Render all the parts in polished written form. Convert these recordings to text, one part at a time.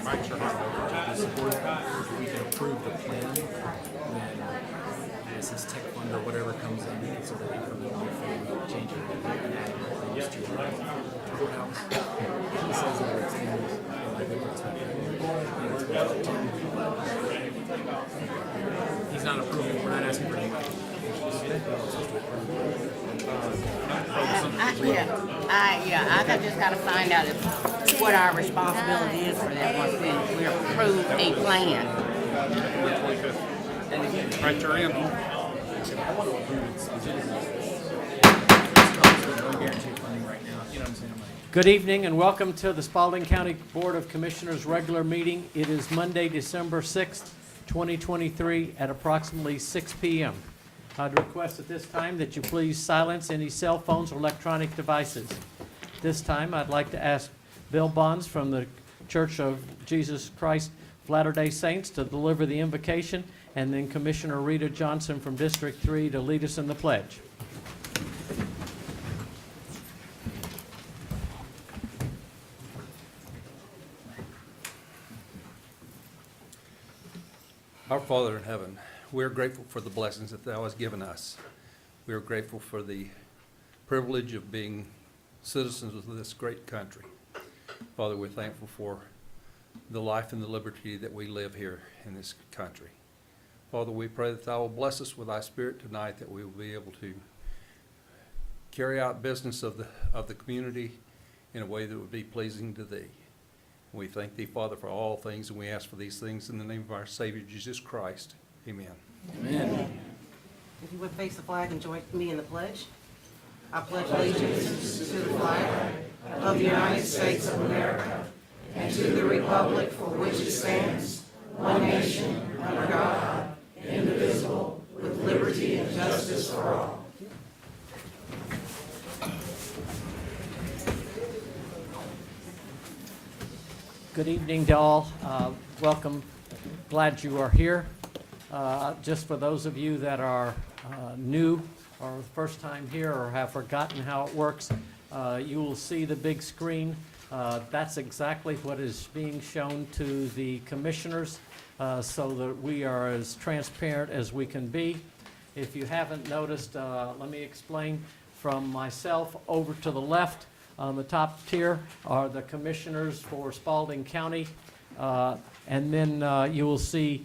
We can approve the plan when as this tech fund or whatever comes in, it's sort of incremental thing, changing things to the courthouse. He says that it's in he's not approving, we're not asking for anything. I just got to find out what our responsibility is for that once we approve a plan. Right, you're in. I want to approve it specifically. No guarantee of funding right now. You know what I'm saying? Good evening and welcome to the Spalding County Board of Commissioners regular meeting. It is Monday, December 6th, 2023 at approximately 6 p.m. I'd request at this time that you please silence any cell phones or electronic devices. This time I'd like to ask Bill Bonds from the Church of Jesus Christ of Latter-day Saints to deliver the invocation, and then Commissioner Rita Johnson from District 3 to lead us in the pledge. Our Father in heaven, we are grateful for the blessings that Thou hast given us. We are grateful for the privilege of being citizens of this great country. Father, we're thankful for the life and the liberty that we live here in this country. Father, we pray that Thou will bless us with Thy Spirit tonight, that we will be able to carry out business of the community in a way that would be pleasing to Thee. We thank Thee, Father, for all things, and we ask for these things in the name of our Savior, Jesus Christ. Amen. Amen. If you would face the flag and join me in the pledge. I pledge allegiance to the flag of the United States of America and to the republic for which it stands, one nation, under God, indivisible, with liberty and justice for all. Good evening to all. Welcome. Glad you are here. Just for those of you that are new or first time here or have forgotten how it works, you will see the big screen. That's exactly what is being shown to the commissioners so that we are as transparent as we can be. If you haven't noticed, let me explain. From myself over to the left, on the top tier are the commissioners for Spalding County, and then you will see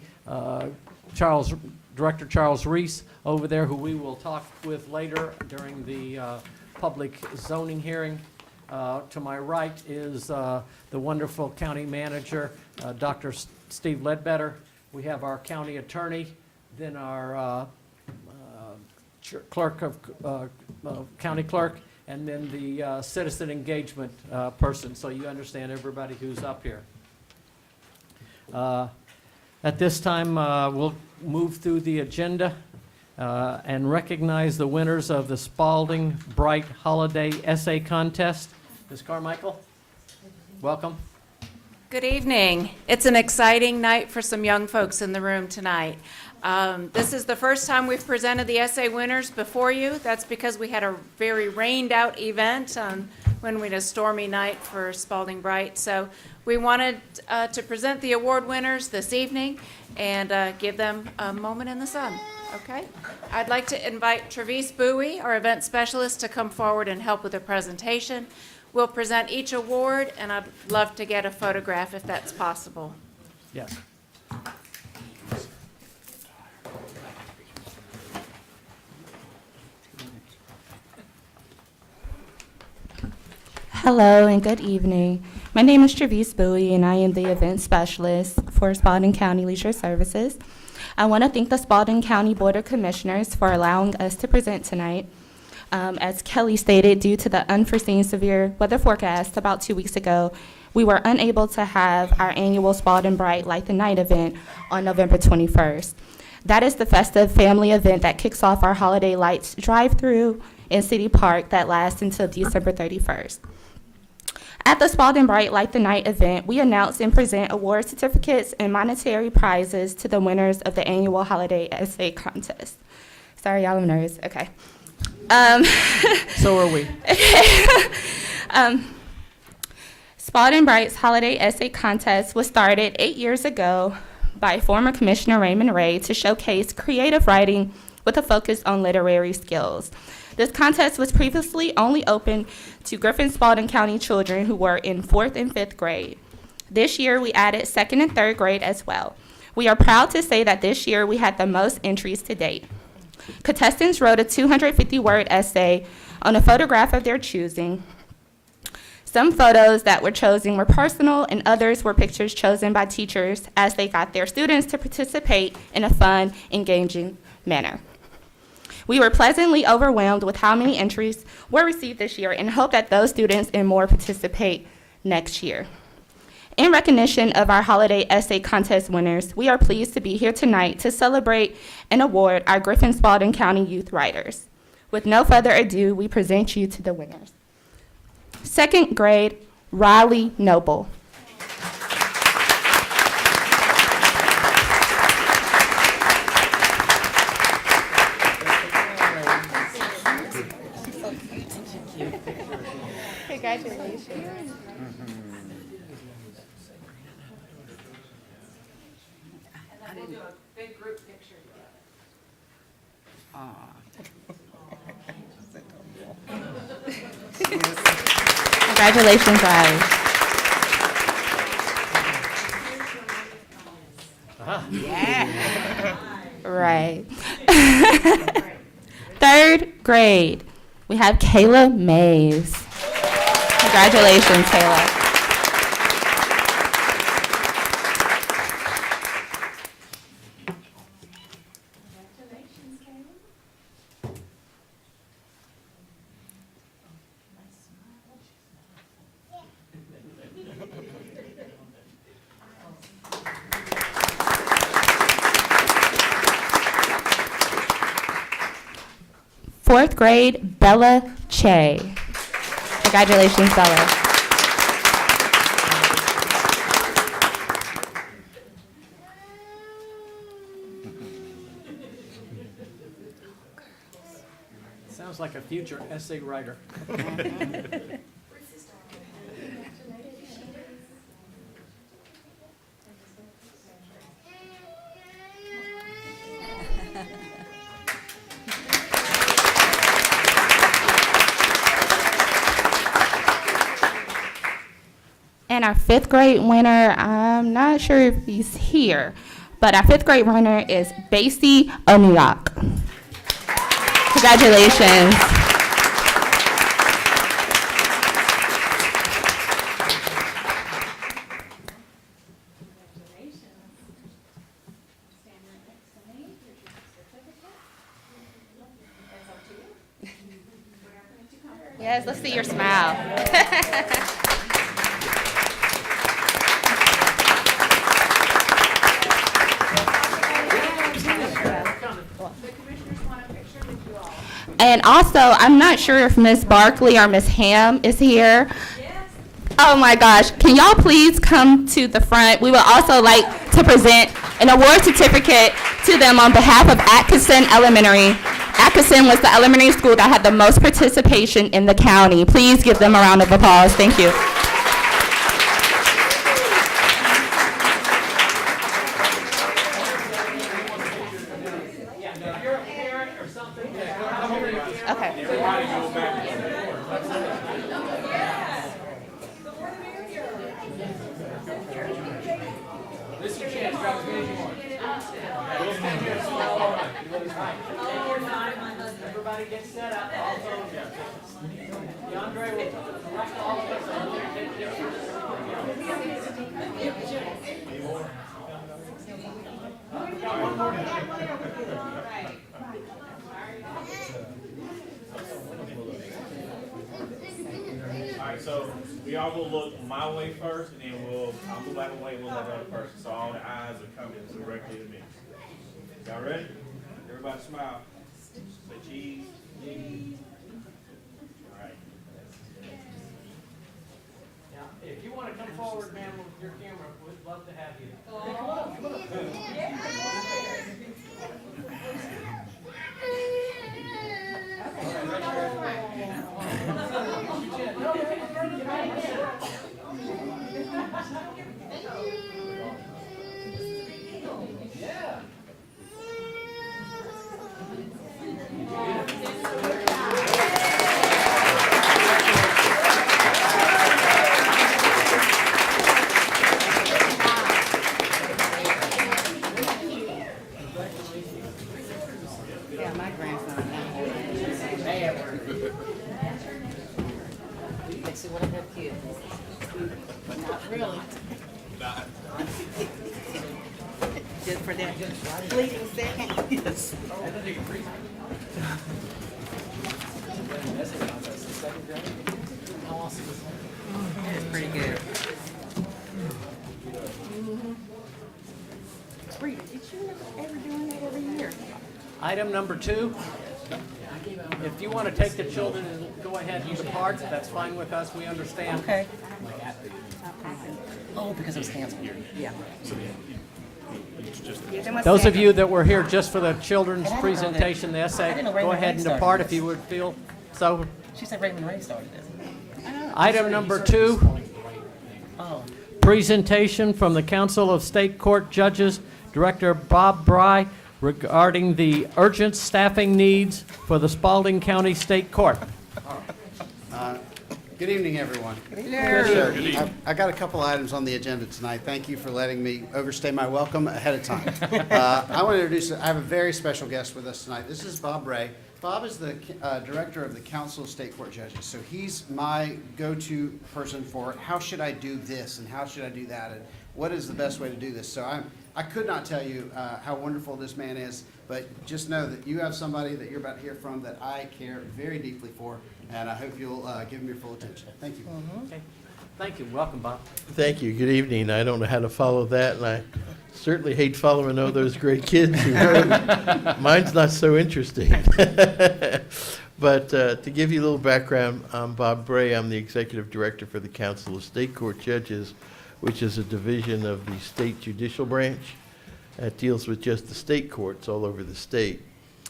Director Charles Reese over there, who we will talk with later during the public zoning hearing. To my right is the wonderful county manager, Dr. Steve Ledbetter. We have our county attorney, then our clerk of county clerk, and then the citizen engagement person, so you understand everybody who's up here. At this time, we'll move through the agenda and recognize the winners of the Spalding Bright Holiday Essay Contest. Ms. Carmichael, welcome. Good evening. It's an exciting night for some young folks in the room tonight. This is the first time we've presented the essay winners before you. That's because we had a very rained out event when we had a stormy night for Spalding Bright. So we wanted to present the award winners this evening and give them a moment in the sun. Okay? I'd like to invite Travis Bowie, our event specialist, to come forward and help with the presentation. We'll present each award, and I'd love to get a photograph if that's possible. Yes. Hello and good evening. My name is Travis Bowie and I am the event specialist for Spalding County Leisure Services. I want to thank the Spalding County Board of Commissioners for allowing us to present tonight. As Kelly stated, due to the unforeseen severe weather forecast about 2 weeks ago, we were unable to have our annual Spalding Bright Light the Night event on November 21st. That is the festive family event that kicks off our holiday lights drive-through in City Park that lasts until December 31st. At the Spalding Bright Light the Night event, we announce and present award certificates and monetary prizes to the winners of the annual holiday essay contest. Sorry, y'all, I'm nervous. Okay. So are we. Spalding Bright's Holiday Essay Contest was started 8 years ago by former Commissioner Raymond Ray to showcase creative writing with a focus on literary skills. This contest was previously only open to Griffin Spalding County children who were in 4th and 5th grade. This year, we added 2nd and 3rd grade as well. We are proud to say that this year we had the most entries to date. Contestants wrote a 250-word essay on a photograph of their choosing. Some photos that were chosen were personal, and others were pictures chosen by teachers as they got their students to participate in a fun, engaging manner. We were pleasantly overwhelmed with how many entries were received this year and hope that those students and more participate next year. In recognition of our holiday essay contest winners, we are pleased to be here tonight to celebrate and award our Griffin Spalding County youth writers. With no further ado, we present you to the winners. 2nd grade, Riley Noble. Congratulations. Big group picture. Congratulations, Riley. Yeah. Right. 3rd grade, we have Kayla Mays. Congratulations, Kayla. Fourth grade, Bella Che. Congratulations, Bella. Sounds like a future essay writer. And our 5th grade winner, I'm not sure if he's here, but our 5th grade winner is Basie Oniak. Congratulations. Yes, let's see your smile. And also, I'm not sure if Miss Barkley or Miss Ham is here. Oh my gosh, can y'all please come to the front? We would also like to present an award certificate to them on behalf of Atkinson Elementary. Atkinson was the elementary school that had the most participation in the county. Please give them a round of applause. Thank you. Okay. Everybody get set up. DeAndre will collect all of us and we'll take pictures. All right, so we all will look my way first, and then I'll move out of the way, we'll let the other person, so all the eyes are coming directly to me. Y'all ready? Everybody smile. Say cheese. Cheese. All right. Now, if you want to come forward, ma'am, with your camera, we'd love to have you. for that fleeting second. Yes. It's pretty good. Rita, did you ever doing that every year? Item number 2, if you want to take the children and go ahead and depart, that's fine with us, we understand. Okay. Oh, because it was canceled. Yeah. Those of you that were here just for the children's And I didn't know that- presentation, the I essay, didn't know go Raymond ahead Ray and started depart this. if you would feel so. She said Raymond Ray started this. Item number 2, Oh. presentation from the Council of State Court Judges, Director Bob Bry, regarding the urgent staffing needs for the Spalding County State Court. Good evening, everyone. I got a couple items on the agenda tonight. Thank you for letting me overstay my welcome ahead of time. I want to introduce, I have a very special guest with us tonight. This is Bob Ray. Bob is the director of the Council of State Court Judges. So he's my go-to person for how should I do this and how should I do that and what is the best way to do this. So I could not tell you how wonderful this man is, but just know that you have somebody that you're about to hear from that I care very deeply for, and I hope you'll give him your full attention. Thank you. Okay. Thank you. Welcome, Bob. Thank you. Good evening. I don't know how to follow that, and I certainly hate following all those great kids who wrote. Mine's not so interesting. But to give you a little background, I'm Bob Bray. I'm the executive director for the Council of State Court Judges, which is a division of the state judicial branch that deals with just the state courts all over the state.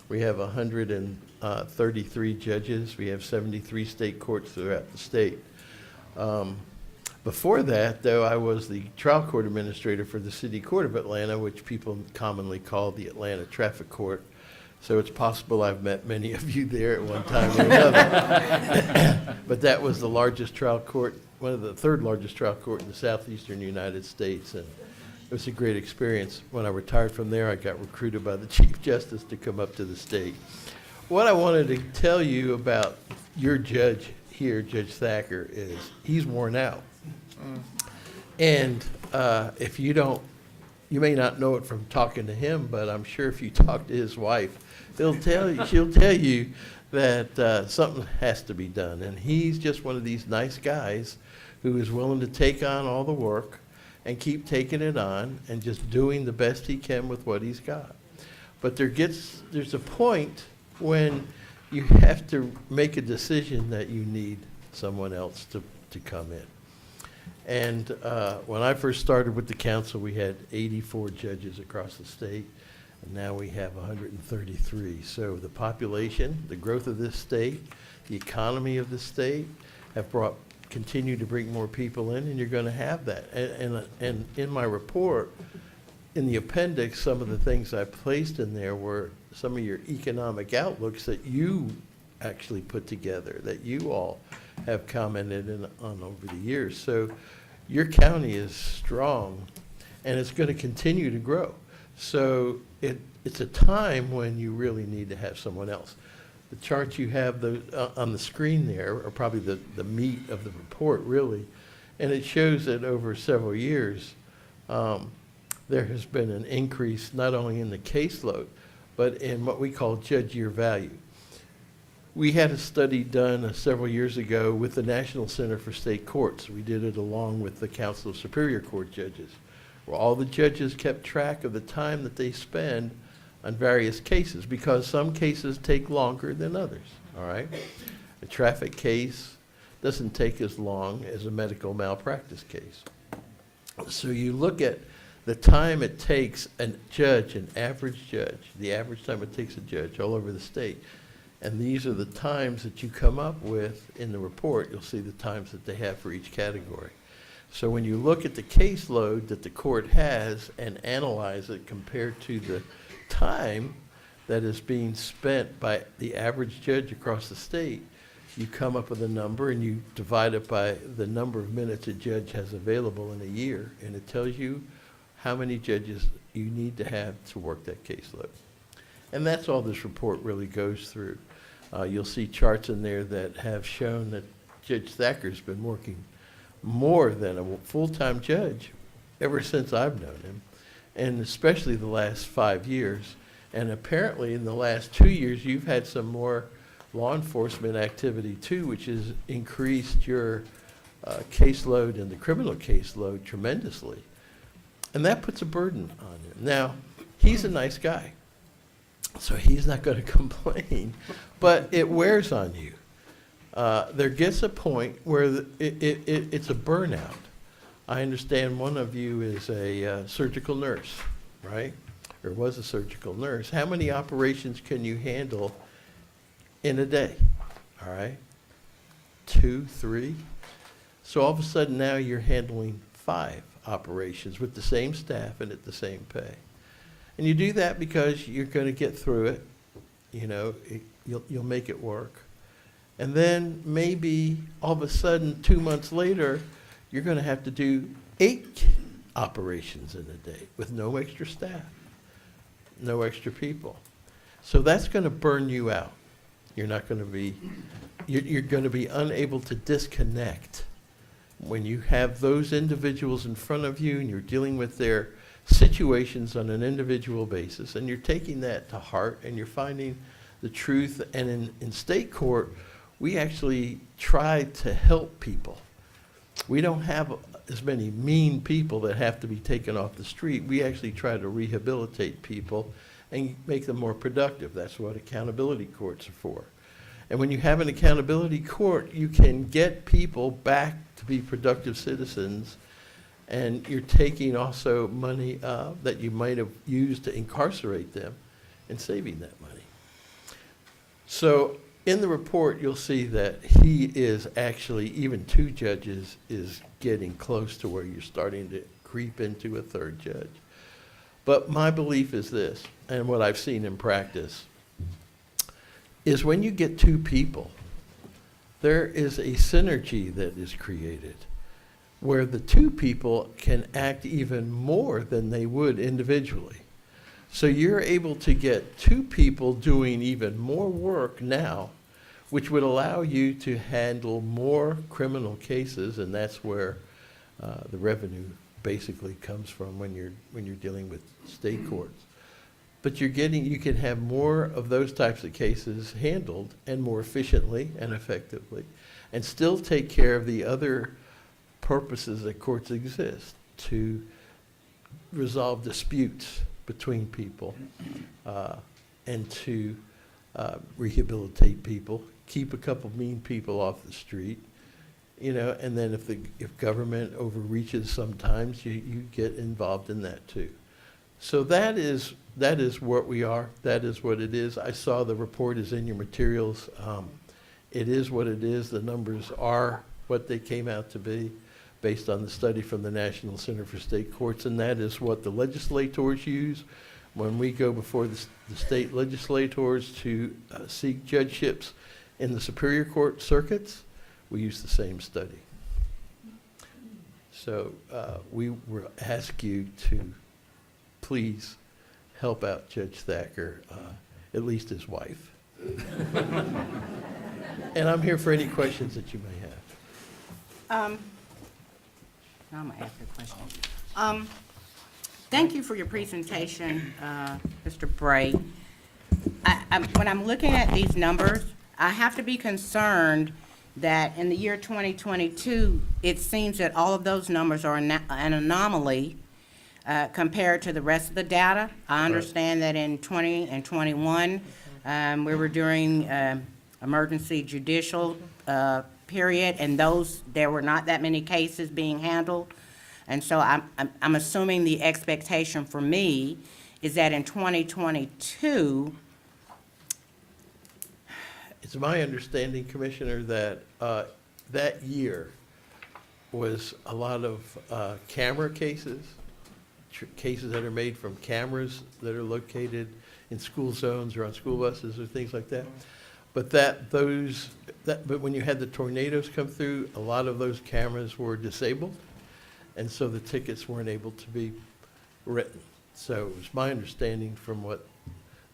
We have 133 judges. We have 73 state courts throughout the state. Before that, though, I was the trial court administrator for the City Court of Atlanta, which people commonly call the Atlanta Traffic Court. So it's possible I've met many of you there at one time or another. But that was the largest trial court, one of the third largest trial court in the southeastern United States. And it was a great experience. When I retired from there, I got recruited by the Chief Justice to come up to the state. What I wanted to tell you about your judge here, Judge Thacker, is he's worn out. And if you don't, you may not know it from talking to him, but I'm sure if you talk to his wife, she'll tell you that something has to be done. And he's just one of these nice guys who is willing to take on all the work and keep taking it on and just doing the best he can with what he's got. But there's a point when you have to make a decision that you need someone else to come in. And when I first started with the council, we had 84 judges across the state, and now we have 133. So the population, the growth of this state, the economy of the state have continue to bring more people in, and you're going to have that. And in my report, in the appendix, some of the things I placed in there were some of your economic outlooks that you actually put together, that you all have commented on over the years. So your county is strong, and it's going to continue to grow. So it's a time when you really need to have someone else. The charts you have on the screen there are probably the meat of the report, really. And it shows that over several years, there has been an increase not only in the caseload, but in what we call judge year value. We had a study done several years ago with the National Center for State Courts. We did it along with the Council of Superior Court Judges, where all the judges kept track of the time that they spend on various cases, because some cases take longer than others, all right? A traffic case doesn't take as long as a medical malpractice case. So you look at the time it takes a judge, an average judge, the average time it takes a judge all over the state. And these are the times that you come up with in the report. You'll see the times that they have for each category. So when you look at the caseload that the court has and analyze it compared to the time that is being spent by the average judge across the state, you come up with a number and you divide it by the number of minutes a judge has available in a year, and it tells you how many judges you need to have to work that caseload. And that's all this report really goes through. You'll see charts in there that have shown that Judge Thacker's been working more than a full-time judge ever since I've known him. and especially the last 5 years. And apparently in the last 2 years, you've had some more law enforcement activity too, which has increased your caseload and the criminal caseload tremendously. And that puts a burden on him. Now, he's a nice guy, so he's not going to complain, but it wears on you. There gets a point where it's a burnout. I understand one of you is a surgical nurse, right? Or was a surgical nurse. How many operations can you handle in a day? All right? 2, 3. So all of a sudden now you're handling 5 operations with the same staff and at the same pay. And you do that because you're going to get through it. You know, you'll make it work. And then maybe all of a sudden 2 months later, you're going to have to do 8 operations in a day with no extra staff, no extra people. So that's going to burn you out. You're not going to be, you're going to be unable to disconnect when you have those individuals in front of you and you're dealing with their situations on an individual basis, and you're taking that to heart and you're finding the truth. And in state court, we actually try to help people. We don't have as many mean people that have to be taken off the street. We actually try to rehabilitate people and make them more productive. That's what accountability courts are for. And when you have an accountability court, you can get people back to be productive citizens, and you're taking also money that you might have used to incarcerate them and saving that money. So in the report, you'll see that he is actually, even 2 judges, is getting close to where you're starting to creep into a 3rd judge. But my belief is this, and what I've seen in practice, is when you get 2 people, there is a synergy that is created where the 2 people can act even more than they would individually. So you're able to get 2 people doing even more work now, which would allow you to handle more criminal cases, and that's where the revenue basically comes from when you're dealing with state courts. But you can have more of those types of cases handled and more efficiently and effectively, and still take care of the other purposes that courts exist, to resolve disputes between people, and to rehabilitate people, keep a couple mean people off the street, you know, and then if government overreaches sometimes, you get involved in that too. So that is what we are. That is what it is. I saw the report is in your materials. It is what it is. The numbers are what they came out to be based on the study from the National Center for State Courts, and that is what the legislators use when we go before the state legislators to seek judgeships in the Superior Court circuits. We use the same study. So we will ask you to please help out Judge Thacker, at least his wife. And I'm here for any questions that you may have. Now I'm gonna ask you a question. Thank you for your presentation, Mr. Bray. When I'm looking at these numbers, I have to be concerned that in the year 2022, it seems that all of those numbers are an anomaly compared to the rest of the data. I understand that in 20 and 21, we were doing emergency judicial period, and there were not that many cases being handled. And so I'm assuming the expectation for me is that in 2022. It's my understanding, Commissioner, that that year was a lot of camera cases, cases that are made from cameras that are located in school zones or on school buses or things like that. But but when you had the tornadoes come through, a lot of those cameras were disabled, and so the tickets weren't able to be written. So it was my understanding from what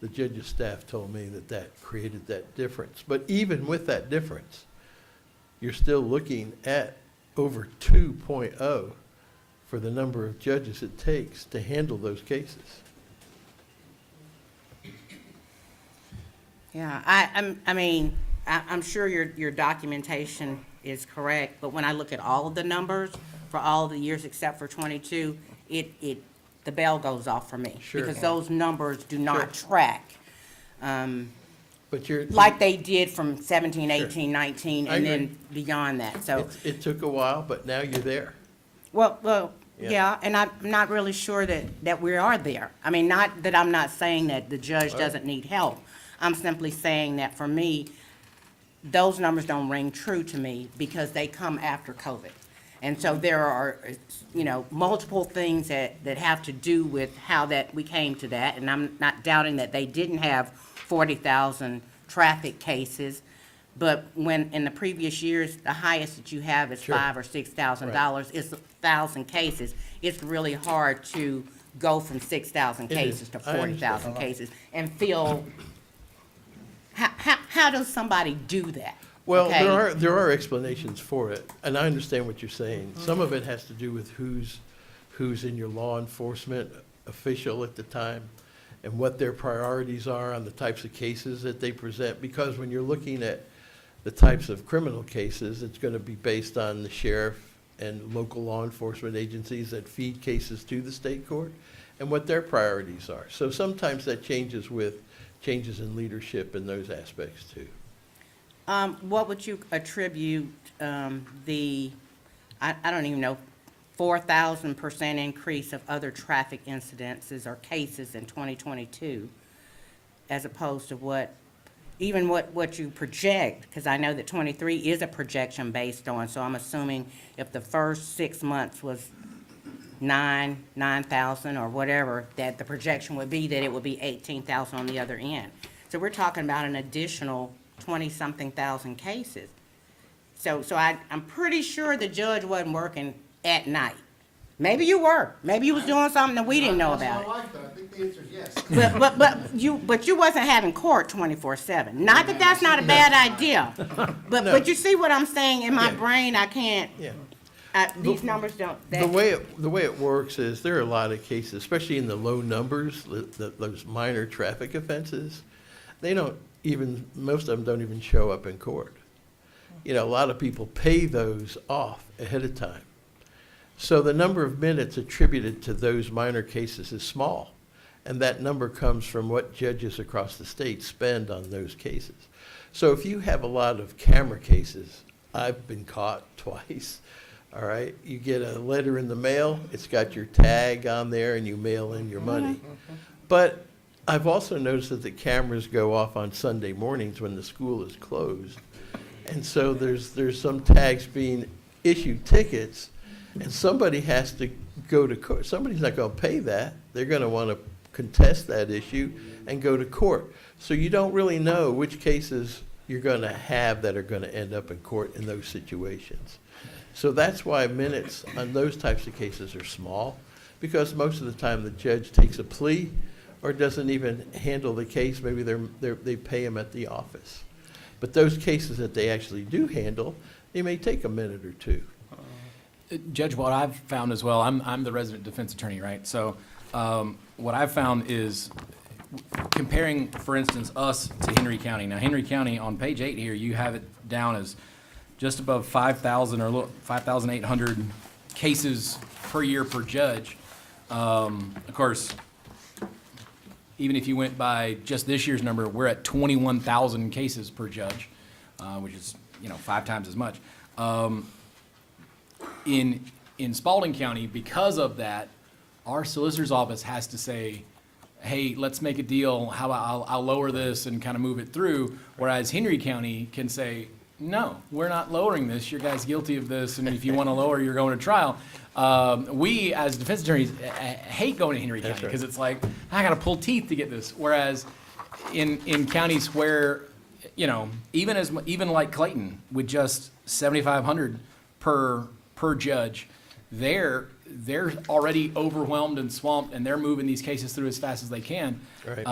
the judge's staff told me that created that difference. But even with that difference, you're still looking at over 2.0 for the number of judges it takes to handle those cases. Yeah, I'm sure your documentation is correct, but when I look at all of the numbers for all of the years except for 22, the bell goes off for me. Sure. Because those numbers do not track, But you're. like they did from 17, Sure. 18, 19, I and agree. then beyond that, so. It took a while, but now you're there. Well, Yeah. yeah, and I'm not really sure that we are there. I mean, not that I'm not saying that the judge doesn't need help. I'm simply saying that for me, those numbers don't ring true to me because they come after COVID. And so there are, multiple things that have to do with how that we came to that. And I'm not doubting that they didn't have 40,000 traffic cases. But when, in the previous years, the highest that you have is Sure. $5,000 or $6,000, it's 1,000 cases. It's really hard to go from 6,000 It is. cases to I understand. 40,000 cases and feel, how does somebody do that? Well, Okay? there are explanations for it, and I understand what you're saying. Some of it has to do with who's in your law enforcement official at the time and what their priorities are on the types of cases that they present. Because when you're looking at the types of criminal cases, it's going to be based on the sheriff and local law enforcement agencies that feed cases to the state court and what their priorities are. So sometimes that changes with changes in leadership and those aspects too. What would you attribute I don't even know, 4,000% increase of other traffic incidences or cases in 2022 as opposed to what you project? Because I know that 23 is a projection based on, so I'm assuming if the first 6 months was 9,000 or whatever, that the projection would be that it would be 18,000 on the other end. So we're talking about an additional 20-something thousand cases. So I'm pretty sure the judge wasn't working at night. Maybe you were. Maybe you was doing something that we didn't know about it. I think the answer is yes. But you wasn't having court 24/7. Not that that's not a bad idea. But you see what I'm saying? In my Yeah. brain, I can't, Yeah. these numbers don't. The way it works is there are a lot of cases, especially in the low numbers, those minor traffic offenses, they don't even, most of them don't even show up in court. A lot of people pay those off ahead of time. So the number of minutes attributed to those minor cases is small. And that number comes from what judges across the state spend on those cases. So if you have a lot of camera cases, I've been caught twice, all right? You get a letter in the mail, it's got your tag on there, and you mail in your money. But I've also noticed that the cameras go off on Sunday mornings when the school is closed. And so there's some tags being issued tickets, and somebody has to go to court. Somebody's not going to pay that. They're going to want to contest that issue and go to court. So you don't really know which cases you're going to have that are going to end up in court in those situations. So that's why minutes on those types of cases are small, because most of the time the judge takes a plea or doesn't even handle the case. Maybe they pay him at the office. But those cases that they actually do handle, they may take a minute or two. Judge, what I've found as well, I'm the resident defense attorney, right? So what I've found is comparing, for instance, us to Henry County. Now, Henry County, on page 8 here, you have it down as just above 5,000 or 5,800 cases per year per judge. Of course, even if you went by just this year's number, we're at 21,000 cases per judge, which is 5 times as much. In Spalding County, because of that, our solicitor's office has to say, hey, let's make a deal, how about I'll lower this and kind of move it through, whereas Henry County can say, no, we're not lowering this, your guy's guilty of this, and if you want to lower, you're going to trial. We, as defense attorneys, hate going to Henry County, because it's like, I got to pull teeth to get this, whereas in counties where, even like Clayton, with just 7,500 per judge, they're already overwhelmed and swamped, and they're moving these cases through as fast as they can. Right.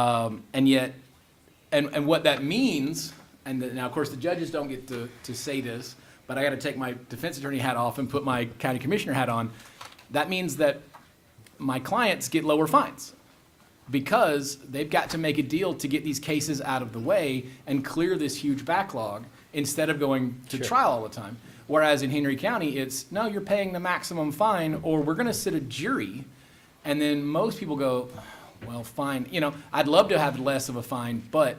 And yet, and what that means, now of course the judges don't get to say this, but I got to take my defense attorney hat off and put my county commissioner hat on. that means that my clients get lower fines because they've got to make a deal to get these cases out of the way and clear this huge backlog instead of going to trial all the time. Whereas in Henry County, it's, no, you're paying the maximum fine, or we're gonna sit a jury. And then most people go, well, fine, you know, I'd love to have less of a fine, but,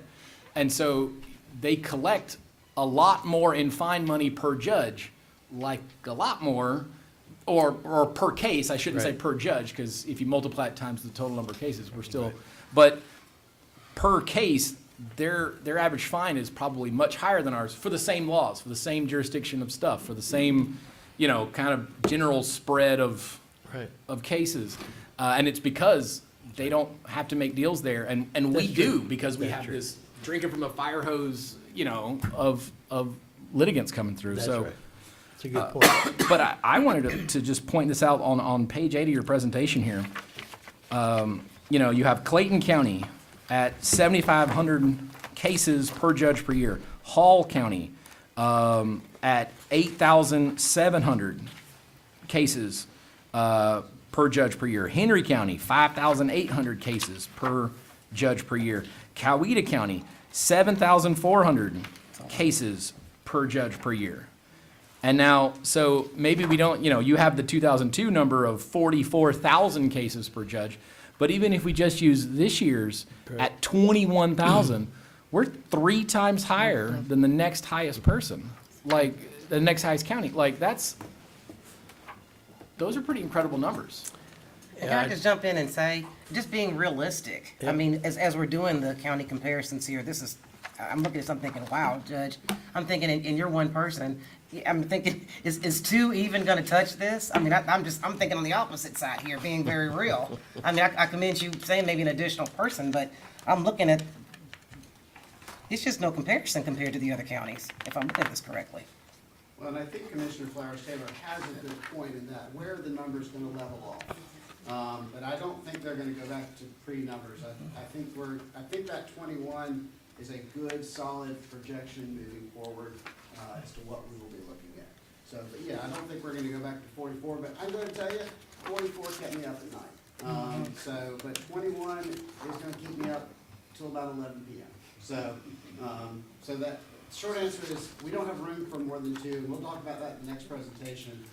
and so they collect a lot more in fine money per judge, like a lot more, or per case, I shouldn't say Right. per judge, because if you multiply it times the total number of cases, we're still, but per case, their average fine is probably much higher than ours for the same laws, for the same jurisdiction of stuff, for the same, you know, kind of general spread of Right. cases. And it's because they don't have to make deals there, and we That's do, true. because we That's have true. this drinking from a fire hose, you know, of litigants coming through, That's so. right. That's a good point. But I wanted to just point this out on page 8 of your presentation here. You know, you have Clayton County at 7,500 cases per judge per year. Hall County at 8,700 cases per judge per year. Henry County, 5,800 cases per judge per year. Coweta County, 7,400 cases per judge per year. And now, so maybe we don't, you know, you have the 2002 number of 44,000 cases per judge, but even if we just use this year's at 21,000, we're 3 times higher than the next highest person, like the next highest county. Like those are pretty incredible numbers. Can I just jump in and say, just being realistic, I mean, as we're doing the county comparisons here, I'm looking at something thinking, wow, Judge, I'm thinking, and you're one person, I'm thinking, is 2 even gonna touch this? I mean, I'm thinking on the opposite side here, being very real. I mean, I commend you saying maybe an additional person, but I'm looking at, it's just no comparison compared to the other counties, if I'm looking at this correctly. Well, and I think Commissioner Flowers-Taylor has a good point in that, where are the numbers gonna level off? But I don't think they're gonna go back to pre-numbers. I think that 21 is a good, solid projection moving forward, as to what we will be looking at. So, but yeah, I don't think we're gonna go back to 44, but I'm gonna tell you, 44 kept me up at night. But 21 is gonna keep me up till about 11 p.m. So that, short answer is, we don't have room for more than 2, and we'll talk about that in the next presentation.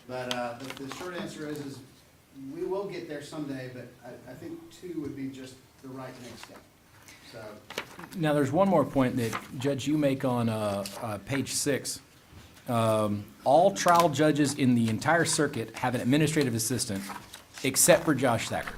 But the short answer is we will get there someday, but I think 2 would be just the right next step. So, Now, there's one more point that, Judge, you make on page 6. All trial judges in the entire circuit have an administrative assistant, except for Josh Thacker.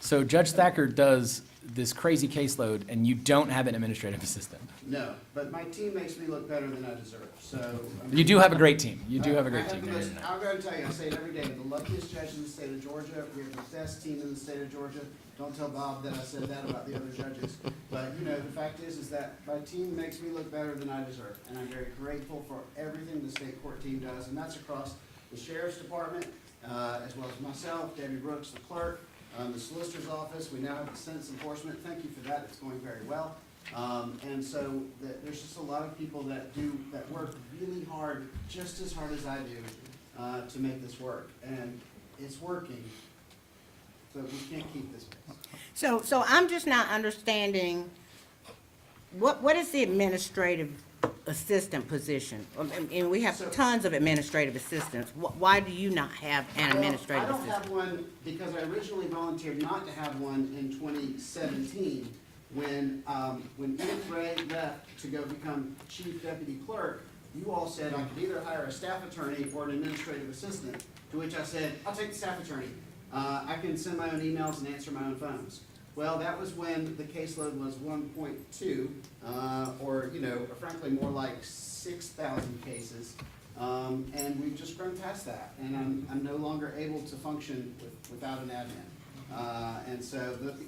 So Judge Thacker does this crazy caseload, and you don't have an administrative assistant. no, but my team makes me look better than I deserve, so. I mean, You do have a great team. You do have a great I team. the There most- isn't it? I'll go and tell you, I say it every day, the luckiest judge in the state of Georgia. We have the best team in the state of Georgia. Don't tell Bob that I said that about the other judges. But, you know, the fact is that my team makes me look better than I deserve. And I'm very grateful for everything the state court team does, and that's across the sheriff's department, as well as myself, Debbie Brooks, the clerk, the solicitor's office. We now have the sentence enforcement. Thank you for that. It's going very well. And so there's just a lot of people that work really hard, just as hard as I do, to make this work. And it's working, so we can't keep this pace. So I'm just not understanding, what is the administrative assistant position? And we have tons of administrative assistants. Why do you not have an administrative Well, I don't assistant? have one because I originally volunteered not to have one in 2017 when Edith Ray left to go become chief deputy clerk. You all said I could either hire a staff attorney or an administrative assistant, to which I said, I'll take the staff attorney. I can send my own emails and answer my own phones. Well, that was when the caseload was 1.2, or, you know, frankly, more like 6,000 cases. And we've just grown past that, and I'm no longer able to function without an admin. And so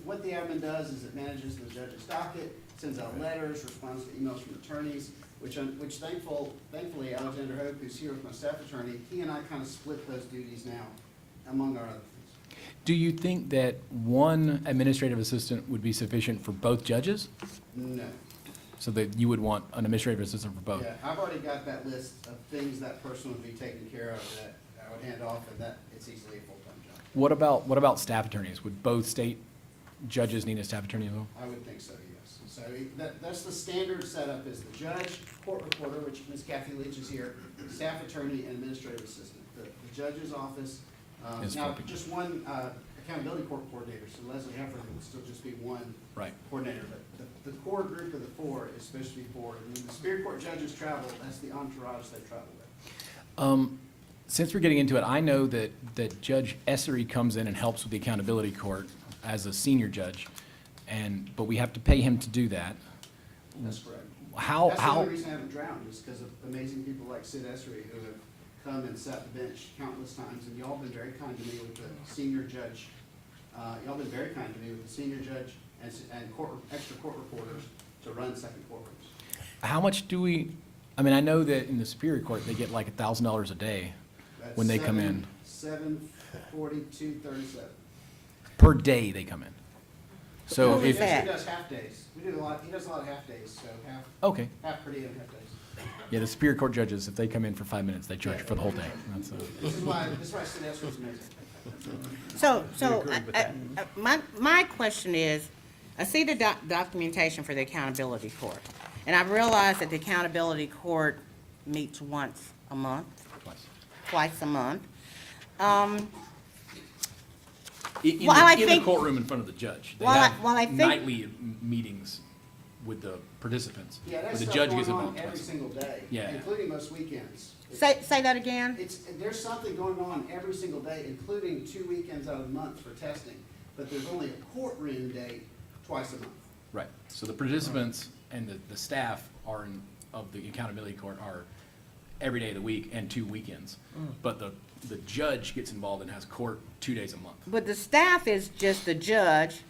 what the admin does is it manages the judge's docket, sends out letters, responds to emails from attorneys, which thankfully Alexander Hope, who's here with my staff attorney, he and I kind of split those duties now, among our other things. Do you think that one administrative assistant would be sufficient for both judges? No. So that you would want an administrative assistant for both? Yeah, I've already got that list of things that person would be taken care of that I would hand off, and that, it's easily a full-time job. What about staff attorneys? Would both state judges need a staff attorney as well? I would think so, yes. So that's the standard setup, is the judge, court reporter, which Ms. Kathy Leach is here, staff attorney, and administrative assistant. The judge's office, Is now, four people. just one accountability court coordinator, so Leslie Heffernan would still just be one Right. coordinator. But the core group of the four is supposed to be four. And when the Superior Court judges travel, that's the entourage they travel with. Since we're getting into it, I know that Judge Essery comes in and helps with the accountability court as a senior judge, but we have to pay him to do that. That's correct. How, That's the how, only reason I haven't drowned, is because of amazing people like Sid Essery, who have come and sat the bench countless times, and y'all been very kind to me with the senior judge. Y'all been very kind to me with the senior judge and extra court reporters to run second courtrooms. how much do we, I mean, I know that in the Superior Court, they get like $1,000 a day when they come in. 742.37. Per day they come in. So Who is if, that? He does half days. He does a lot of half days, so okay. half per diem, half days. Yeah, the Superior Court judges, if they come in for 5 minutes, they charge for the whole day. That's, This is why Sid Essery's amazing. So, my question is, I see the documentation for the accountability court, and I realize that the accountability court meets once a month, twice a month. In Well, I the think- courtroom in front of the judge. They Well, I- have well, I think- nightly meetings with the participants. Yeah, where that's the stuff judge going gets on involved every twice. single day, Yeah. including most weekends. Say that again? There's something going on every single day, including 2 weekends out of the month for testing, but there's only a courtroom day twice a month. Right, so the participants and the staff of the accountability court are every day of the week and 2 weekends. But the judge gets involved and has court 2 days a month. But the staff is just the judge,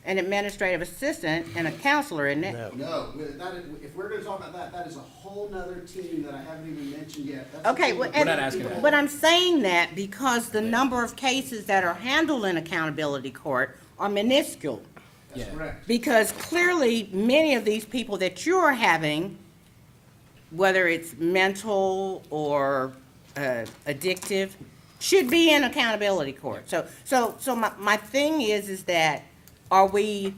an administrative assistant, and a counselor, isn't it? No. No, if we're gonna talk about that, that is a whole nother team that I haven't even mentioned yet. That's a Okay, team well, of We're not and- asking people. that. But I'm saying that because the number of cases that are handled in accountability court are minuscule. That's Yeah. correct. Because clearly, many of these people that you're having, whether it's mental or addictive, should be in accountability court. So my thing is that, are we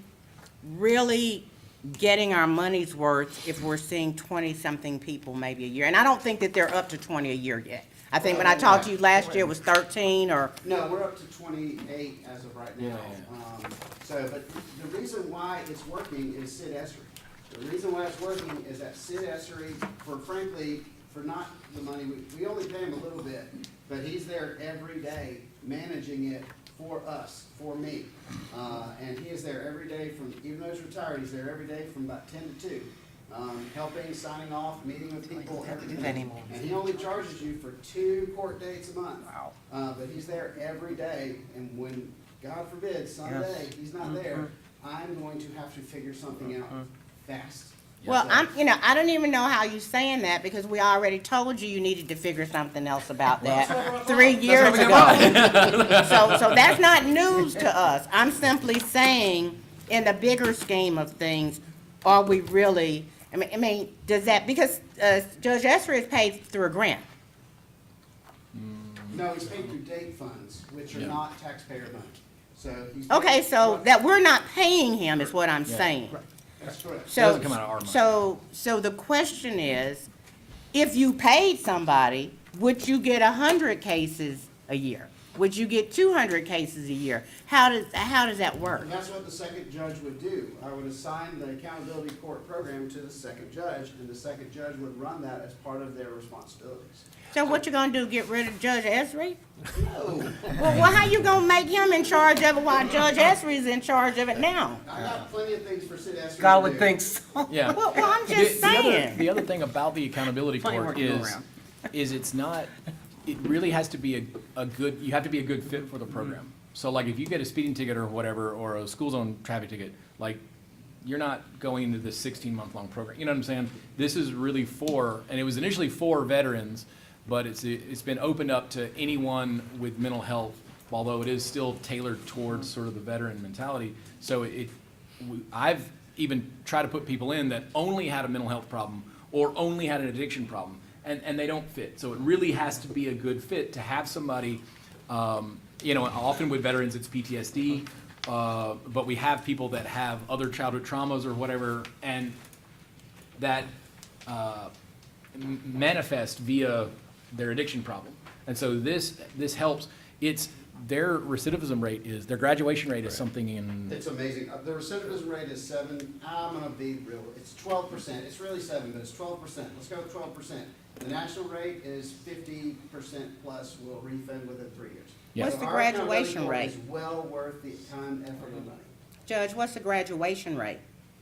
really getting our money's worth if we're seeing 20-something people maybe a year? And I don't think that they're up to 20 a year yet. I think when I talked to you last year, it was 13 or, No, we're up to 28 as of right now. Yeah. But the reason why it's working is Sid Essery. The reason why it's working is that Sid Essery, for not the money, we only pay him a little bit, but he's there every day managing it for us, for me. And he is there every day even though he's retired, he's there every day from about 10 to 2. Helping, signing off, meeting with people, everything. And he only charges you for 2 court dates a month. Wow. But he's there every day, and when, God forbid, someday he's not there, I'm going to have to figure something out fast. well, So- I don't even know how you're saying that because we already told you needed to figure something else about that 3 years ago. So that's not news to us. I'm simply saying, in the bigger scheme of things, are we really, I mean, does that, because Judge Essery is paid through a grant. No, he's paid through date funds, which are Yeah. not taxpayer money. So he's. Okay, paid- so that we're not paying him is what I'm saying. That's correct. So, doesn't come out of our money. so the question is, if you paid somebody, would you get 100 cases a year? Would you get 200 cases a year? How does that work? And that's what the second judge would do. I would assign the accountability court program to the second judge, and the second judge would run that as part of their responsibilities. So what you gonna do, get rid of Judge Essery? No, Well, how you gonna make him in charge of it while Judge Essery is in charge of it now? I got plenty of things for Sid Essery to do. God would think so. Yeah. Well, I'm just saying. The other thing about the accountability Plenty court work to go is, around. it's not, it really has to be a good, you have to be a good fit for the program. So like if you get a speeding ticket or whatever, or a school zone traffic ticket, like, you're not going into this 16-month-long program. You know what I'm saying? This is really and it was initially for veterans, but it's been opened up to anyone with mental health, although it is still tailored towards sort of the veteran mentality. So I've even tried to put people in that only had a mental health problem or only had an addiction problem, and they don't fit. So it really has to be a good fit to have somebody, often with veterans, it's PTSD, but we have people that have other childhood traumas or whatever, and that manifest via their addiction problem. And so this helps. Their recidivism rate their graduation rate is something in. It's amazing. The recidivism rate is 7. I'm gonna be real. It's 12%. It's really 7, but it's 12%. Let's go with 12%. The national rate is 50% plus will refund within 3 years. Yeah. What's So the our accountability graduation goal rate? is well worth the time, effort, and money. Judge, what's the graduation rate?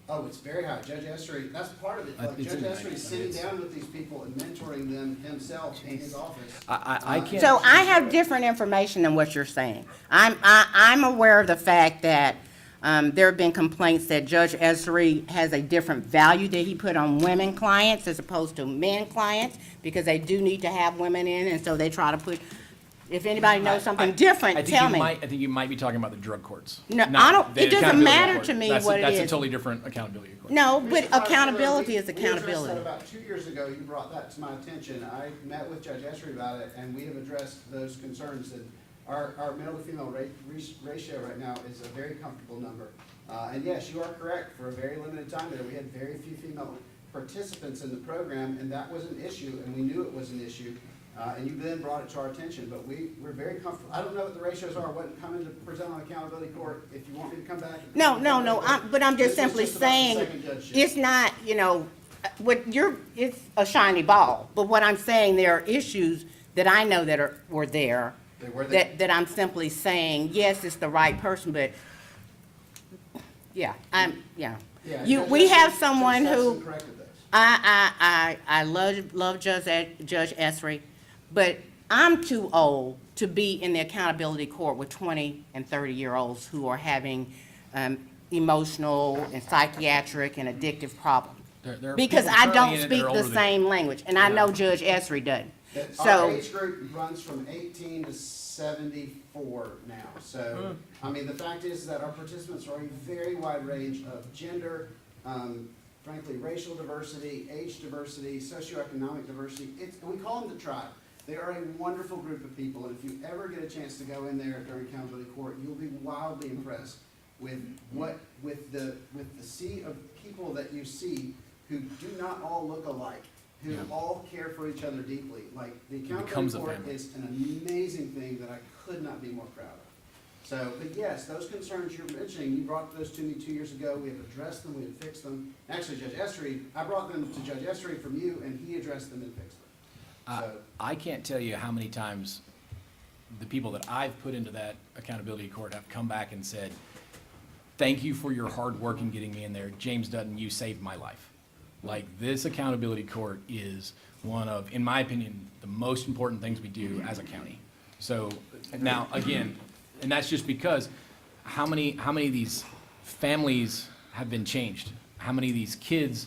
Oh, it's very high. Judge Essery, that's part of it. Like, It's Judge in the Essery is 90s. sitting down with these people and mentoring them himself in his office. I can't. So I have different information than what you're saying. I'm aware of the fact that there have been complaints that Judge Essery has a different value that he put on women clients as opposed to men clients, because they do need to have women in, and so they try to put, if anybody knows something different, tell me. I think you might be talking about the drug courts. No, not I don't- the it doesn't accountability matter court. to me That's what it That's a is. totally different accountability court. No, but Mr. Vice accountability Chair, is we addressed accountability. that about 2 years ago. You brought that to my attention. I met with Judge Essery about it, and we have addressed those concerns. And our male to female ratio right now is a very comfortable number. And yes, you are correct. For a very limited time there, we had very few female participants in the program, and that was an issue, and we knew it was an issue. And you then brought it to our attention, but we're very comfortable. I don't know what the ratios are. I wasn't coming to present on accountability court. If you want me to come back. No, but I'm just This was simply just about the saying, second judgeship. it's not, it's a shiny ball. But what I'm saying, there are issues that I know that were there, They were there. that I'm simply saying, yes, it's the right person, but, yeah. Yeah, We Judge have Essery- someone Judge who, Essery corrected those. I love Judge Essery, but I'm too old to be in the accountability court with 20 and 30-year-olds who are having emotional and psychiatric and addictive problems. There are Because people I currently don't in it that speak are the older than- same language, and I know Judge Essery doesn't. Our So, age group runs from 18 to 74 now. So, I mean, the fact is that our participants are a very wide range of gender, frankly, racial diversity, age diversity, socioeconomic diversity. We call them the tribe. They are a wonderful group of people, and if you ever get a chance to go in there during accountability court, you'll be wildly impressed with the sea of people that you see who do not all look alike, who all care for each other deeply. Like, the becomes accountability a court family. is an amazing thing that I could not be more proud of. So, but yes, those concerns you're mentioning, you brought those to me 2 years ago. We have addressed them, we have fixed them. Actually, Judge Essery, I brought them to Judge Essery from you, and he addressed them and fixed them. So, I can't tell you how many times the people that I've put into that accountability court have come back and said, thank you for your hard work in getting me in there. James Dutton, you saved my life. Like, this accountability court is one of, in my opinion, the most important things we do as a county. So now, again, and that's just because how many of these families have been changed? How many of these kids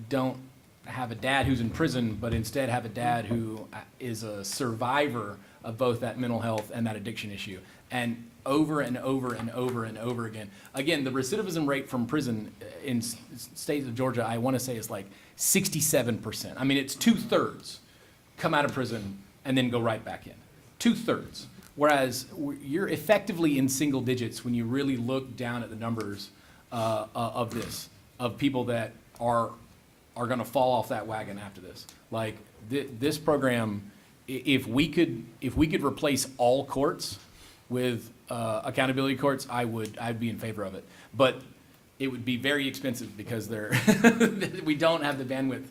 don't have a dad who's in prison, but instead have a dad who is a survivor of both that mental health and that addiction issue? And over and over and over and over again. Again, the recidivism rate from prison in states of Georgia, I want to say, is like 67%. I mean, it's 2/3 come out of prison and then go right back in. 2/3. Whereas you're effectively in single digits when you really look down at the numbers of this, of people that are going to fall off that wagon after this. Like, this program, if we could replace all courts with accountability courts, I'd be in favor of it. But it would be very expensive because we don't have the bandwidth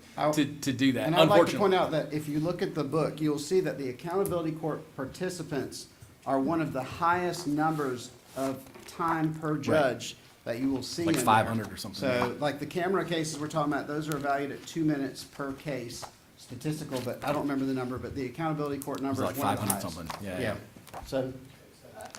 to do that, and I'd like to unfortunately. point out that if you look at the book, you'll see that the accountability court participants are one of the highest numbers of time per judge that you will see Like in 500 there. or something. So, like the camera cases we're talking about, those are valued at 2 minutes per case, statistical, but I don't remember the number, but the accountability court number It's is like one of the 500 highest. something. Yeah. So,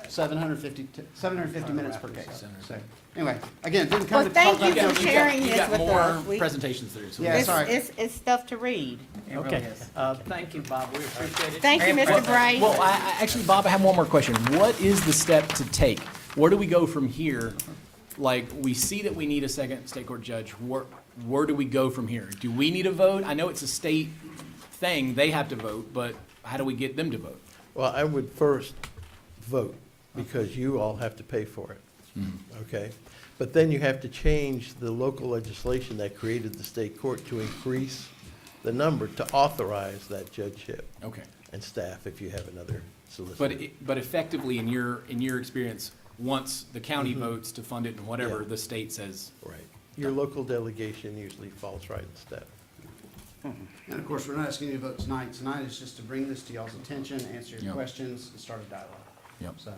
750 minutes per case. So, anyway, again, didn't come Well, to thank talk you about for the- sharing You this got with more us. presentations through. So Yeah, sorry. It's stuff to read. Okay, thank you, Bob, we appreciate it. Thank you, Mr. Bray. Well, actually, Bob, I have one more question. What is the step to take? Where do we go from here? Like, we see that we need a second state court judge. Where do we go from here? Do we need a vote? I know it's a state thing, they have to vote, but how do we get them to vote? Well, I would first vote, because you all have to pay for it, okay? But then you have to change the local legislation that created the state court to increase the number to authorize that judgeship Okay. and staff if you have another solicitor. But effectively, in your experience, once the county votes to fund it and whatever, Yeah. the state says, Right. Your local delegation usually falls right in step. And of course, we're not asking you to vote tonight. Tonight is just to bring this to y'all's attention, answer your Yep. questions, and start a dialogue. Yep. So,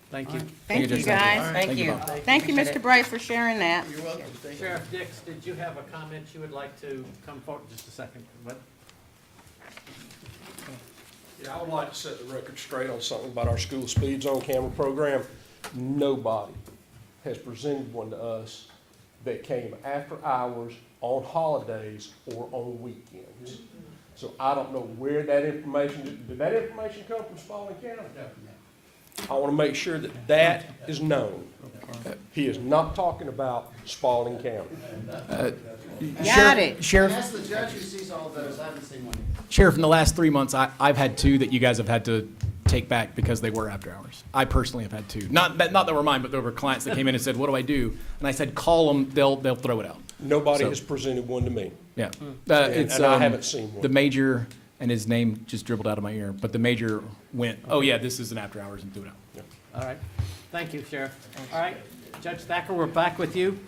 Thank you. Thank you, Judge. guys. Thank you, Bob. Thank you, Mr. Bray, for sharing that. You're welcome. Thank you. Sheriff Dix, did you have a comment you would like to come forward? Just a second. What? Yeah, I would like to set the record straight on something about our school speed zone camera program. Nobody has presented one to us that came after hours, on holidays, or on weekends. So I don't know where that information, did that information come from Spalding County? I want to make sure that that is known. He is not talking about Spalding County. Got it. Sheriff, ask the judge who sees all those. I haven't seen one yet. Sheriff, in the last 3 months, I've had two that you guys have had to take back because they were after hours. I personally have had two. Not that were mine, but there were clients that came in and said, "What do I do?" And I said, "Call them. They'll throw it out." Nobody So- has presented one to me. Yeah. And I haven't seen one. The major, and his name just dribbled out of my ear, but the major went, "Oh yeah, this is an after hours," and threw it out. All right. Thank you, Sheriff. All right, Judge Thacker, we're back with you.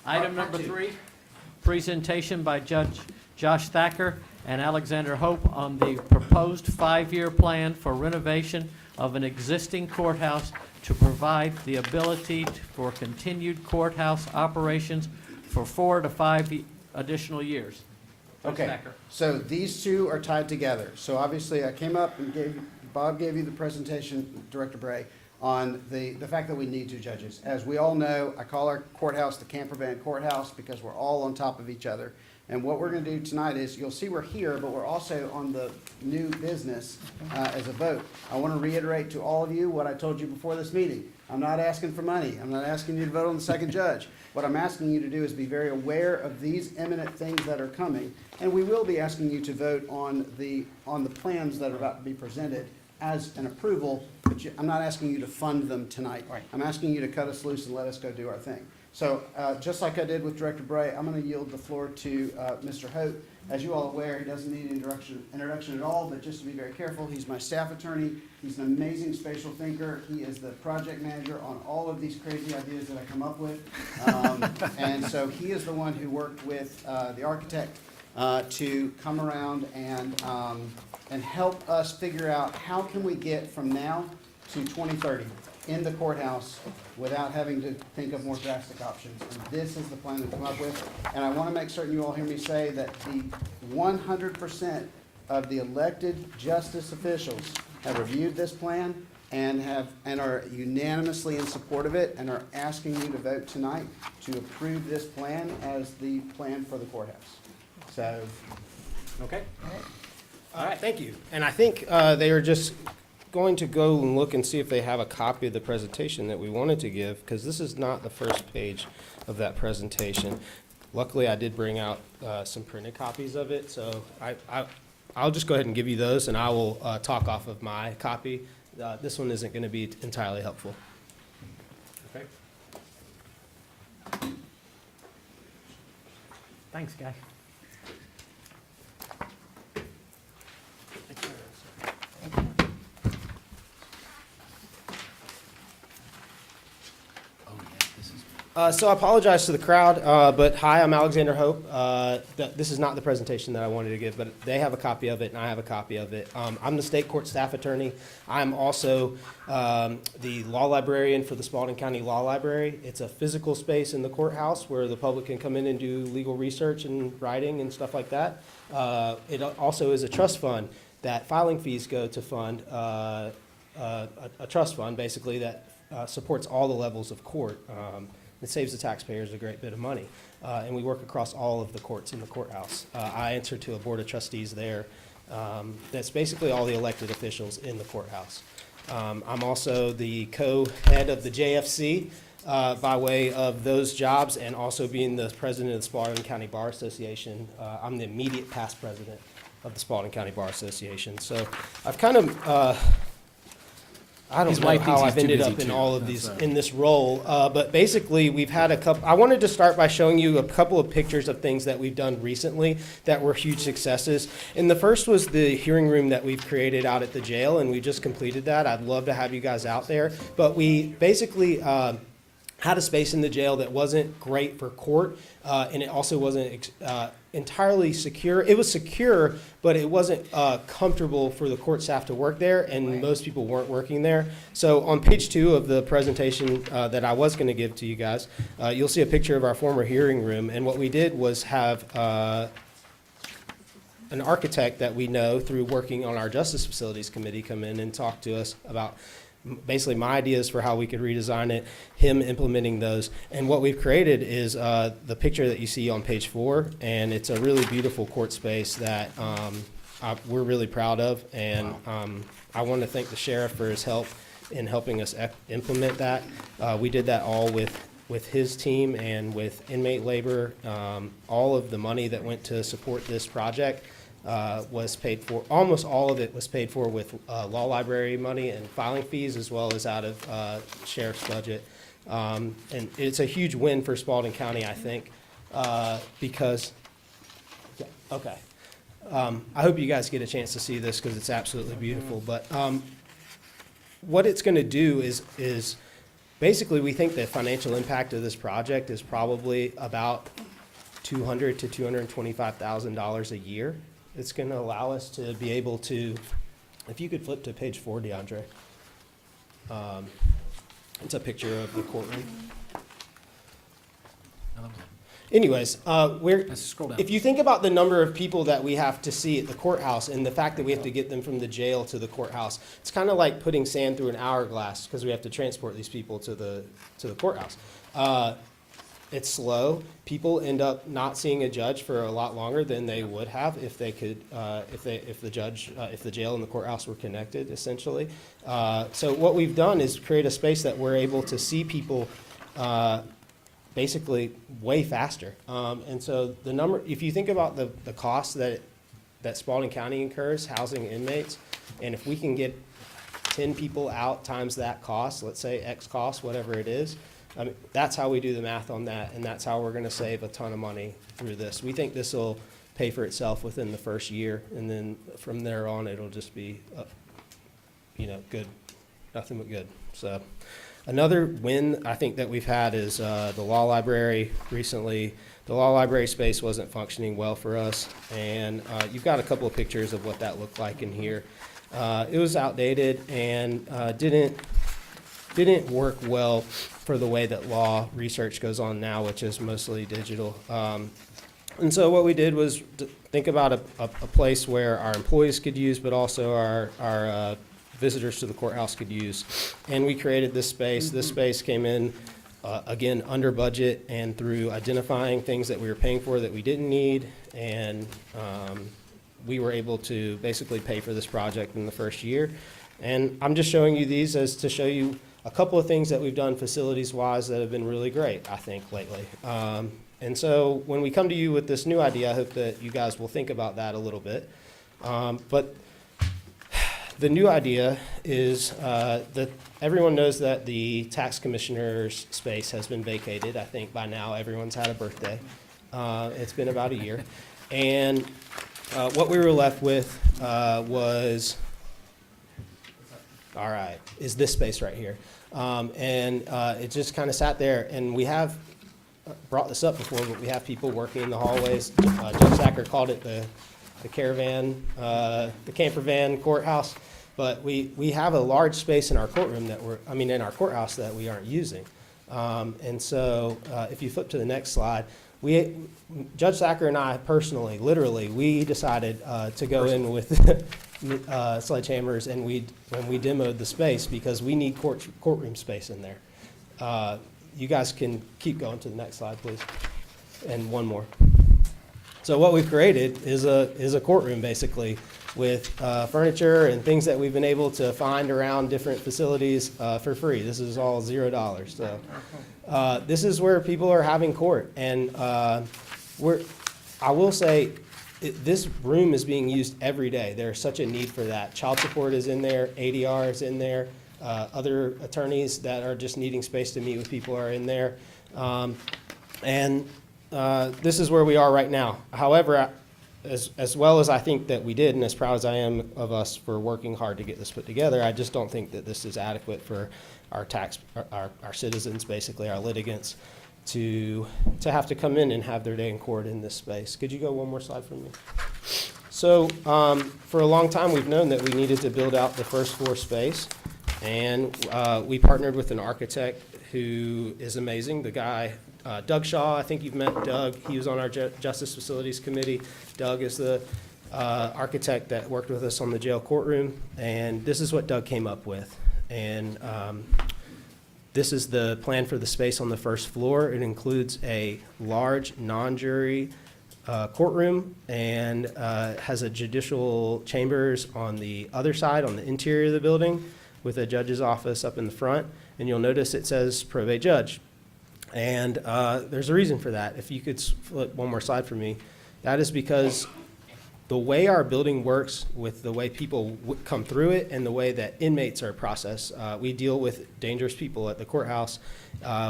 Item number 3, presentation by Judge Josh Thacker and Alexander Hope on the proposed 5-year plan for renovation of an existing courthouse to provide the ability for continued courthouse operations for 4 to 5 additional years. Judge Okay, Thacker. so these two are tied together. So obviously, I came up and Bob gave you the presentation, Director Bray, on the fact that we need 2 judges. As we all know, I call our courthouse the camper van courthouse because we're all on top of each other. And what we're gonna do tonight is, you'll see we're here, but we're also on the new business as a vote. I wanna reiterate to all of you what I told you before this meeting. I'm not asking for money. I'm not asking you to vote on the second judge. What I'm asking you to do is be very aware of these imminent things that are coming. And we will be asking you to vote on the plans that are about to be presented as an approval, but I'm not asking you to fund them tonight. Right. I'm asking you to cut us loose and let us go do our thing. So, just like I did with Director Bray, I'm gonna yield the floor to, Mr. Hope. As you all are aware, he doesn't need introduction at all, but just to be very careful, he's my staff attorney. He's an amazing spatial thinker. He is the project manager on all of these crazy ideas that I come up with. And so he is the one who worked with, the architect, to come around and help us figure out how can we get from now to 2030 in the courthouse without having to think of more drastic options. And this is the plan we've come up with. And I want to make certain you all hear me say that the 100% of the elected justice officials have reviewed this plan and are unanimously in support of it and are asking you to vote tonight to approve this plan as the plan for the courthouse. So, Okay? Thank you. And I think they are just going to go and look and see if they have a copy of the presentation that we wanted to give, because this is not the first page of that presentation. Luckily, I did bring out some printed copies of it, so I'll just go ahead and give you those, and I will talk off of my copy. This one isn't going to be entirely helpful. Okay. Thanks, Guy. So I apologize to the crowd, but hi, I'm Alexander Hope. This is not the presentation that I wanted to give, but they have a copy of it and I have a copy of it. I'm the state court staff attorney. I'm also the law librarian for the Spalding County Law Library. It's a physical space in the courthouse where the public can come in and do legal research and writing and stuff like that. It also is a trust fund that filing fees go to fund, a trust fund basically that supports all the levels of court. It saves the taxpayers a great bit of money. And we work across all of the courts in the courthouse. I answer to a board of trustees there. That's basically all the elected officials in the courthouse. I'm also the co-head of the JFC by way of those jobs and also being the president of the Spalding County Bar Association. I'm the immediate past president of the Spalding County Bar Association. So I've kind of, I don't His know wife how thinks I've he's too ended busy up in too. all of That's these, in this role, but basically, we've had a couple, I wanted to start by showing you a couple of pictures of things that we've done recently that were huge successes. And the first was the hearing room that we've created out at the jail, and we just completed that. I'd love to have you guys out there. But we basically had a space in the jail that wasn't great for court, and it also wasn't entirely secure. It was secure, but it wasn't comfortable for the court staff to work there, and most people weren't working there. So on page 2 of the presentation that I was going to give to you guys, you'll see a picture of our former hearing room, and what we did was have an architect that we know through working on our Justice Facilities Committee come in and talk to us about basically my ideas for how we could redesign it, him implementing those. And what we've created is the picture that you see on page 4, and it's a really beautiful court space that we're really proud of. And I want to thank the sheriff for his help in helping us implement that. We did that all with his team and with inmate labor. All of the money that went to support this project was paid for, almost all of it was paid for with law library money and filing fees, as well as out of sheriff's budget. And it's a huge win for Spalding County, I think, because, yeah, okay. I hope you guys get a chance to see this because it's absolutely beautiful. But what it's going to do is basically we think the financial impact of this project is probably about $200,000 to $225,000 a year. It's going to allow us to be able to, if you could flip to page 4, DeAndre. It's a picture of the courtroom. Anyways, Let's scroll down. if you think about the number of people that we have to see at the courthouse and the fact that we have to get them from the jail to the courthouse, it's kind of like putting sand through an hourglass because we have to transport these people to the courthouse. It's slow. People end up not seeing a judge for a lot longer than they would have if they could, if the jail and the courthouse were connected, essentially. So what we've done is create a space that we're able to see people basically way faster. And so the number, if you think about the cost that Spalding County incurs housing inmates, and if we can get 10 people out times that cost, let's say X cost, whatever it is, I mean, that's how we do the math on that, and that's how we're going to save a ton of money through this. We think this will pay for itself within the first year, and then from there on, it'll just be, good, nothing but good. So another win I think that we've had is the law library recently. The law library space wasn't functioning well for us, and you've got a couple of pictures of what that looked like in here. It was outdated and didn't work well for the way that law research goes on now, which is mostly digital. And so what we did was think about a place where our employees could use, but also our visitors to the courthouse could use. And we created this space. This space came in, again, under budget and through identifying things that we were paying for that we didn't need. And we were able to basically pay for this project in the first year. And I'm just showing you these as to show you a couple of things that we've done facilities-wise that have been really great, I think, lately. And so when we come to you with this new idea, I hope that you guys will think about that a little bit. But the new idea is that everyone knows that the tax commissioner's space has been vacated. I think by now everyone's had a birthday. It's been about a year. And what we were left with was, all right, is this space right here. And it just kind of sat there, and we have brought this up before, but we have people working in the hallways. Judge Sacker called it the caravan, the camper van courthouse, but we have a large space in our courtroom in our courthouse that we aren't using. And so if you flip to the next slide, Judge Sacker and I personally, literally, we decided to go in with sledgehammers, and we demoed the space because we need courtroom space in there. You guys can keep going to the next slide, please, and one more. So what we've created is a courtroom, basically, with furniture and things that we've been able to find around different facilities for free. This is all $0. So this is where people are having court, and I will say this room is being used every day. There's such a need for that. Child support is in there, ADR is in there, other attorneys that are just needing space to meet with people are in there. This is where we are right now. However, as well as I think that we did, and as proud as I am of us for working hard to get this put together, I just don't think that this is adequate for our citizens, basically our litigants, to have to come in and have their day in court in this space. Could you go one more slide for me? So for a long time, we've known that we needed to build out the first floor space, and we partnered with an architect who is amazing. The guy, Doug Shaw, I think you've met Doug. He was on our Justice Facilities Committee. Doug is the architect that worked with us on the jail courtroom, and this is what Doug came up with. And this is the plan for the space on the first floor. It includes a large non-jury courtroom and has a judicial chambers on the other side, on the interior of the building, with a judge's office up in the front. And you'll notice it says probate judge. And there's a reason for that. If you could flip one more slide for me. That is because the way our building works with the way people come through it and the way that inmates are processed, we deal with dangerous people at the courthouse.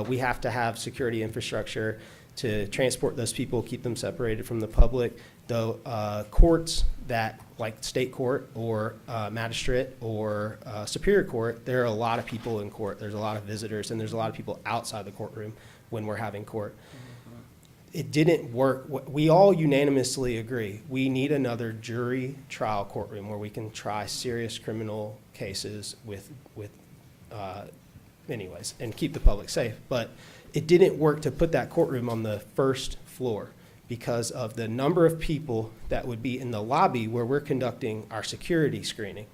We have to have security infrastructure to transport those people, keep them separated from the public. The courts that, like state court or magistrate or superior court, there are a lot of people in court. There's a lot of visitors, and there's a lot of people outside the courtroom when we're having court. It didn't work. We all unanimously agree we need another jury trial courtroom where we can try serious criminal cases with anyways, and keep the public safe. But it didn't work to put that courtroom on the first floor because of the number of people that would be in the lobby where we're conducting our security screening.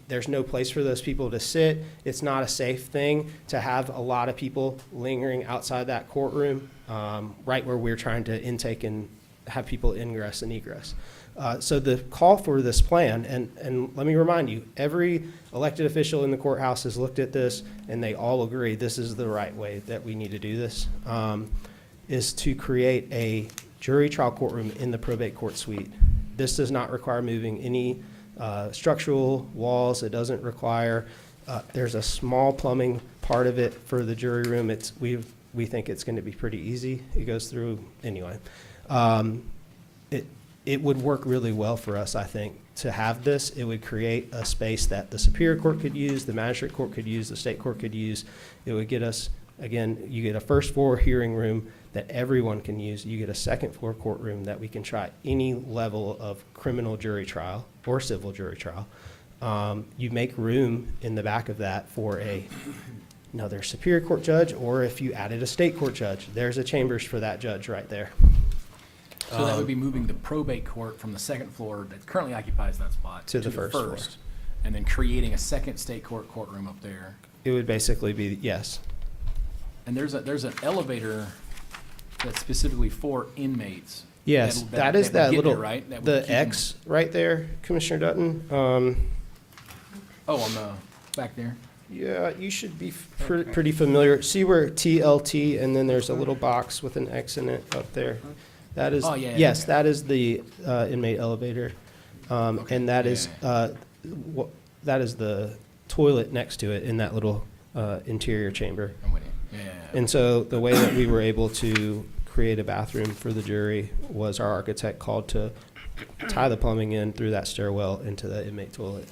There's no place for those people to sit. It's not a safe thing to have a lot of people lingering outside that courtroom, right where we're trying to intake and have people ingress and egress. So the call for this plan, and let me remind you, every elected official in the courthouse has looked at this, and they all agree this is the right way that we need to do this, is to create a jury trial courtroom in the probate court suite. This does not require moving any structural walls. It doesn't require, there's a small plumbing part of it for the jury room. We think it's going to be pretty easy. It goes through, anyway. It would work really well for us, I think, to have this. It would create a space that the Superior Court could use, the Magistrate Court could use, the State Court could use. It would get us, again, you get a first floor hearing room that everyone can use. You get a second floor courtroom that we can try any level of criminal jury trial or civil jury trial. You make room in the back of that for another Superior Court judge, or if you added a State Court judge, there's a chambers for that judge right there. So that would be moving the probate court from the second floor that currently occupies that spot To the first floor. and then creating a second state court courtroom up there. It would basically be, yes. And there's an elevator that's specifically for inmates. Yes, that is would that get little, there, right? That would the keep them- X right there, Commissioner Dutton. Oh, on the back there. Yeah, you should be pretty familiar. See where TLT, and then there's a little box with an X in it up there. That is, Oh, yeah, yes, okay. that is the inmate elevator. And that is, that is the toilet next to it in that little interior chamber. I'm with you. Yeah. And so the way that we were able to create a bathroom for the jury was our architect called to tie the plumbing in through that stairwell into the inmate toilet.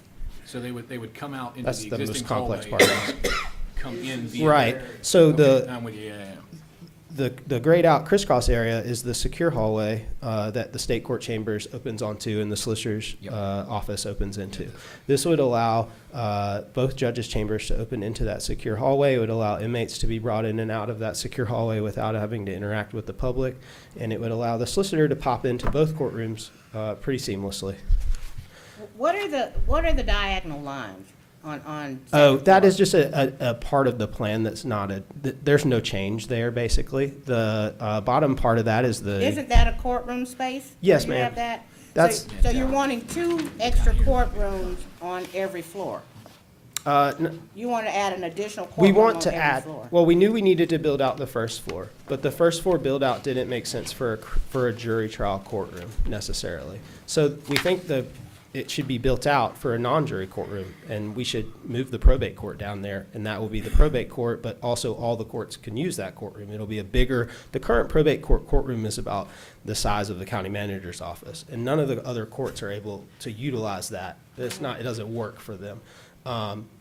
So they would come out into That's the the most existing complex hallway, part. come in via. Right, so Okay, I'm with you, yeah. the grayed out crisscross area is the secure hallway that the state court chambers opens onto and the solicitor's Yep. office opens into. This would allow both judges' chambers to open into that secure hallway. It would allow inmates to be brought in and out of that secure hallway without having to interact with the public. And it would allow the solicitor to pop into both courtrooms pretty seamlessly. What are the diagonal lines on? Oh, second that floor? is just a part of the plan that's not there's no change there, basically. The bottom part of that is the. Isn't that a courtroom space? Yes, where you ma'am. have that? That's- So you're wanting 2 extra courtrooms on every floor? You want to add an additional We courtroom want on to every add, floor? well, we knew we needed to build out the first floor, but the first floor build out didn't make sense for a jury trial courtroom necessarily. So we think it should be built out for a non-jury courtroom, and we should move the probate court down there, and that will be the probate court, but also all the courts can use that courtroom. It'll be the current probate court courtroom is about the size of the county manager's office, and none of the other courts are able to utilize that. It doesn't work for them.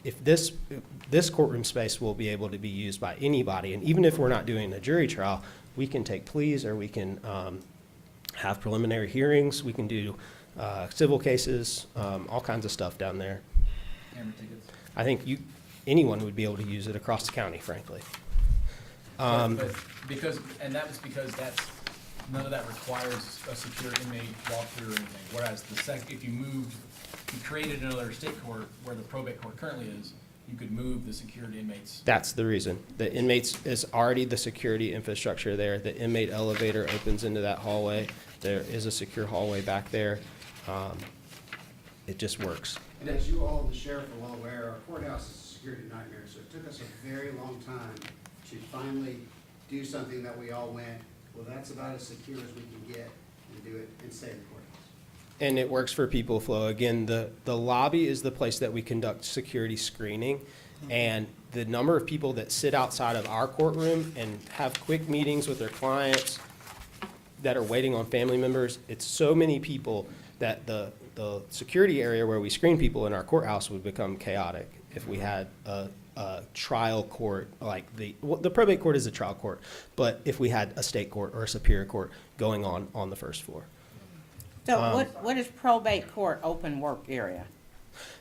If this courtroom space will be able to be used by anybody, and even if we're not doing a jury trial, we can take pleas, or we can have preliminary hearings, we can do civil cases, all kinds of stuff down there. Camera tickets. I think anyone would be able to use it across the county, frankly. But that was because none of that requires a secure inmate walkthrough or anything. Whereas if you created another state court where the probate court currently is, you could move the secured inmates. That's the reason. The inmates is already the security infrastructure there. The inmate elevator opens into that hallway. There is a secure hallway back there. It just works. And as you all, the sheriff, are well aware, our courthouse is a security nightmare, so it took us a very long time to finally do something that we all went, well, that's about as secure as we can get, and do it and save the courthouse. And it works for people flow. Again, the lobby is the place that we conduct security screening. And the number of people that sit outside of our courtroom and have quick meetings with their clients that are waiting on family members, it's so many people that the security area where we screen people in our courthouse would become chaotic if we had a trial court, like the probate court is a trial court, but if we had a state court or a superior court going on the first floor. So what is probate court open work area?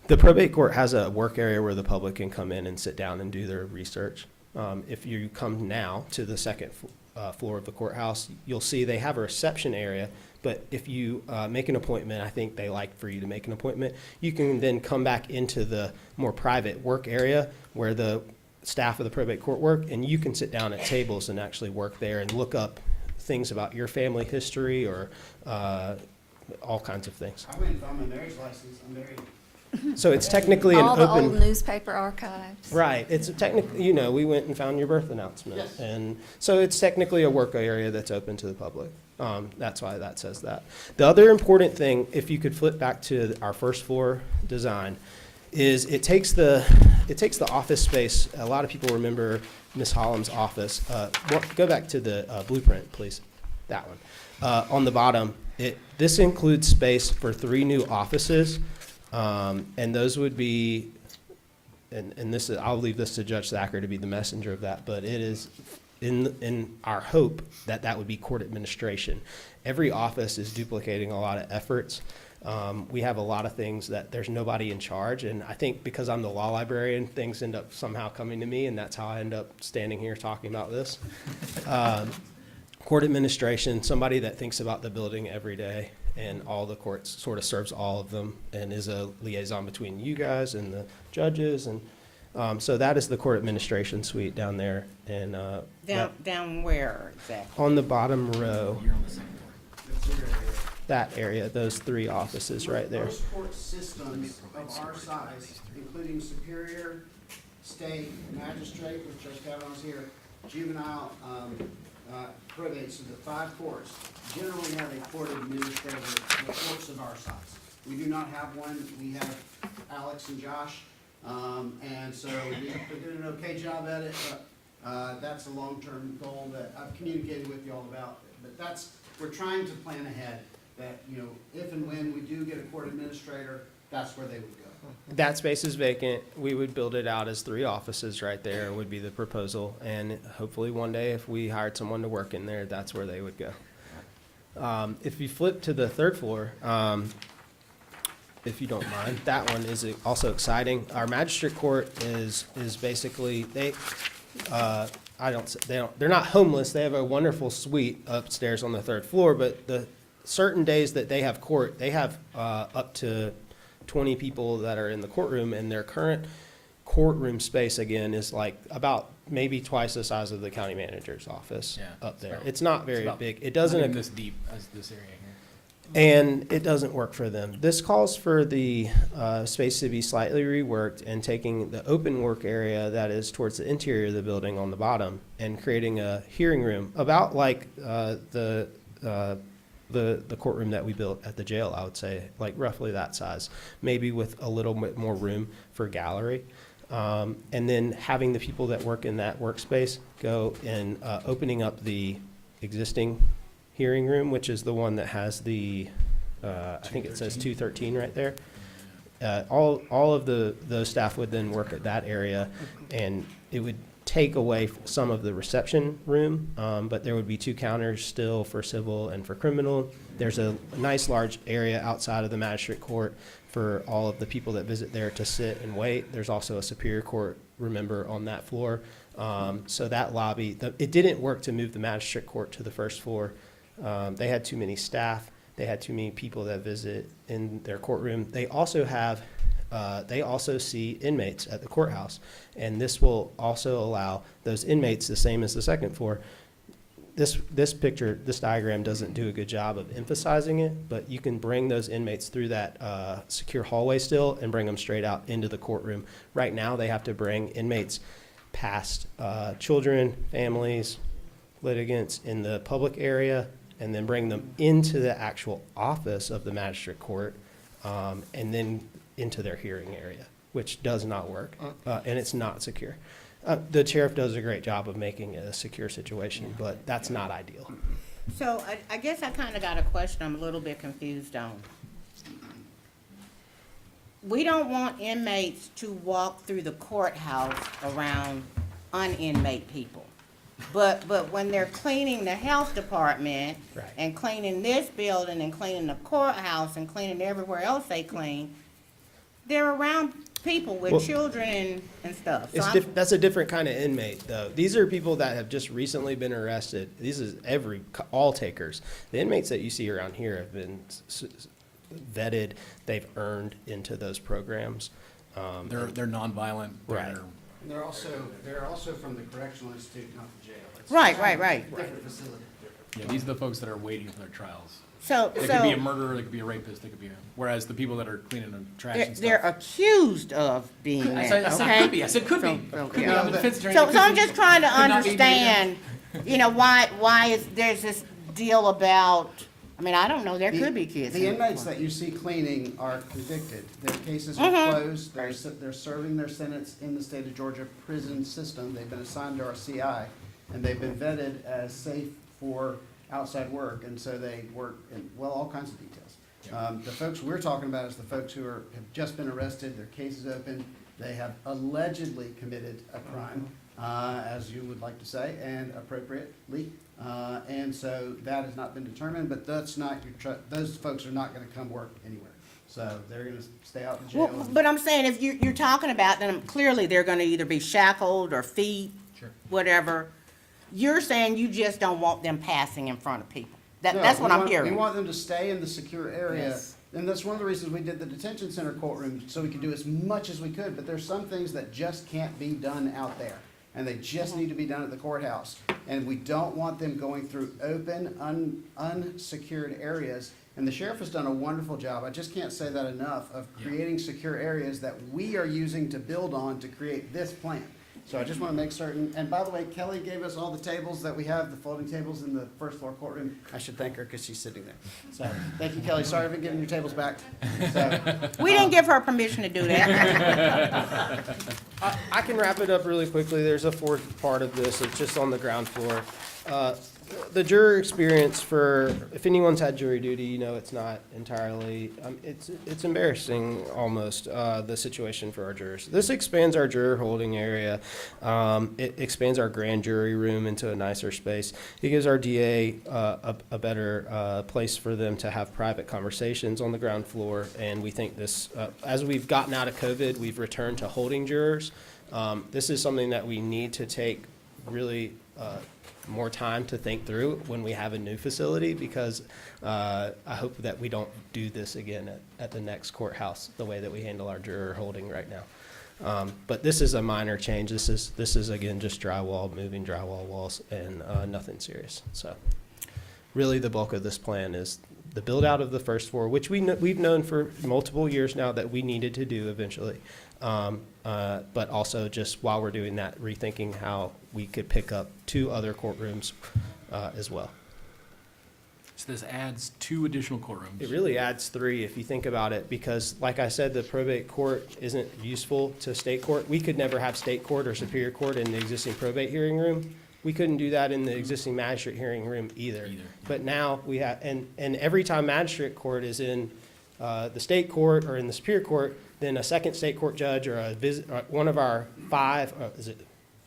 The probate court has a work area where the public can come in and sit down and do their research. If you come now to the second floor of the courthouse, you'll see they have a reception area, but if you make an appointment, I think they like for you to make an appointment, you can then come back into the more private work area where the staff of the probate court work, and you can sit down at tables and actually work there and look up things about your family history or all kinds of things. I went and found my marriage license, I'm married. So it's technically an All the old open, newspaper archives. right, it's technically, we went and found your birth announcement. Yes. And so it's technically a work area that's open to the public. That's why that says that. The other important thing, if you could flip back to our first floor design, is it takes the office space. A lot of people remember Ms. Holland's office. Go back to the blueprint, please. That one. On the bottom, this includes space for 3 new offices. And those would be, and this is, I'll leave this to Judge Thacker to be the messenger of that, but it is in our hope that would be court administration. Every office is duplicating a lot of efforts. We have a lot of things that there's nobody in charge, and I think because I'm the law librarian, things end up somehow coming to me, and that's how I end up standing here talking about this. Court administration, somebody that thinks about the building every day, and all the courts, sort of serves all of them and is a liaison between you guys and the judges. And so that is the court administration suite down there. And Down where exactly? on the bottom row, You're on the second floor. that area, those 3 offices right there. Most court systems of our size, including superior, state, magistrate, which Judge Kavanaugh's here, juvenile, probate, so the 5 courts generally have a court administrator for courts of our size. We do not have one. We have Alex and Josh, and so they're doing an okay job at it, but that's a long-term goal that I've communicated with you all about. But we're trying to plan ahead that, if and when we do get a court administrator, that's where they would go. That space is vacant. We would build it out as 3 offices right there would be the proposal. And hopefully one day if we hired someone to work in there, that's where they would go. If you flip to the 3rd floor, if you don't mind, that one is also exciting. Our magistrate court is basically, they're not homeless. They have a wonderful suite upstairs on the 3rd floor, but the certain days that they have court, they have up to 20 people that are in the courtroom, and their current courtroom space again is like about maybe twice the size of the county manager's office up there. It's not very big. It doesn't. Not even this deep as this area here. and it doesn't work for them. This calls for the space to be slightly reworked and taking the open work area that is towards the interior of the building on the bottom and creating a hearing room about like the courtroom that we built at the jail, I would say, like roughly that size, maybe with a little bit more room for gallery. And then having the people that work in that workspace go and opening up the existing hearing room, which is the one that has the, I think it says 213 right there. All of those staff would then work at that area, and it would take away some of the reception room, but there would be 2 counters still for civil and for criminal. There's a nice large area outside of the magistrate court for all of the people that visit there to sit and wait. There's also a Superior Court, remember, on that floor. So that lobby, it didn't work to move the magistrate court to the first floor. They had too many staff. They had too many people that visit in their courtroom. They also have, they also see inmates at the courthouse. And this will also allow those inmates, the same as the second floor. This picture, this diagram doesn't do a good job of emphasizing it, but you can bring those inmates through that secure hallway still and bring them straight out into the courtroom. Right now, they have to bring inmates past children, families, litigants in the public area, and then bring them into the actual office of the magistrate court, and then into their hearing area, which does not work, and it's not secure. The sheriff does a great job of making it a secure situation, but that's not ideal. So I guess I kind of got a question I'm a little bit confused on. We don't want inmates to walk through the courthouse around un-inmate people. But when they're cleaning the health department Right. and cleaning this building and cleaning the courthouse and cleaning everywhere else they clean, they're around people with Well, children and stuff. So It's I'm- that's a different kind of inmate, though. These are people that have just recently been arrested. These is all takers. The inmates that you see around here have been vetted. They've earned into those programs. They're nonviolent. Right. They're- And they're also from the correctional institute, not the jail. It's Right. different facility. Yeah, these are the folks that are waiting for their trials. So, They could be a murderer, they could be a rapist, they could be whereas the people that are cleaning the trash and they're stuff. accused of being I that, said okay? could be, I said could be. So, Could be. yeah. I'm a defense attorney. So Could I'm be. just trying to Could not be understand, why is, there's this deal about, I mean, I don't know, there could be kids. The in inmates there. that you see cleaning are convicted. Their cases Mm-hmm. are closed. They're serving their sentence in the state of Georgia prison system. They've been assigned to our CI, and they've been vetted as safe for outside work, and so they work in, well, all kinds of details. The folks we're talking about is the folks who have just been arrested, their case is open, they have allegedly committed a crime, as you would like to say, and appropriately. And so that has not been determined, but that's not those folks are not gonna come work anywhere. So they're gonna stay out in jail. Well, but I'm saying, if you're talking about them, clearly they're gonna either be shackled or feet, whatever. You're saying you just don't want them passing in front of people. No, That's what I'm We hearing. want them to stay in the secure area. Yes. And that's one of the reasons we did the detention center courtroom, so we could do as much as we could. But there's some things that just can't be done out there. And they just need to be done at the courthouse. And we don't want them going through open, unsecured areas. And the sheriff has done a wonderful job, I just can't say that enough, of creating secure areas that we are using to build on to create this plan. So I just want to make certain, and by the way, Kelly gave us all the tables that we have, the folding tables in the first floor courtroom. I should thank her because she's sitting there. So, thank you, Kelly. Sorry for giving your tables back. So, We didn't give her permission to do that. I can wrap it up really quickly. There's a fourth part of this. It's just on the ground floor. The juror experience if anyone's had jury duty, you know it's not entirely, it's embarrassing almost, the situation for our jurors. This expands our juror holding area. It expands our grand jury room into a nicer space. It gives our DA a better place for them to have private conversations on the ground floor. And we think this, as we've gotten out of COVID, we've returned to holding jurors. This is something that we need to take really more time to think through when we have a new facility, because I hope that we don't do this again at the next courthouse, the way that we handle our juror holding right now. But this is a minor change. This is again just drywall, moving drywall walls, and nothing serious. So really the bulk of this plan is the build out of the first floor, which we've known for multiple years now that we needed to do eventually. But also just while we're doing that, rethinking how we could pick up 2 other courtrooms as well. So this adds 2 additional courtrooms. It really adds 3 if you think about it, because like I said, the probate court isn't useful to state court. We could never have state court or superior court in the existing probate hearing room. We couldn't do that in the existing magistrate hearing room either. But now we have, and every time magistrate court is in the state court or in the superior court, then a second state court judge or one of our 5,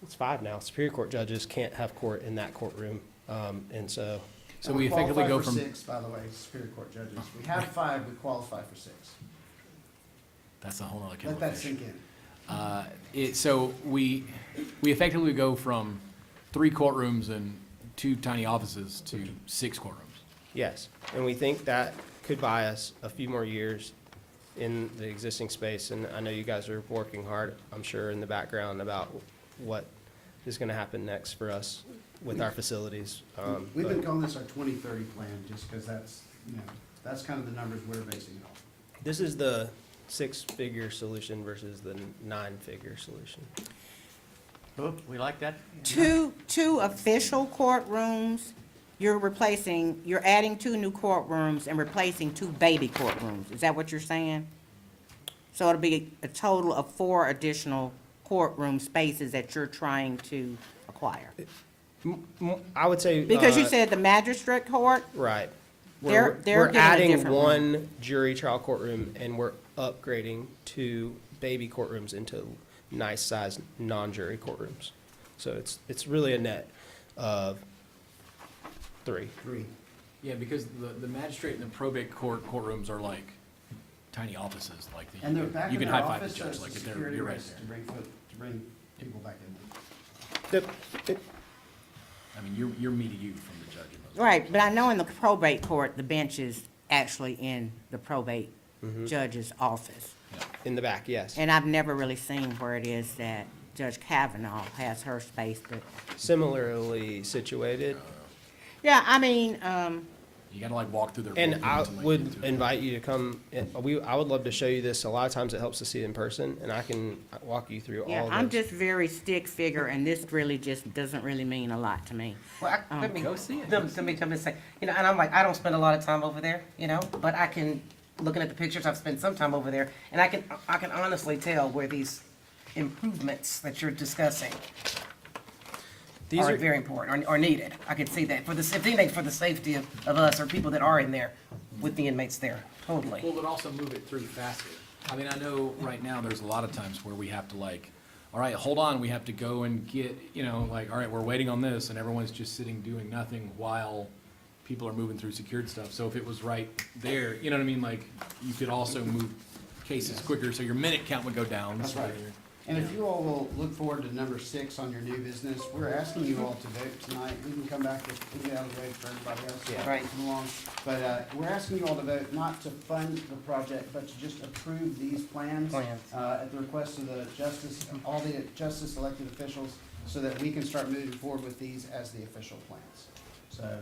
it's 5 now, superior court judges can't have court in that courtroom. And so. So we effectively go from. We qualify for 6, by the way, superior court judges. We have 5, we qualify for 6. That's a whole nother kettle Let of that fish. sink in. So we effectively go from 3 courtrooms and 2 tiny offices to 6 courtrooms. Yes, and we think that could buy us a few more years in the existing space, and I know you guys are working hard, I'm sure, in the background about what is gonna happen next for us with our facilities. We've but been calling this our 2030 plan, just because that's, that's kind of the numbers we're basing it on. This is the 6-figure solution versus the 9-figure solution. Oh, we like that? Two official courtrooms, you're adding 2 new courtrooms and replacing 2 baby courtrooms. Is that what you're saying? So it'll be a total of 4 additional courtroom spaces that you're trying to acquire? I would say. Because you said the magistrate court, Right. They're We're getting a adding different room. 1 jury trial courtroom, and we're upgrading 2 baby courtrooms into nice-sized non-jury courtrooms. So it's really a net of 3. 3. Yeah, because the magistrate and the probate courtrooms are like tiny offices, like And they're back you in can their high five the office, so judge, it's like a if they're, security you're right risk there. to bring people back in. I mean, you're me to you from the judge. in those right, but I know in the probate court, the bench is actually in the probate judge's office. In the back, yes. And I've never really seen where it is that Judge Kavanaugh has her space, but, Similarly situated. yeah, I mean, You gotta like walk through their. And buildings I like, get would to it. invite you to come, I would love to show you this. A lot of times it helps to see it in person, and I can walk you through yeah, all I'm of those. just very stick figure, and this really just doesn't really mean a lot to me. Well, let me, Go see it. let me come and say, and I'm like, I don't spend a lot of time over there, but I can, looking at the pictures, I've spent some time over there, and I can honestly tell where these improvements that you're discussing These are are, very important, or needed. I can see that, if anything, for the safety of us, or people that are in there with the inmates there, totally. Well, but also move it through faster. I mean, I know right now there's a lot of times where we have to like, all right, hold on, we have to go and get, like, all right, we're waiting on this, and everyone's just sitting doing nothing while people are moving through secured stuff. So if it was right there, you know what I mean? Like, you could also move cases quicker, so your minute count would go down. That's so right. you're- And if you all will look forward to number 6 on your new business, we're asking you all to vote tonight. We can come back if we get out of the way for everybody else. Yeah. Right. Come along. But we're asking you all to vote not to fund the project, but to just approve these plans. At the request of the justice, all the justice elected officials, so that we can start moving forward with these as the official plans. So,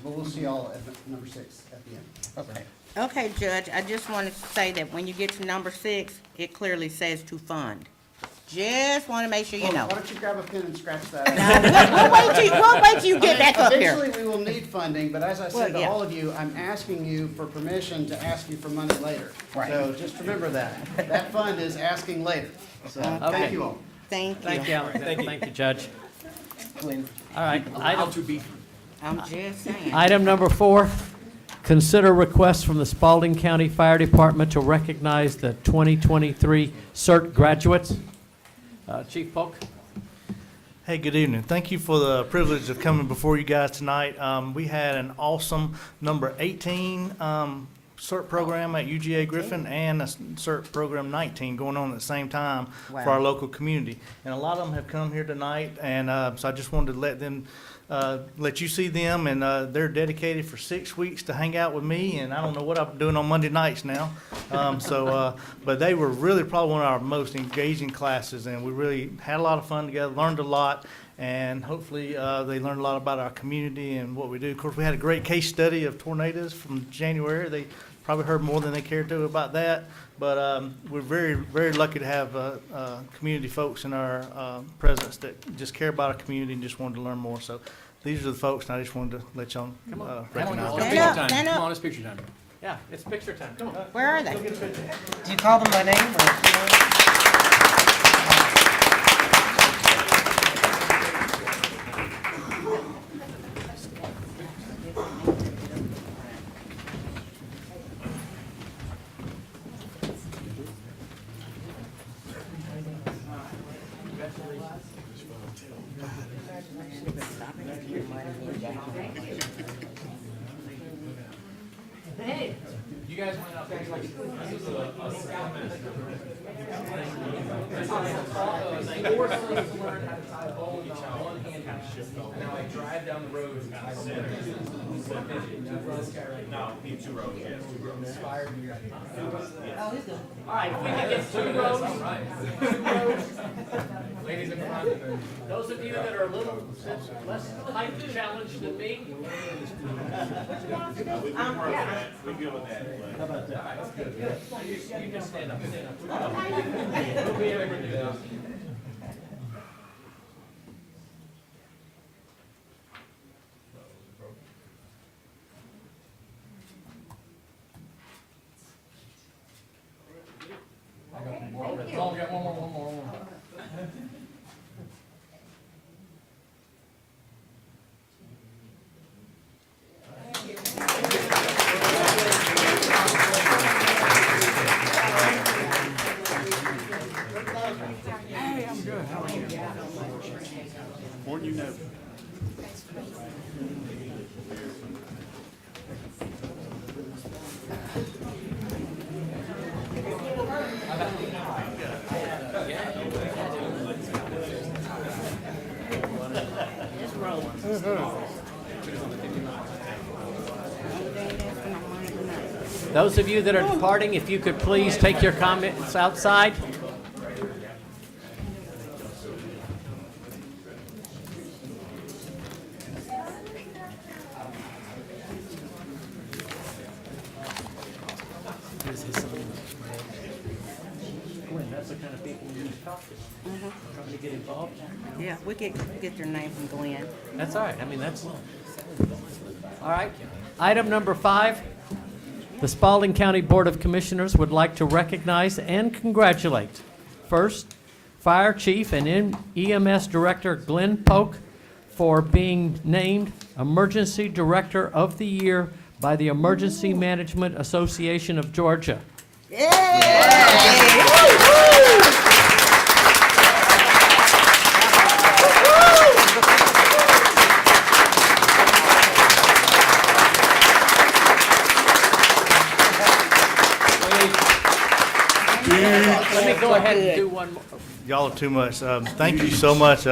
but we'll see y'all at number 6 at the end. Okay. Okay, Judge, I just wanted to say that when you get to number 6, it clearly says to fund. Just want to make sure you know. Why don't you grab a pen and scratch that? We'll wait till you get back up here. Eventually, we will need funding, but as I Well, said to yeah. all of you, I'm asking you for permission to ask you for money later. Right. So just remember that. That fund is asking later. So, Okay. thank you all. Thank Thank you. you, thank you, Judge. Glenn. All right, How to be. I'm just saying. item number 4, consider request from the Spalding County Fire Department to recognize the 2023 CERT graduates. Chief Polk? Hey, good evening. Thank you for the privilege of coming before you guys tonight. We had an awesome number 18 CERT program at UGA Griffin and a CERT program 19 going on at the same time for our local community. And a lot of them have come here tonight, and so I just wanted to let you see them, and they're dedicated for 6 weeks to hang out with me, and I don't know what I'm doing on Monday nights now. But they were really probably one of our most engaging classes, and we really had a lot of fun together, learned a lot, and hopefully they learn a lot about our community and what we do. Of course, we had a great case study of tornadoes from January. They probably heard more than they cared to about that, but we're very, very lucky to have community folks in our presence that just care about our community and just wanted to learn more. So these are the folks, and I just wanted to let y'all recognize them. Stand up, stand Come up. on, it's picture time. Yeah, it's picture time. Come on. Where are they? Do you call them by name or? You guys went out there, this is a four sons learned how to tie a bow on one hand, and now I drive down the road and I said, this guy right now. No, need 2 rows, yes, 2 rows. Inspired me right here. All right, if we can get 2 rows. Ladies in front, and then Those of you that are a little less height challenged than me, We can work with that, we good with that. How about that? you can stand up, stand up. We'll be able to do this. oh, we got one more. More than you know. Those of you that are departing, if you could please take your comments outside. Gwen, that's the kind of people you need to talk to. Trying to get involved. Yeah, we get their name from Glenn. That's all right. I mean, that's, all right. Item number 5, the Spalding County Board of Commissioners would like to recognize and congratulate, first, Fire Chief and EMS Director Glenn Polk for being named Emergency Director of the Year by the Emergency Management Association of Georgia. Let me go ahead and do one more. Y'all are too much. Thank you so much.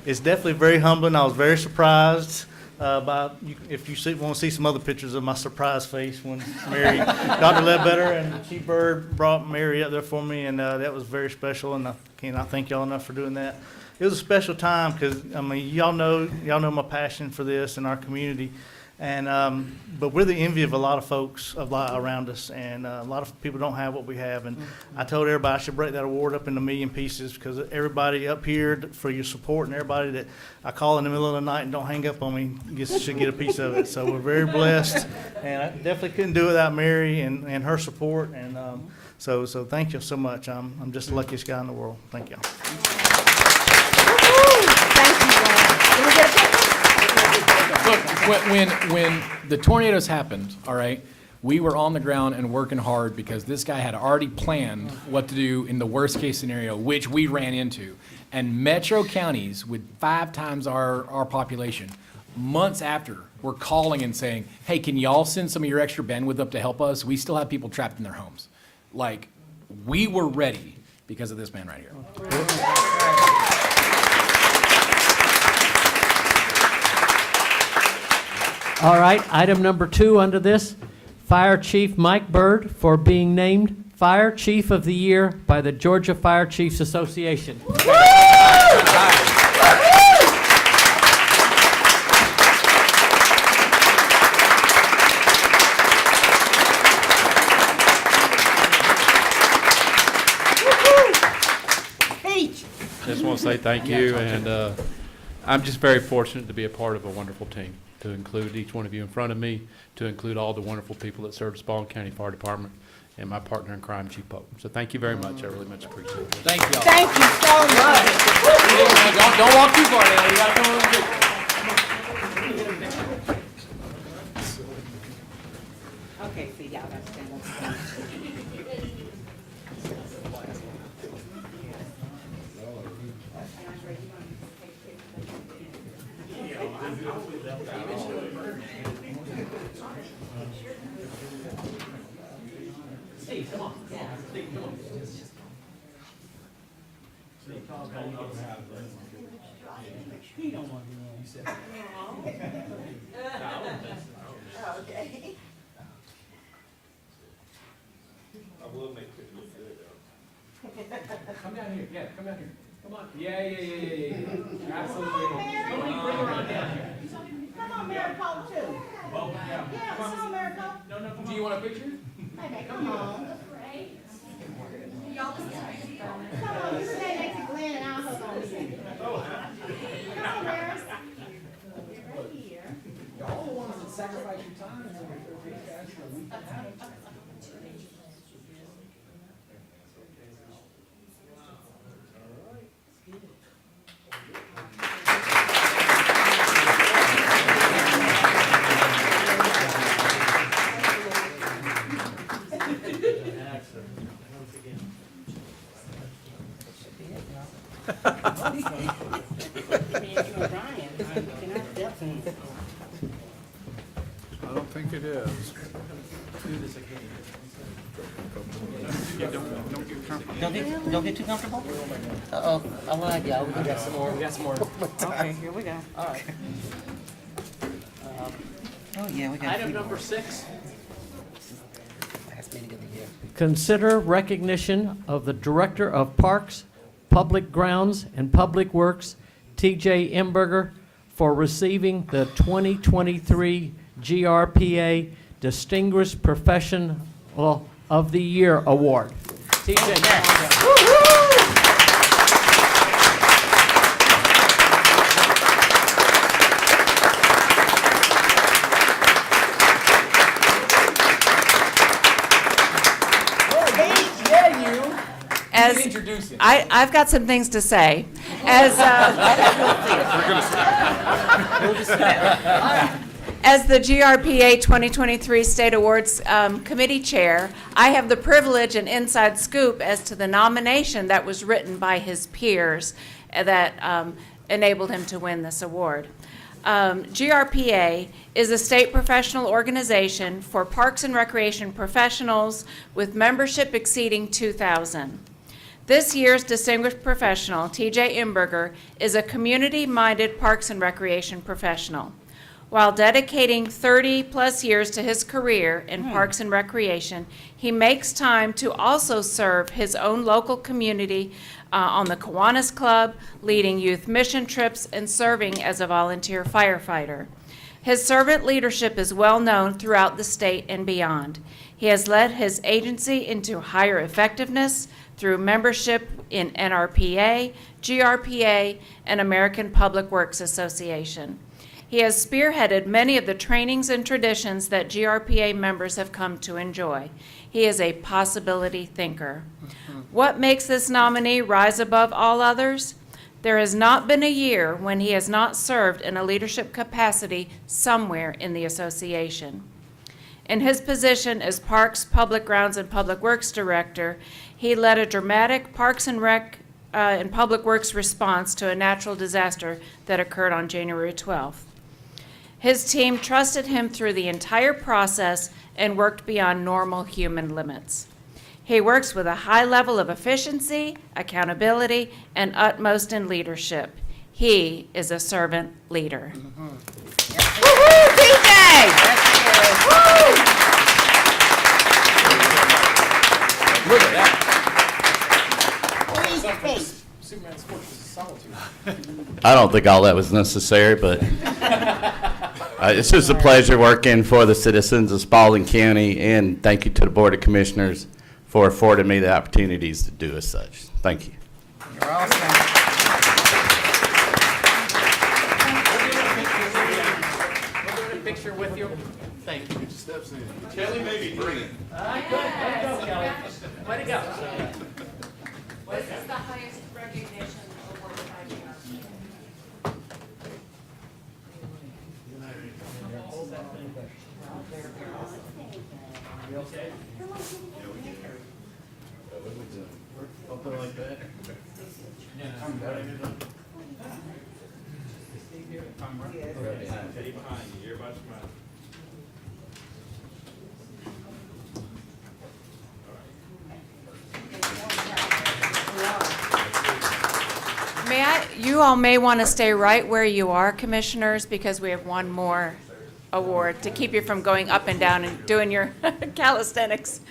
It's definitely very humbling. I was very surprised if you want to see some other pictures of my surprised face when Mary, Dr. Ledbetter and Chief Bird brought Mary up there for me, and that was very special, and I cannot thank y'all enough for doing that. It was a special time because, I mean, y'all know my passion for this in our community. And but we're the envy of a lot of folks around us, and a lot of people don't have what we have. And I told everybody I should break that award up into a million pieces because everybody up here for your support, and everybody that I call in the middle of the night and don't hang up on me should get a piece of it. So we're very blessed, and I definitely couldn't do it without Mary and her support. And so thank you so much. I'm just the luckiest guy in the world. Thank you. Look, when the tornadoes happened, all right, we were on the ground and working hard because this guy had already planned what to do in the worst case scenario, which we ran into. And metro counties with 5 times our population, months after, were calling and saying, hey, can y'all send some of your extra bandwidth up to help us? We still have people trapped in their homes. Like, we were ready because of this man right here. All right, item number 2 under this, Fire Chief Mike Bird for being named Fire Chief of the Year by the Georgia Fire Chiefs Association. to say thank you, and I'm just very fortunate to be a part of a wonderful team, to include each one of you in front of me, to include all the wonderful people that serve the Spalding County Fire Department, and my partner in crime, Chief Pope. So thank you very much. I really much appreciate it. Thank you all. Thank you so much. Don't walk too far now. You gotta come a little bit. Okay, see, y'all gotta stand up. I will make it look good, though. Come down here. Yeah, come down here. Come on. Yeah. Absolutely. Come on down here. Come on, Maricopa, too. Yeah, come on, Maricopa. Do you want a picture? Baby, come on. Come on, you stay next to Glenn and I'll hug on you. Come on, Mary. Right here. Y'all the ones that sacrifice your time and I don't think it is. Don't get too comfortable? Uh-oh, I lied, y'all. We got some more. We got some more. Okay, here we go. All right. Oh, yeah, we got a Item few number more. 6, Last meeting of the year. consider recognition of the Director of Parks, Public Grounds, and Public Works, T.J. Imberger, for receiving the 2023 GRPA Distinguished Professional of the Year Award. T.J., come on down. As, Introduce him. I've got some things to say. As, as the GRPA 2023 State Awards Committee Chair, I have the privilege and inside scoop as to the nomination that was written by his peers that enabled him to win this award. GRPA is a state professional organization for parks and recreation professionals with membership exceeding 2,000. This year's distinguished professional, T.J. Imberger, is a community-minded parks and recreation professional. While dedicating 30-plus years to his career in parks and recreation, he makes time to also serve his own local community on the Kiwanis Club, leading youth mission trips, and serving as a volunteer firefighter. His servant leadership is well known throughout the state and beyond. He has led his agency into higher effectiveness through membership in NRPA, GRPA, and American Public Works Association. He has spearheaded many of the trainings and traditions that GRPA members have come to enjoy. He is a possibility thinker. What makes this nominee rise above all others? There has not been a year when he has not served in a leadership capacity somewhere in the association. In his position as Parks, Public Grounds, and Public Works Director, he led a dramatic Parks and Rec and Public Works response to a natural disaster that occurred on January 12th. His team trusted him through the entire process and worked beyond normal human limits. He works with a high level of efficiency, accountability, and utmost in leadership. He is a servant leader. Woo-hoo, TJ! Look at that. Superman Sports is solitude. I don't think all that was necessary, but it's just a pleasure working for the citizens of Spalding County, and thank you to the Board of Commissioners for affording me the opportunities to do as such. Thank you. You're awesome. picture with you? Thank you. Kelly may be green. Good. Way to go, Kelly. Way to go. This is the highest recognition award by GRPA. Something like that. Stay behind you, everybody's smiling. You all may want to stay right where you are, commissioners, because we have one more award to keep you from going up and down and doing your calisthenics.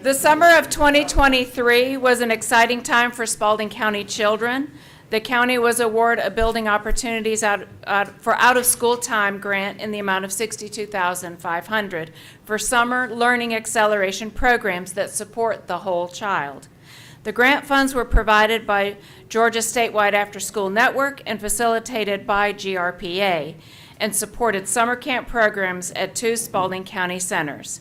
The summer of 2023 was an exciting time for Spalding County children. The county was awarded a building opportunities for out-of-school time grant in the amount of $62,500 for summer learning acceleration programs that support the whole child. The grant funds were provided by Georgia Statewide After School Network and facilitated by GRPA and supported summer camp programs at 2 Spalding County centers.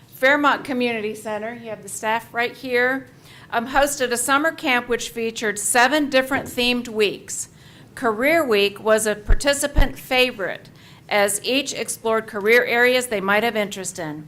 Fairmont Community Center, you have the staff right here, hosted a summer camp which featured 7 different themed weeks. Career Week was a participant favorite as each explored career areas they might have interest in.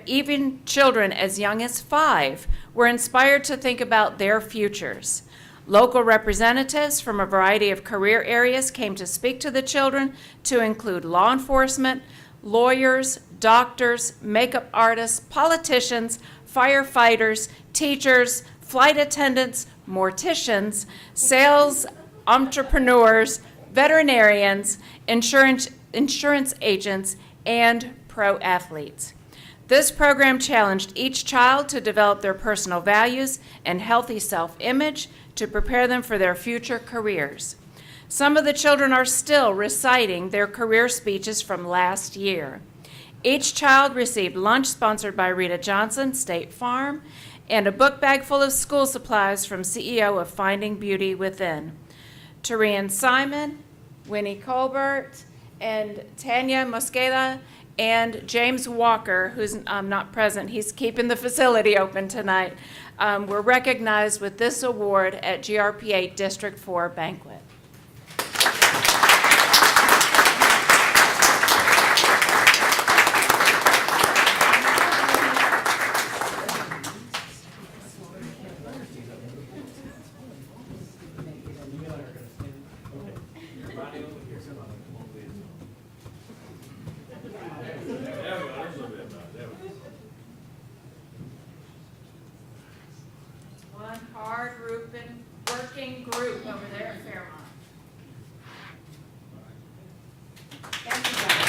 Even children as young as 5 were inspired to think about their futures. Local representatives from a variety of career areas came to speak to the children, to include law enforcement, lawyers, doctors, makeup artists, politicians, firefighters, teachers, flight attendants, morticians, sales entrepreneurs, veterinarians, insurance agents, and pro athletes. This program challenged each child to develop their personal values and healthy self-image to prepare them for their future careers. Some of the children are still reciting their career speeches from last year. Each child received lunch sponsored by Rita Johnson, State Farm, and a book bag full of school supplies from CEO of Finding Beauty Within. Tarian Simon, Winnie Colbert, and Tanya Mosqueda, and James Walker, who's not present, he's keeping the facility open tonight, were recognized with this award at GRPA District 4 banquet. One hard working group over there at Fairmont. Thank you, guys.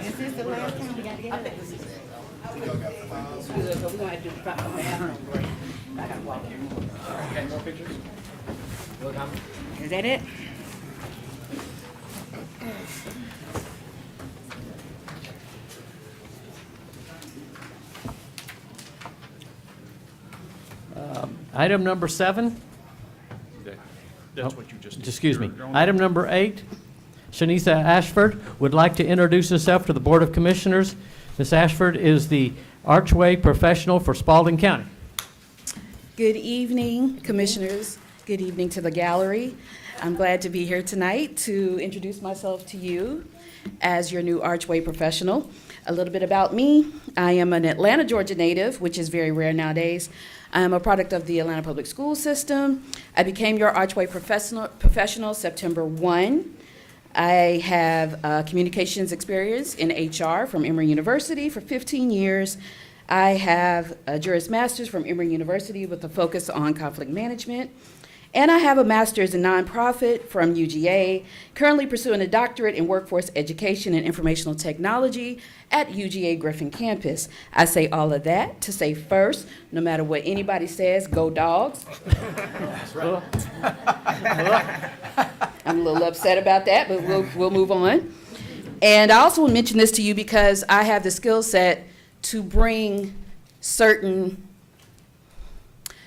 Is this the last time we got together? We're gonna have to do the bathroom break. I gotta walk here. Okay, more pictures? Is that it? Item number 7. That's what you just did. Excuse me. Item number 8, Shanisa Ashford would like to introduce herself to the Board of Commissioners. Ms. Ashford is the Archway Professional for Spalding County. Good evening, Commissioners. Good evening to the gallery. I'm glad to be here tonight to introduce myself to you as your new Archway Professional. A little bit about me. I am an Atlanta, Georgia native, which is very rare nowadays. I am a product of the Atlanta Public School System. I became your Archway Professional September 1. I have communications experience in HR from Emory University for 15 years. I have a Juris Master's from Emory University with a focus on conflict management. And I have a master's in nonprofit from UGA, currently pursuing a doctorate in workforce education and informational technology at UGA Griffin campus. I say all of that to say first, no matter what anybody says, go Dogs. I'm a little upset about that, but we'll move on. And I also will mention this to you because I have the skill set to bring certain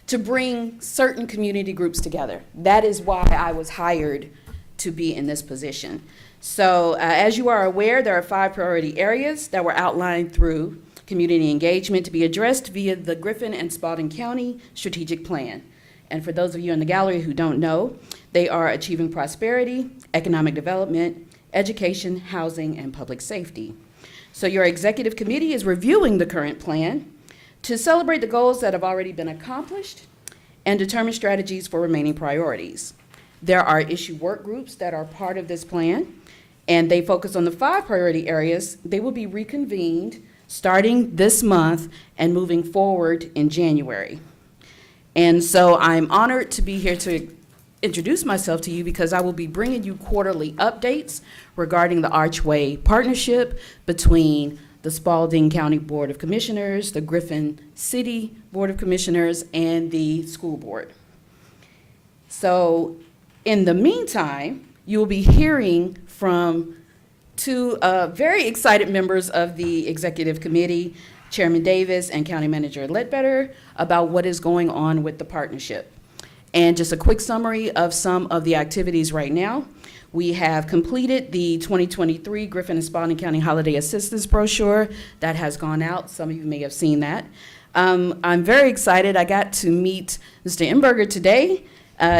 community groups together. That is why I was hired to be in this position. So as you are aware, there are 5 priority areas that were outlined through community engagement to be addressed via the Griffin and Spalding County Strategic Plan. And for those of you in the gallery who don't know, they are achieving prosperity, economic development, education, housing, and public safety. So your executive committee is reviewing the current plan to celebrate the goals that have already been accomplished and determine strategies for remaining priorities. There are issue work groups that are part of this plan, and they focus on the 5 priority areas. They will be reconvened starting this month and moving forward in January. And so I'm honored to be here to introduce myself to you because I will be bringing you quarterly updates regarding the Archway partnership between the Spalding County Board of Commissioners, the Griffin City Board of Commissioners, and the school board. So in the meantime, you will be hearing from 2 very excited members of the executive committee, Chairman Davis and County Manager Ledbetter, about what is going on with the partnership. And just a quick summary of some of the activities right now. We have completed the 2023 Griffin and Spalding County Holiday Assistance Brochure that has gone out. Some of you may have seen that. I'm very excited. I got to meet Mr. Emberger today.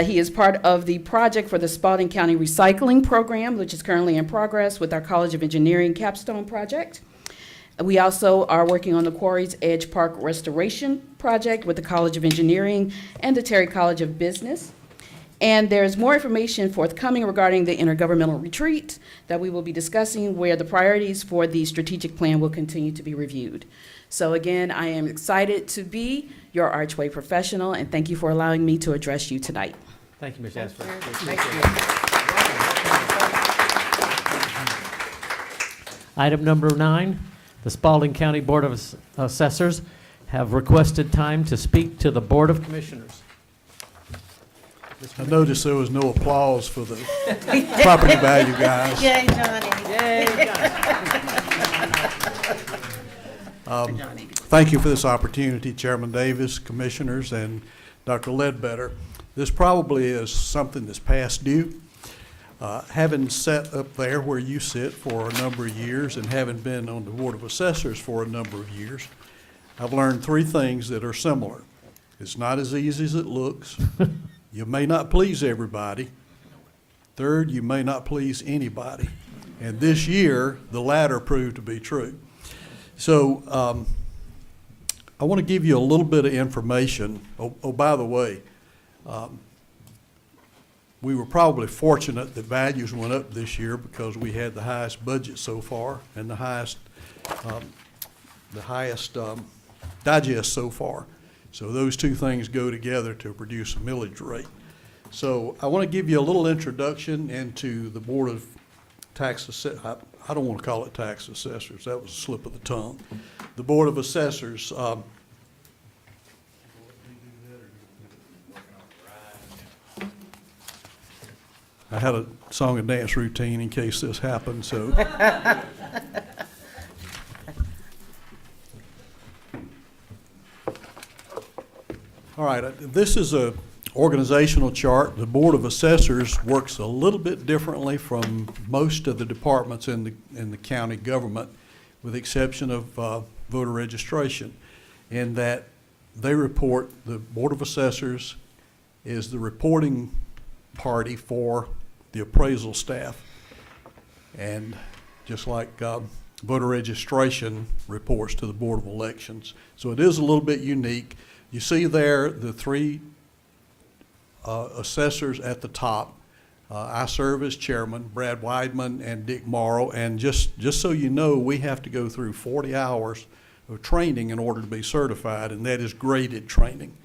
He is part of the project for the Spalding County Recycling Program, which is currently in progress with our College of Engineering capstone project. We also are working on the Quarries Edge Park Restoration Project with the College of Engineering and the Terry College of Business. And there's more information forthcoming regarding the intergovernmental retreat that we will be discussing, where the priorities for the strategic plan will continue to be reviewed. So again, I am excited to be your Archway professional, and thank you for allowing me to address you tonight. Thank you, Ms. Esper. Thank you. Item number 9, the Spalding County Board of Assessors have requested time to speak to the Board of Commissioners. I noticed there was no applause for the property value guys. Yay, Johnny. Johnny. Thank you for this opportunity, Chairman Davis, Commissioners, and Dr. Ledbetter. This probably is something that's past due. Having sat up there where you sit for a number of years and having been on the Board of Assessors for a number of years, I've learned 3 things that are similar. It's not as easy as it looks. You may not please everybody. 3rd, you may not please anybody. And this year, the latter proved to be true. So I want to give you a little bit of information. Oh, by the way, we were probably fortunate that values went up this year because we had the highest budget so far and the highest digest so far. So those 2 things go together to produce a millage rate. So I want to give you a little introduction into the Board of Tax Assessors. I don't want to call it tax assessors. That was a slip of the tongue. The Board of Assessors. I had a song and dance routine in case this happened, so. All right, this is a organizational chart. The Board of Assessors works a little bit differently from most of the departments in the county government, with the exception of voter registration, in that they report, the Board of Assessors is the reporting party for the appraisal staff. And just like voter registration reports to the Board of Elections. So it is a little bit unique. You see there the 3 assessors at the top. I serve as chairman, Brad Weidman and Dick Morrow, and just so you know, we have to go through 40 hours of training in order to be certified, and that is graded training.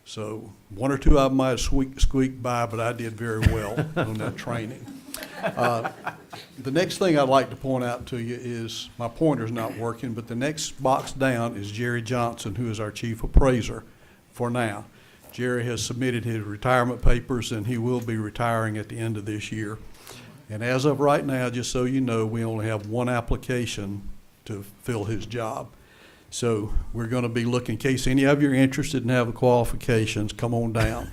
So 1 or 2 of them might have squeaked by, but I did very well on that training. The next thing I'd like to point out to you is, my pointer's not working, but the next box down is Jerry Johnson, who is our chief appraiser for now. Jerry has submitted his retirement papers, and he will be retiring at the end of this year. And as of right now, just so you know, we only have one application to fill his job. So we're going to be looking, in case any of you are interested and have the qualifications, come on down.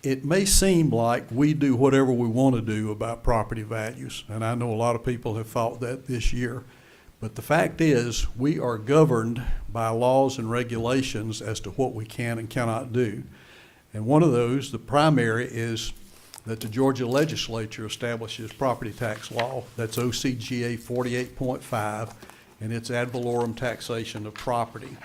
It may seem like we do whatever we want to do about property values, and I know a lot of people have thought that this year. But the fact is, we are governed by laws and regulations as to what we can and cannot do. And one of those, the primary, is that the Georgia legislature establishes property tax law. That's OCGA 48.5, and it's ad valorem taxation of property.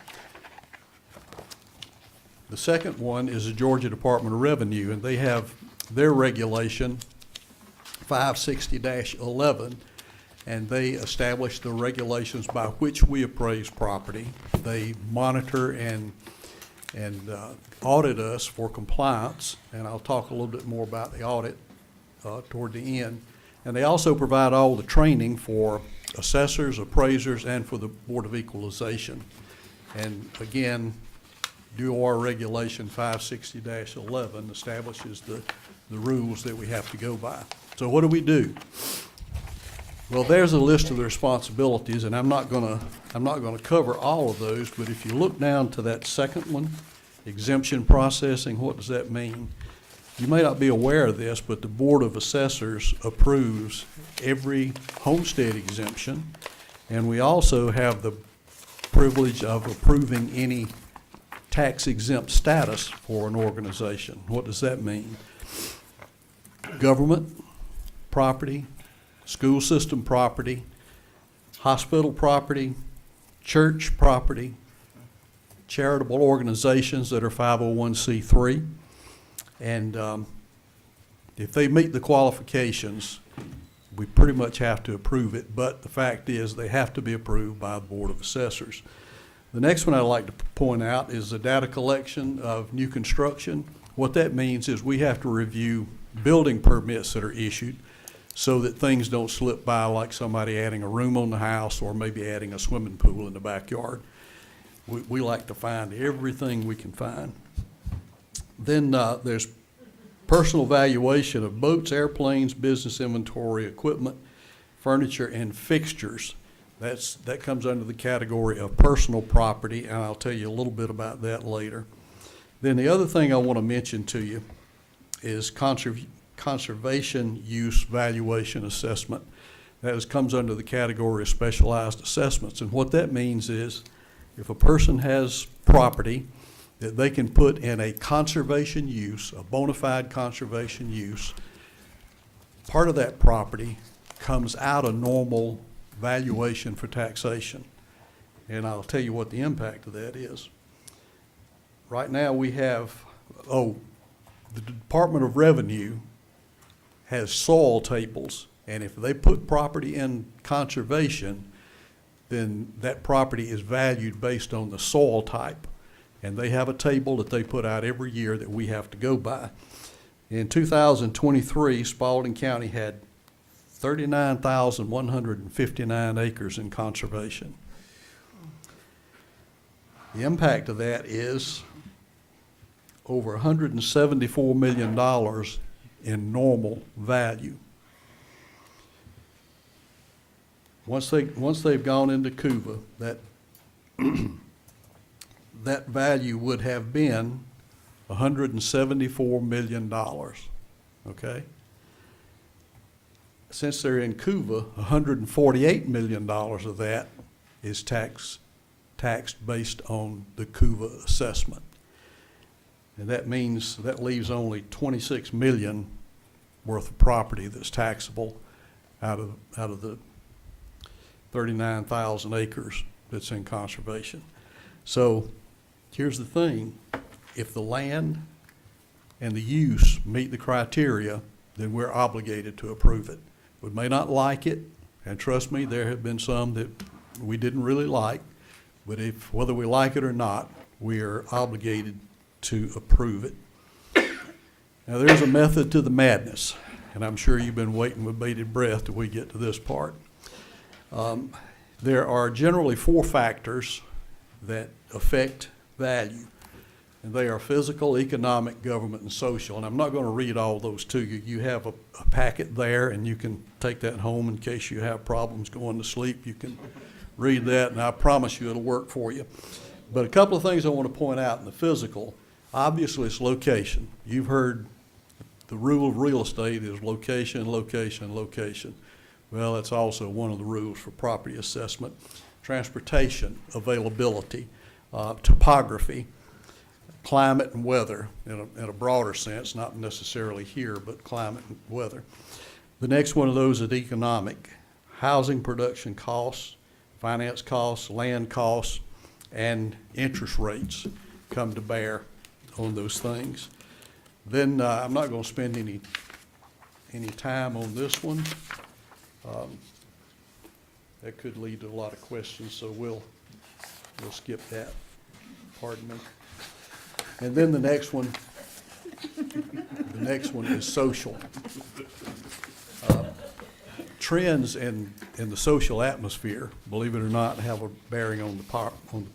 The second one is the Georgia Department of Revenue, and they have their regulation 560-11, and they establish the regulations by which we appraise property. They monitor and audit us for compliance, and I'll talk a little bit more about the audit toward the end. And they also provide all the training for assessors, appraisers, and for the Board of Equalization. And again, DOR Regulation 560-11 establishes the rules that we have to go by. So what do? Well, there's a list of the responsibilities, and I'm not gonna cover all of those, but if you look down to that second one, exemption processing, what does that mean? You may not be aware of this, but the Board of Assessors approves every homestead exemption, and we also have the privilege of approving any tax exempt status for an organization. What does that mean? Government property, school system property, hospital property, church property, charitable organizations that are 501c3, and if they meet the qualifications, we pretty much have to approve it, but the fact is they have to be approved by the Board of Assessors. The next one I'd like to point out is the data collection of new construction. What that means is we have to review building permits that are issued so that things don't slip by, like somebody adding a room on the house or maybe adding a swimming pool in the backyard. We like to find everything we can find. Then there's personal valuation of boats, airplanes, business inventory, equipment, furniture, and fixtures. That comes under the category of personal property, and I'll tell you a little bit about that later. Then the other thing I want to mention to you is conservation use valuation assessment. That comes under the category of specialized assessments, and what that means is if a person has property that they can put in a conservation use, a bona fide conservation use, part of that property comes out of normal valuation for taxation. And I'll tell you what the impact of that is. Right now we have, the Department of Revenue has soil tables, and if they put property in conservation, then that property is valued based on the soil type. And they have a table that they put out every year that we have to go by. In 2023, Spalding County had 39,159 acres in conservation. The impact of that is over $174 million in normal value. Once they've gone into CUVA, that value would have been $174 million, okay? Since they're in CUVA, $148 million of that is taxed based on the CUVA assessment. And that means that leaves only $26 million worth of property that's taxable out of the 39,000 acres that's in conservation. So here's the thing, if the land and the use meet the criteria, then we're obligated to approve it. We may not like it, and trust me, there have been some that we didn't really like, but whether we like it or not, we are obligated to approve it. Now there's a method to the madness, and I'm sure you've been waiting with bated breath till we get to this part. There are generally 4 factors that affect value. And they are physical, economic, government, and social. And I'm not going to read all those to you. You have a packet there, and you can take that home in case you have problems going to sleep. You can read that, and I promise you it'll work for you. But a couple of things I want to point out in the physical. Obviously, it's location. You've heard the rule of real estate is location, location, location. Well, it's also one of the rules for property assessment. Transportation, availability, topography, climate and weather in a broader sense, not necessarily here, but climate and weather. The next one of those is economic, housing production costs, finance costs, land costs, and interest rates come to bear on those things. Then I'm not going to spend any time on this one. That could lead to a lot of questions, so we'll skip that. Pardon me. And then the next one is social. Trends in the social atmosphere, believe it or not, have a bearing on the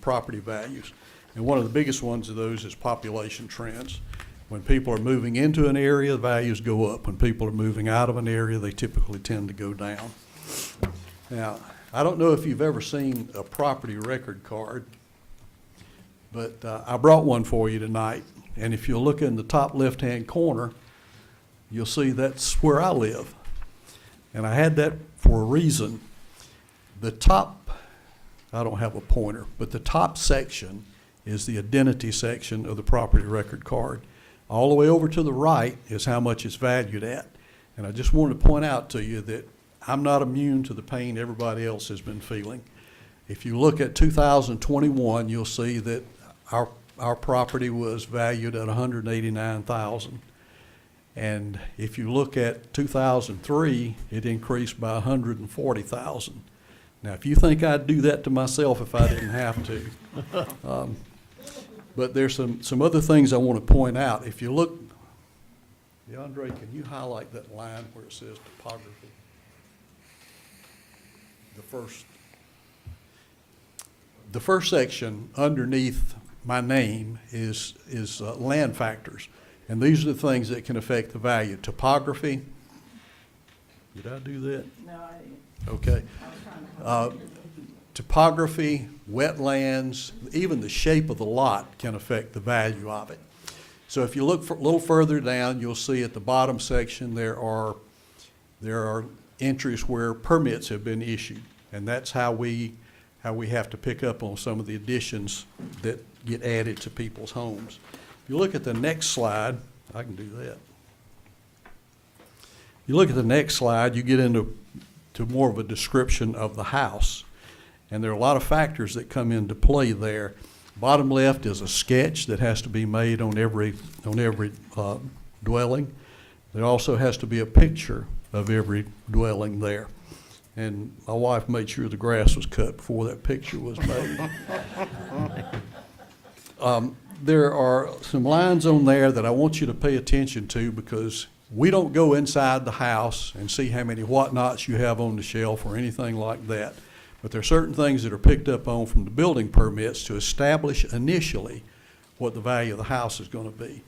property values. And one of the biggest ones of those is population trends. When people are moving into an area, the values go up. When people are moving out of an area, they typically tend to go down. Now, I don't know if you've ever seen a property record card, but I brought one for you tonight. And if you look in the top left-hand corner, you'll see that's where I live. And I had that for a reason. The top, I don't have a pointer, but the top section is the identity section of the property record card. All the way over to the right is how much it's valued at. And I just wanted to point out to you that I'm not immune to the pain everybody else has been feeling. If you look at 2021, you'll see that our property was valued at $189,000. And if you look at 2003, it increased by $140,000. Now, if you think I'd do that to myself if I didn't have to. But there's some other things I want to point out. If you look, DeAndre, can you highlight that line where it says topography? The first section underneath my name is land factors. And these are the things that can affect the value. Topography. Did I do that? No, I didn't. Okay. Topography, wetlands, even the shape of the lot can affect the value of it. So if you look a little further down, you'll see at the bottom section there are entries where permits have been issued, and that's how we have to pick up on some of the additions that get added to people's homes. If you look at the next slide, I can do that. You look at the next slide, you get into more of a description of the house. And there are a lot of factors that come into play there. Bottom left is a sketch that has to be made on every dwelling. There also has to be a picture of every dwelling there. And my wife made sure the grass was cut before that picture was made. There are some lines on there that I want you to pay attention to, because we don't go inside the house and see how many whatnots you have on the shelf or anything like that. But there are certain things that are picked up on from the building permits to establish initially what the value of the house is going to be.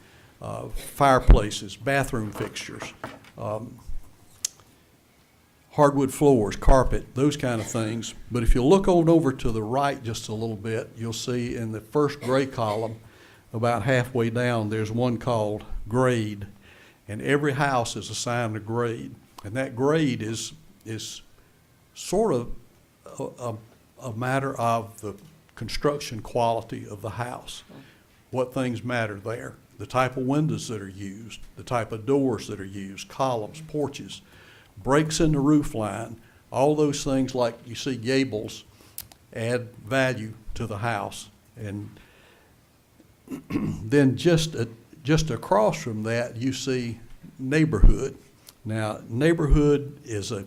Fireplaces, bathroom fixtures, hardwood floors, carpet, those kind of things. But if you look on over to the right just a little bit, you'll see in the first gray column, about halfway down, there's one called grade. And every house is assigned a grade. And that grade is sort of a matter of the construction quality of the house. What things matter there? The type of windows that are used, the type of doors that are used, columns, porches, breaks in the roof line, all those things like you see gables add value to the house. And then just across from that, you see neighborhood. Now, neighborhood is a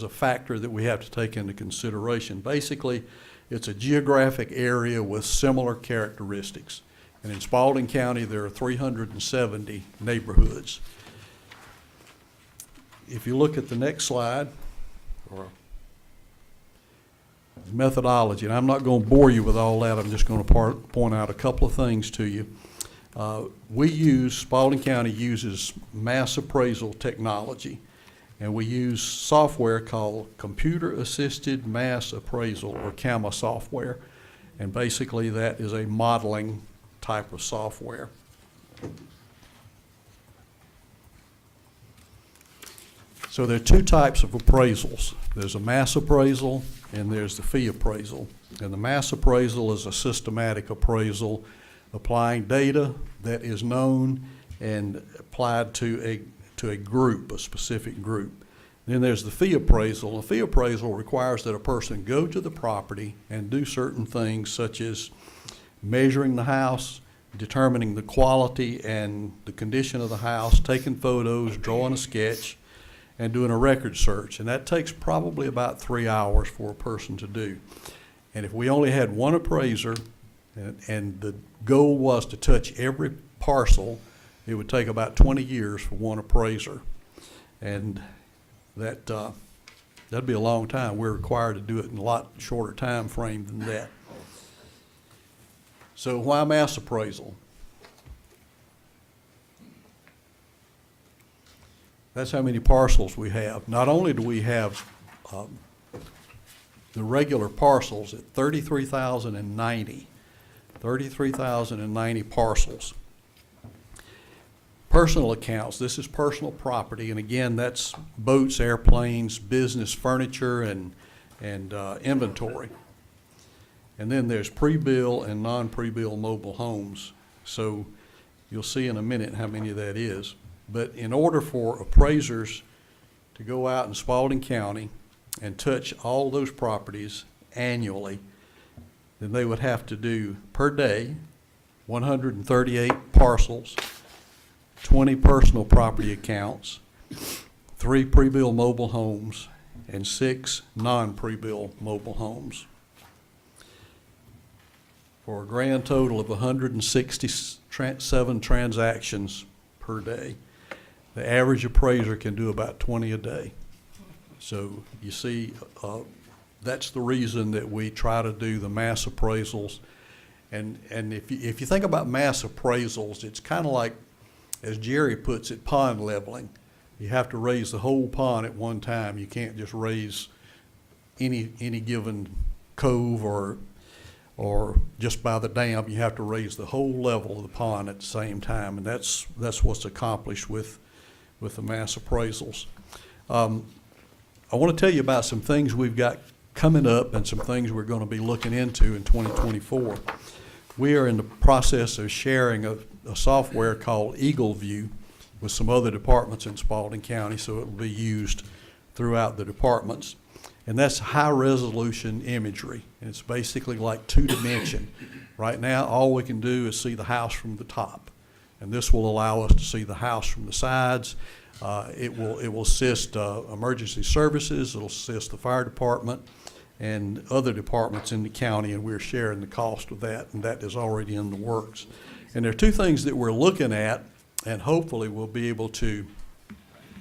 factor that we have to take into consideration. Basically, it's a geographic area with similar characteristics. And in Spalding County, there are 370 neighborhoods. If you look at the next slide, or methodology, and I'm not going to bore you with all that, I'm just going to point out a couple of things to you. Spalding County uses mass appraisal technology, and we use software called Computer Assisted Mass Appraisal, or CAMA software. And basically that is a modeling type of software. So there are two types of appraisals. There's a mass appraisal and there's the fee appraisal. And the mass appraisal is a systematic appraisal applying data that is known and applied to a group, a specific group. Then there's the fee appraisal. The fee appraisal requires that a person go to the property and do certain things such as measuring the house, determining the quality and the condition of the house, taking photos, drawing a sketch, and doing a record search. And that takes probably about 3 hours for a person to do. And if we only had one appraiser and the goal was to touch every parcel, it would take about 20 years for one appraiser. And that'd be a long time. We're required to do it in a lot shorter time frame than that. So why mass appraisal? That's how many parcels we have. Not only do we have the regular parcels at 33,090 parcels. Personal accounts, this is personal property, and again, that's boats, airplanes, business furniture, and inventory. And then there's pre-bill and non-pre-bill mobile homes. So you'll see in a minute how many that is. But in order for appraisers to go out in Spalding County and touch all those properties annually, then they would have to do per day 138 parcels, 20 personal property accounts, 3 pre-bill mobile homes, and 6 non-pre-bill mobile homes, for a grand total of 167 transactions per day. The average appraiser can do about 20 a day. So you see, that's the reason that we try to do the mass appraisals. And if you think about mass appraisals, it's kind of like, as Jerry puts it, pond leveling. You have to raise the whole pond at one time. You can't just raise any given cove or just by the dam. You have to raise the whole level of the pond at the same time, and that's what's accomplished with the mass appraisals. I want to tell you about some things we've got coming up and some things we're going to be looking into in 2024. We are in the process of sharing a software called Eagle View with some other departments in Spalding County, so it will be used throughout the departments. And that's high resolution imagery. And it's basically like 2-dimension. Right now, all we can do is see the house from the top. And this will allow us to see the house from the sides. It will assist emergency services. It'll assist the fire department and other departments in the county, and we're sharing the cost of that, and that is already in the works. And there are 2 things that we're looking at, and hopefully we'll be able to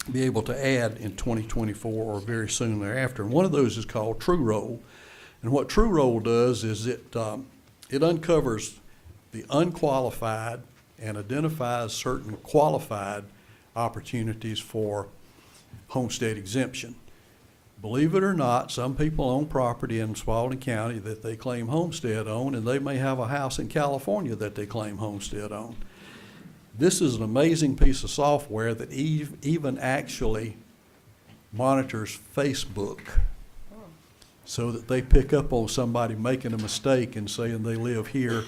add in 2024 or very soon thereafter. And one of those is called True Roll. And what True Roll does is it uncovers the unqualified and identifies certain qualified opportunities for homestead exemption. Believe it or not, some people own property in Spalding County that they claim homestead on, and they may have a house in California that they claim homestead on. This is an amazing piece of software that even actually monitors Facebook, so that they pick up on somebody making a mistake and saying they live here,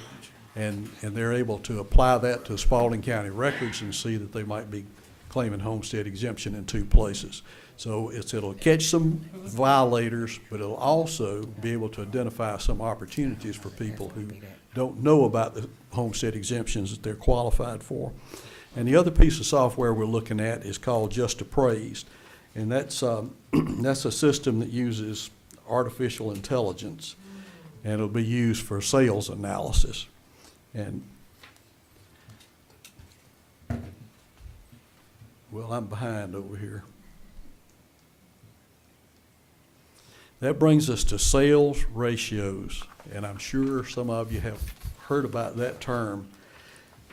and they're able to apply that to Spalding County records and see that they might be claiming homestead exemption in 2 places. So it'll catch some violators, but it'll also be able to identify some opportunities for people who don't know about the homestead exemptions that they're qualified for. And the other piece of software we're looking at is called Just Appraised. And that's a system that uses artificial intelligence, and it'll be used for sales analysis. And well, I'm behind over here. That brings us to sales ratios, and I'm sure some of you have heard about that term.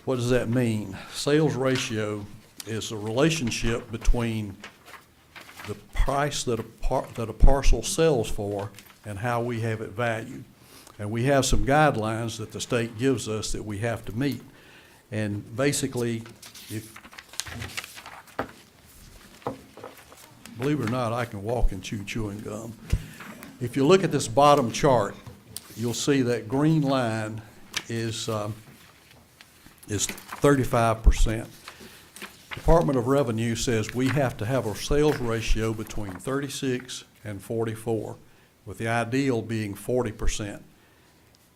What does that mean? Sales ratio is a relationship between the price that a parcel sells for and how we have it valued. And we have some guidelines that the state gives us that we have to meet. And basically, believe it or not, I can walk and chew chewing gum. If you look at this bottom chart, you'll see that green line is 35%. Department of Revenue says we have to have a sales ratio between 36 and 44, with the ideal being 40%.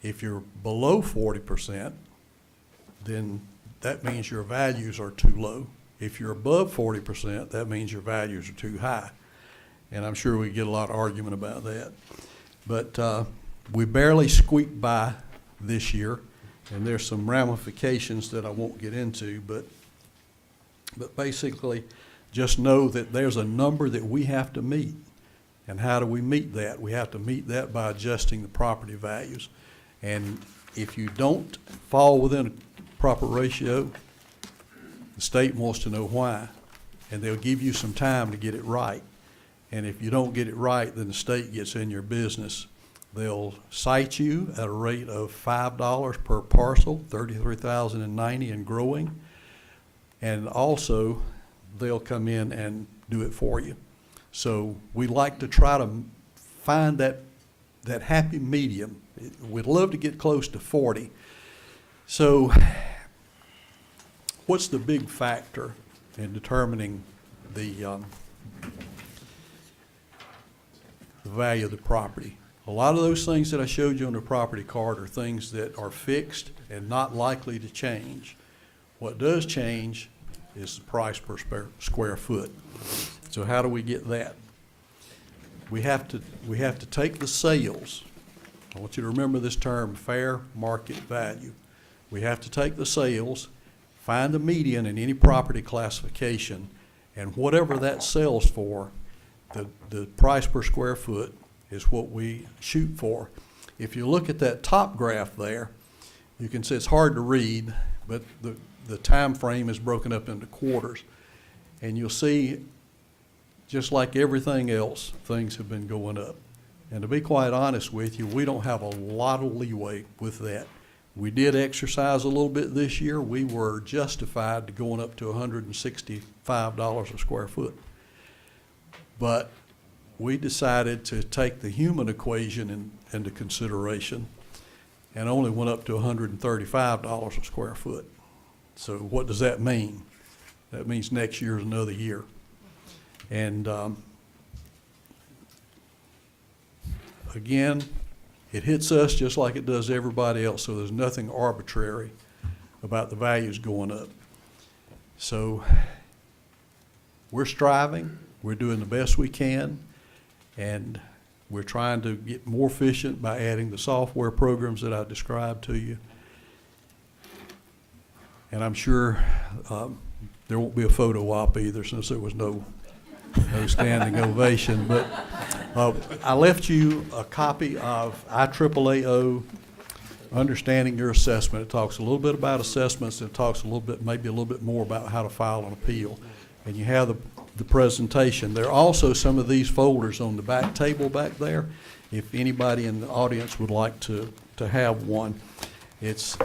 If you're below 40%, then that means your values are too low. If you're above 40%, that means your values are too high. And I'm sure we get a lot of argument about that. But we barely squeaked by this year, and there's some ramifications that I won't get into, but basically just know that there's a number that we have to meet. And how do we meet that? We have to meet that by adjusting the property values. And if you don't fall within a proper ratio, the state wants to know why, and they'll give you some time to get it right. And if you don't get it right, then the state gets in your business. They'll cite you at a rate of $5 per parcel, $33,090 and growing. And also, they'll come in and do it for you. So we like to try to find that happy medium. We'd love to get close to 40. So what's the big factor in determining the value of the property? A lot of those things that I showed you on the property card are things that are fixed and not likely to change. What does change is the price per square foot. So how do we get that? We have to take the sales. I want you to remember this term, fair market value. We have to take the sales, find the median in any property classification, and whatever that sells for, the price per square foot is what we shoot for. If you look at that top graph there, you can see it's hard to read, but the time frame is broken up into quarters. And you'll see, just like everything else, things have been going up. And to be quite honest with you, we don't have a lot of leeway with that. We did exercise a little bit this year. We were justified to going up to $165 a square foot. But we decided to take the human equation into consideration and only went up to $135 a square foot. So what does that mean? That means next year is another year. And again, it hits us just like it does everybody else, so there's nothing arbitrary about the values going up. So we're striving, we're doing the best we can, and we're trying to get more efficient by adding the software programs that I described to you. And I'm sure there won't be a photo op either, since there was no standing ovation. But I left you a copy of IAAO, Understanding Your Assessment. It talks a little bit about assessments, and it talks a little bit, maybe a little bit more about how to file an appeal. And you have the presentation. There are also some of these folders on the back table back there, if anybody in the audience would like to have one. It's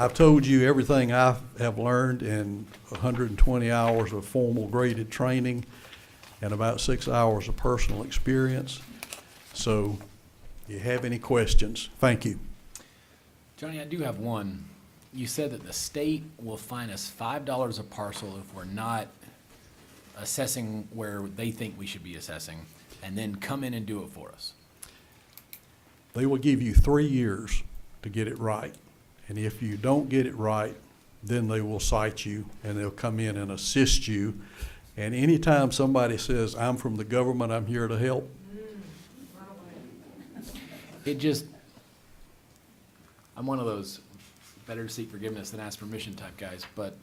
I've told you everything I have learned in 120 hours of formal graded training and about 6 hours of personal experience. So if you have any questions, thank you. Johnny, I do have one. You said that the state will fine us $5 a parcel if we're not assessing where they think we should be assessing, and then come in and do it for us. They will give you 3 years to get it right. And if you don't get it right, then they will cite you and they'll come in and assist you. And anytime somebody says, I'm from the government, I'm here to help. I'm one of those better to seek forgiveness than ask permission type guys, but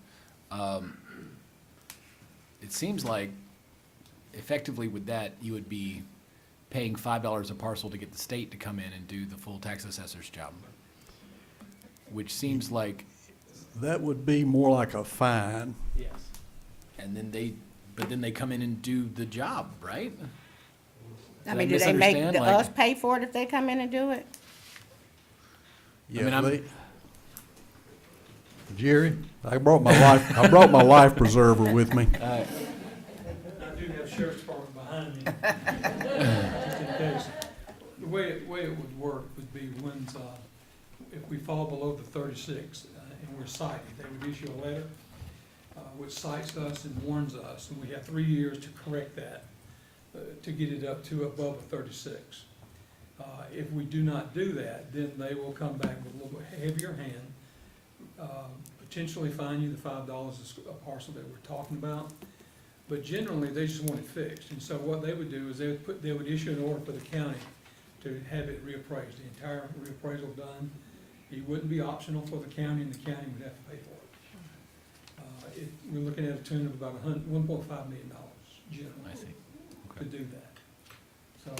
it seems like effectively with that, you would be paying $5 a parcel to get the state to come in and do the full tax assessor's job, which seems like That would be more like a fine. Yes. And then they come in and do the job, right? I Did mean, do they make misunderstand? Like- us pay for it if they come in and do it? Yeah, I'm- Jerry, I brought my life preserver with me. I do have sheriff's department behind me. Just in case. The way it would work would be when, if we fall below the 36 and we're cited, they would issue a letter which cites us and warns us, and we have 3 years to correct that, to get it up to above a 36. If we do not do that, then they will come back with a little bit heavier hand, potentially fine you the $5 a parcel that we're talking about. But generally, they just want it fixed. And so what they would do is they would issue an order for the county to have it reappraised, the entire reappraisal done. It wouldn't be optional for the county, and the county would have to pay for it. We're looking at a tune of about $1.5 million generally to do that. So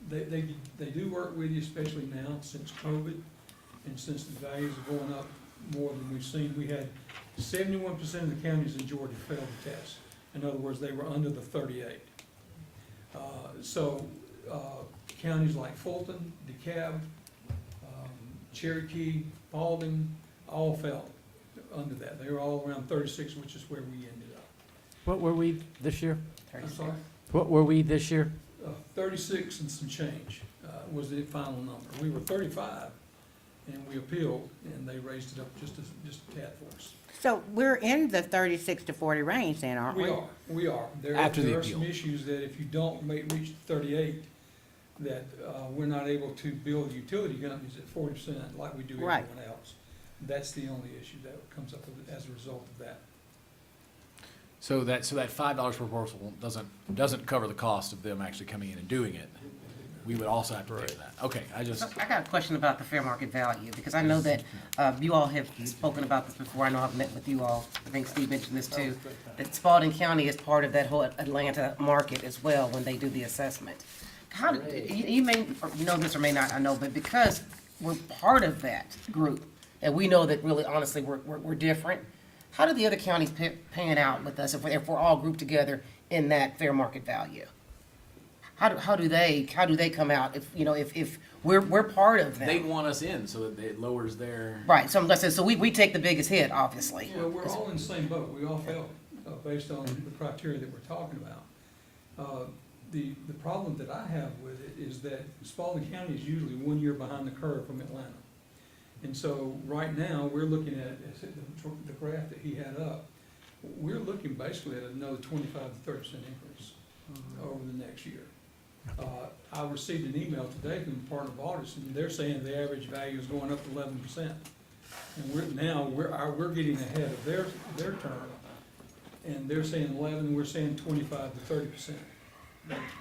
they do work with you, especially now since COVID, and since the values are going up more than we've seen. We had 71% of the counties in Georgia failed the test. In other words, they were under the 38. Counties like Fulton, DeKalb, Cherokee, Spalding, all fell under that. They were all around 36, which is where we ended up. What were we this year? Uh, I'm sorry? What were we this year? 36 and some change was the final number. We were 35, and we appealed, and they raised it up just a tad for us. So we're in the 36 to 40 range then, aren't we? We are. There are some issues that if you don't reach 38, that we're not able to bill the utility companies at 40% like we do everyone Right. else. That's the only issue that comes up as a result of that. So that $5 per parcel doesn't cover the cost of them actually coming in and doing it. We would also have to pay for that. Okay, I got a question about the fair market value, because I know that you all have spoken about this before. I know I've met with you all. I think Steve mentioned this too. That Spalding County is part of that whole Atlanta market as well when they do the assessment. You may know this or may not, I know, but because we're part of that group, and we know that really honestly we're different, how do the other counties pan out with us if we're all grouped together in that fair market value? How do they come out if we're part of them? They want us in so that it lowers their. Right, so we take the biggest hit, obviously. Well, we're all in the same boat. We all failed based on the criteria that we're talking about. The problem that I have with it is that Spalding County is usually 1 year behind the curve from Atlanta. And so right now, we're looking at the graph that he had up. We're looking basically at another 25 to 30% increase over the next year. I received an email today from the Department of Audits, and they're saying the average value is going up 11%. And we're getting ahead of their term, and they're saying 11, we're saying 25 to 30%.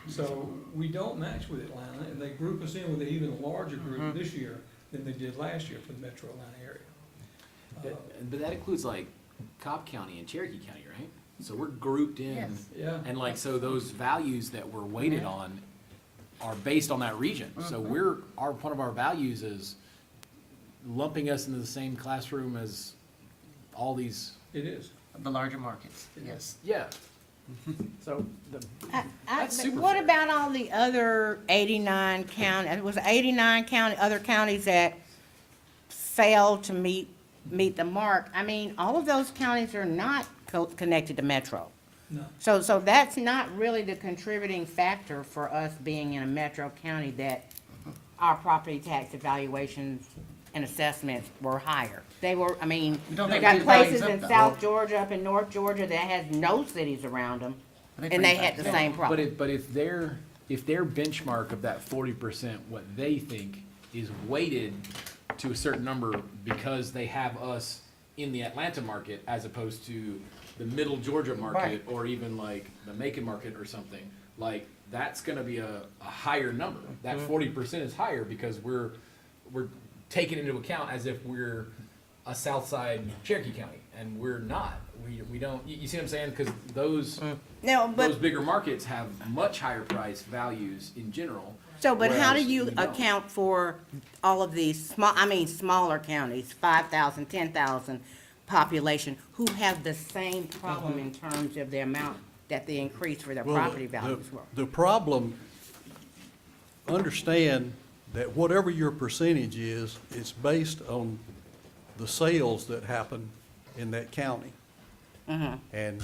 So we don't match with Atlanta, and they group us in with an even larger group this year than they did last year for the metro Atlanta area. But that includes like Cobb County and Cherokee County, right? So we're grouped in. Yes. Yeah. And like, so those values that we're weighted on are based on that region. So one of our values is lumping us into the same classroom as all these. It is. The larger markets, yes. Yeah. So That's super What fair. about all the other 89 counties? It was 89 other counties that failed to meet the mark. I mean, all of those counties are not connected to Metro. No. So that's not really the contributing factor for us being in a metro county, that our property tax evaluations and assessments were higher. They were, I mean, don't they think got the values places up, in though. South Georgia, up in North Georgia that has no cities around them, and they had the same problem. But if their benchmark of that 40%, what they think is weighted to a certain number because they have us in the Atlanta market as opposed to the middle Georgia market, Right. or even like the Macon market or something, like that's gonna be a higher number. That 40% is higher because we're taking into account as if we're a South Side Cherokee County, and we're not. We don't, you see what I'm saying? Because those bigger markets have much higher price values in general. So, but how do whereas you we don't. account for all of these smaller counties, 5,000, 10,000, population who have the same problem in terms of the amount that they increase for their Well, property values were. The problem, understand that whatever your percentage is, it's based on the sales that happen in that county. And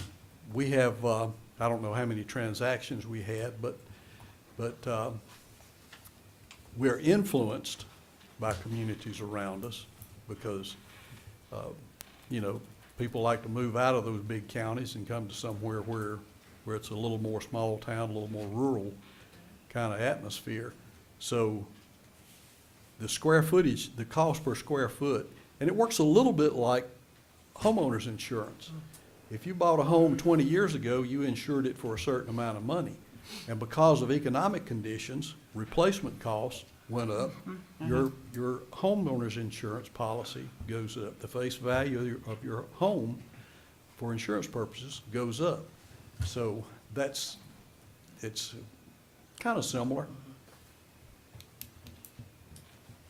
we have, I don't know how many transactions we had, but we're influenced by communities around us because, you know, people like to move out of those big counties and come to somewhere where it's a little more small town, a little more rural kind of atmosphere. So the square footage, the cost per square foot, and it works a little bit like homeowners insurance. If you bought a home 20 years ago, you insured it for a certain amount of money. And because of economic conditions, replacement costs went up. Your homeowner's insurance policy goes up. The face value of your home for insurance purposes goes up. So it's kind of similar.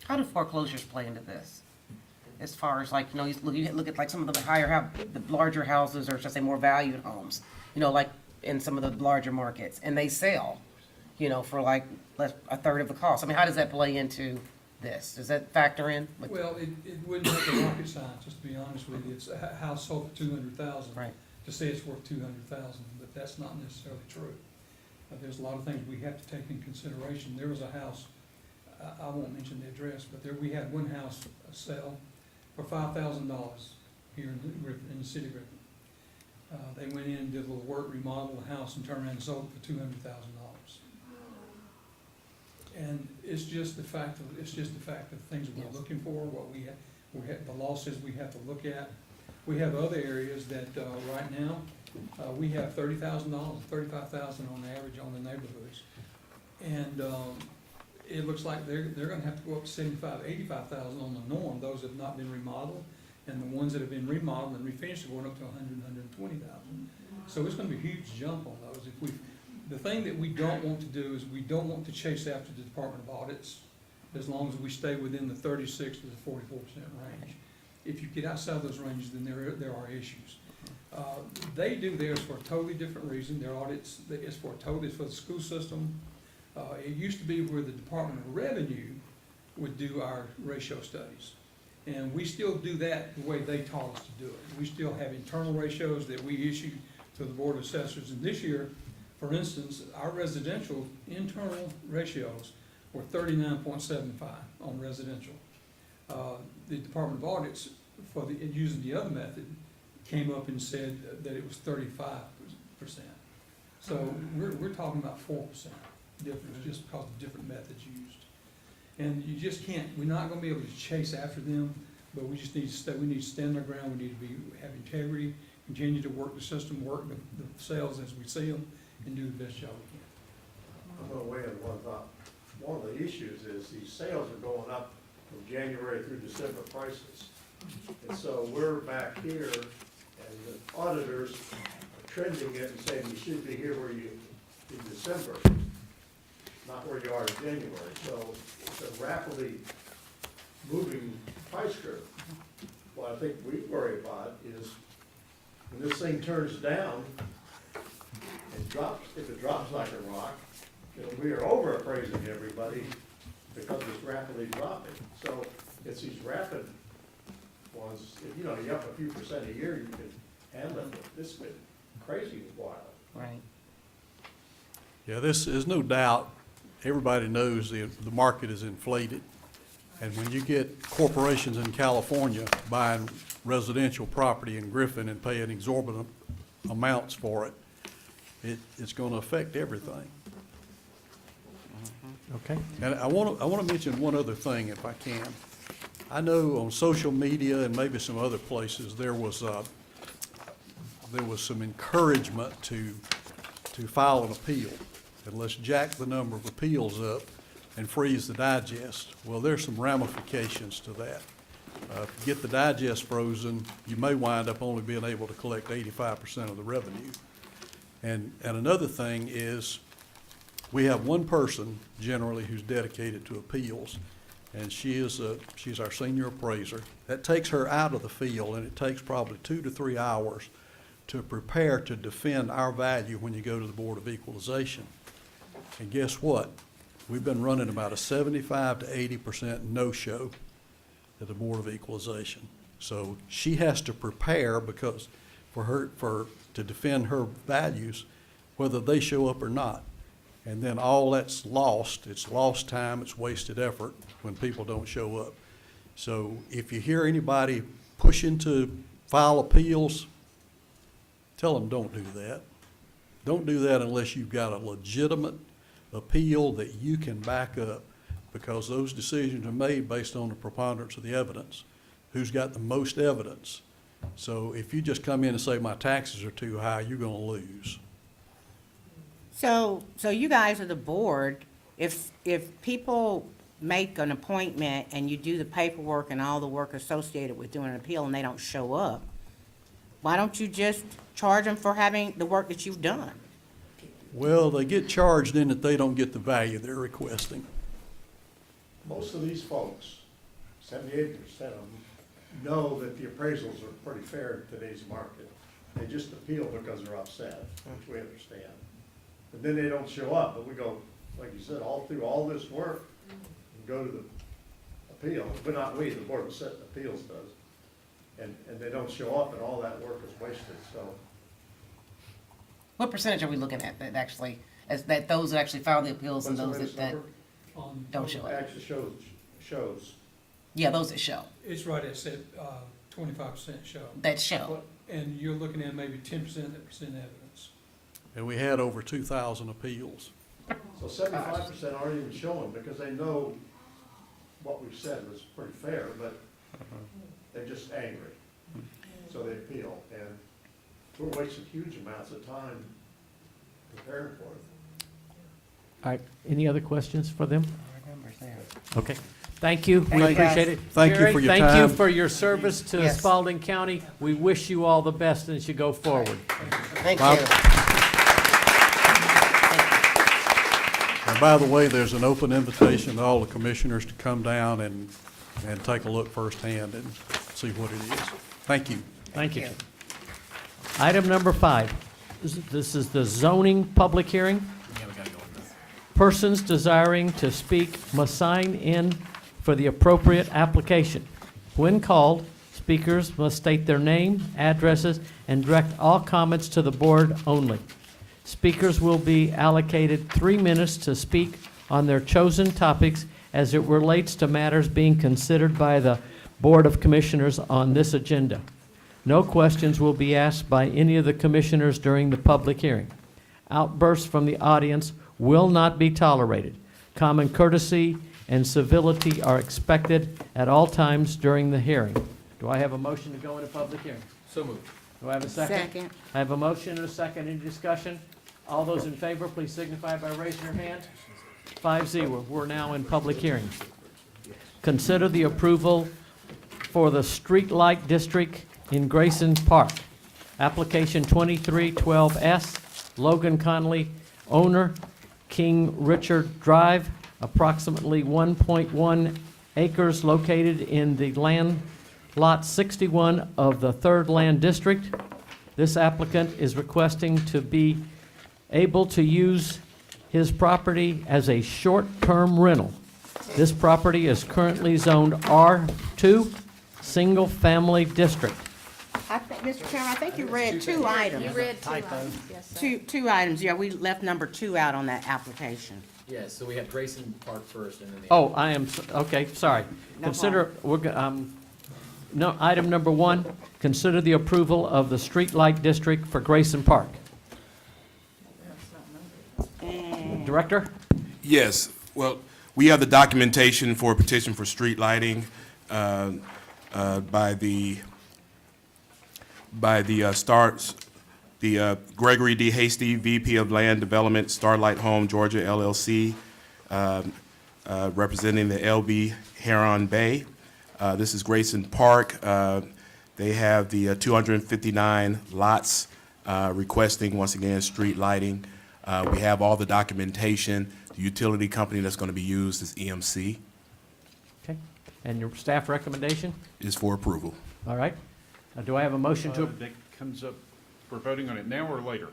How do foreclosures play into this? As far as like, you know, you look at like some of the the larger houses, or should I say more valued homes, you know, like in some of the larger markets, and they sell, you know, for like a third of the cost. I mean, how does that play into this? Does that factor in? Well, it wouldn't take a rocket scientist, to be honest with you. It's a house sold for $200,000. Right. To say it's worth $200,000, but that's not necessarily true. There's a lot of things we have to take in consideration. There was a house, I won't mention the address, but we had one house sell for $5,000 here in the city of Griffin. They went in and did a little work, remodeled the house, and turned around and sold it for $200,000. And it's just the fact of things we're looking for, what we have, the law says we have to look at. We have other areas that, right now, we have $30,000, $35,000 on average on the neighborhoods. And, it looks like they're gonna have to go up to $75,000, $85,000 on the norm. Those have not been remodeled, and the ones that have been remodeled and refinished are going up to $120,000. So it's gonna be a huge jump on those. The thing that we don't want to do is we don't want to chase after the Department of Audits, as long as we stay within the 36 to the 44% range. If you get outside those ranges, then there are issues. They do theirs for a totally different reason. Their audits is for the school system. It used to be where the Department of Revenue would do our ratio studies. And we still do that the way they taught us to do it. We still have internal ratios that we issue to the Board of Assessors. And this year, for instance, our residential internal ratios were 39.75 on residential. The Department of Audits, using the other method, came up and said that it was 35%. So we're talking about 4% difference just because of different methods used. And you just can't, we're not gonna be able to chase after them, but we just need to stay, we need to stand our ground, we need to have integrity, continue to work the system, work the sales as we see them, and do the best job we can. I'm gonna weigh in one thought. One of the issues is these sales are going up from January through December prices. And so we're back here, and the auditors are trending it and saying you should be here where you, in December, not where you are in January. So it's a rapidly moving price curve. What I think we worry about is when this thing turns down, it drops, if it drops like a rock, you know, we are over appraising everybody because it's rapidly dropping. So it's these rapid ones, if, you know, you're up a few percent a year, you can handle it, but this has been crazy wild. Right. Yeah, there's no doubt, everybody knows the market is inflated. And when you get corporations in California buying residential property in Griffin and paying exorbitant amounts for it, it's going to affect everything. Okay. And I want to mention one other thing, if I can. I know on social media and maybe some other places there was some encouragement to file an appeal, and let's jack the number of appeals up and freeze the digest. Well, there's some ramifications to that. If you get the digest frozen, you may wind up only being able to collect 85% of the revenue. And another thing is, we have one person generally who's dedicated to appeals, and she's our senior appraiser. That takes her out of the field, and it takes probably 2 to 3 hours to prepare to defend our value when you go to the Board of Equalization. And guess what? We've been running about a 75 to 80% no-show at the Board of Equalization. So she has to prepare because to defend her values, whether they show up or not. And then all that's lost. It's lost time, it's wasted effort when people don't show up. So if you hear anybody pushing to file appeals, tell them don't do that. Don't do that unless you've got a legitimate appeal that you can back up, because those decisions are made based on the preponderance of the evidence. Who's got the most evidence? So if you just come in and say my taxes are too high, you're gonna lose. So you guys are the board. If people make an appointment and you do the paperwork and all the work associated with doing an appeal and they don't show up, why don't you just charge them for having the work that you've done? Well, they get charged in that they don't get the value they're requesting. Most of these folks, 78% of them, know that the appraisals are pretty fair in today's market. They just appeal because they're upset, which we understand. But then they don't show up, but we go, like you said, all through all this work, and go to the appeal, but not we, the Board of Appeals does. And they don't show up, and all that work is wasted, so. What percentage are we looking at that actually, those that actually file the appeals and What's the those that number? don't show up? Actually shows. Yeah, those that show, It's right at 25% show. that show. And you're looking at maybe 10% that present evidence. And we had over 2,000 appeals. So 75% aren't even showing because they know what we've said was pretty fair, but they're just angry. So they appeal, and we're wasting huge amounts of time preparing for it. All right, any other questions for them? Our numbers there. Okay, thank you, we Thank you. appreciate it. Thank you Jerry, for your thank you time. for your service to Yes. Spalding County. We wish you all the best as you go forward. Thank Bob? you. And by the way, there's an open invitation to all the commissioners to come down and take a look firsthand and see what it is. Thank you. Thank you. Item number 5, this is the zoning public hearing. Yeah, we gotta go with this. Persons desiring to speak must sign in for the appropriate application. When called, speakers must state their name, addresses, and direct all comments to the board only. Speakers will be allocated 3 minutes to speak on their chosen topics as it relates to matters being considered by the Board of Commissioners on this agenda. No questions will be asked by any of the commissioners during the public hearing. Outbursts from the audience will not be tolerated. Common courtesy and civility are expected at all times during the hearing. Do I have a motion to go into public hearing? So moved. Do I have a second? Second. I have a motion and a second. Any discussion? All those in favor, please signify by raising your hand. 5-0. We're now in public hearing. Consider the approval for the streetlight district in Grayson Park. Application 2312S, Logan Conley, owner, King Richard Drive, approximately 1.1 acres located in the land lot 61 of the 3rd Land District. This applicant is requesting to be able to use his property as a short-term rental. This property is currently zoned R2, single-family district. Mr. Chairman, I think you read 2 items. You read 2 items, yes, sir. Two items, yeah, we left number 2 out on that application. Yeah, so we have Grayson Park first and then the. Oh, okay, sorry. No Consider, no, item number 1, consider the approval of the streetlight district for Grayson Park. Director? Yes, well, we have the documentation for a petition for street lighting by the Gregory D. Hasty, VP of Land Development, Starlight Home, Georgia, LLC, representing the LB Heron Bay. This is Grayson Park. They have the 259 lots requesting, once again, street lighting. We have all the documentation. The utility company that's going to be used is EMC. Okay. And your staff recommendation? Is for approval. All right. Do I have a motion to? That comes up, we're voting on it now or later?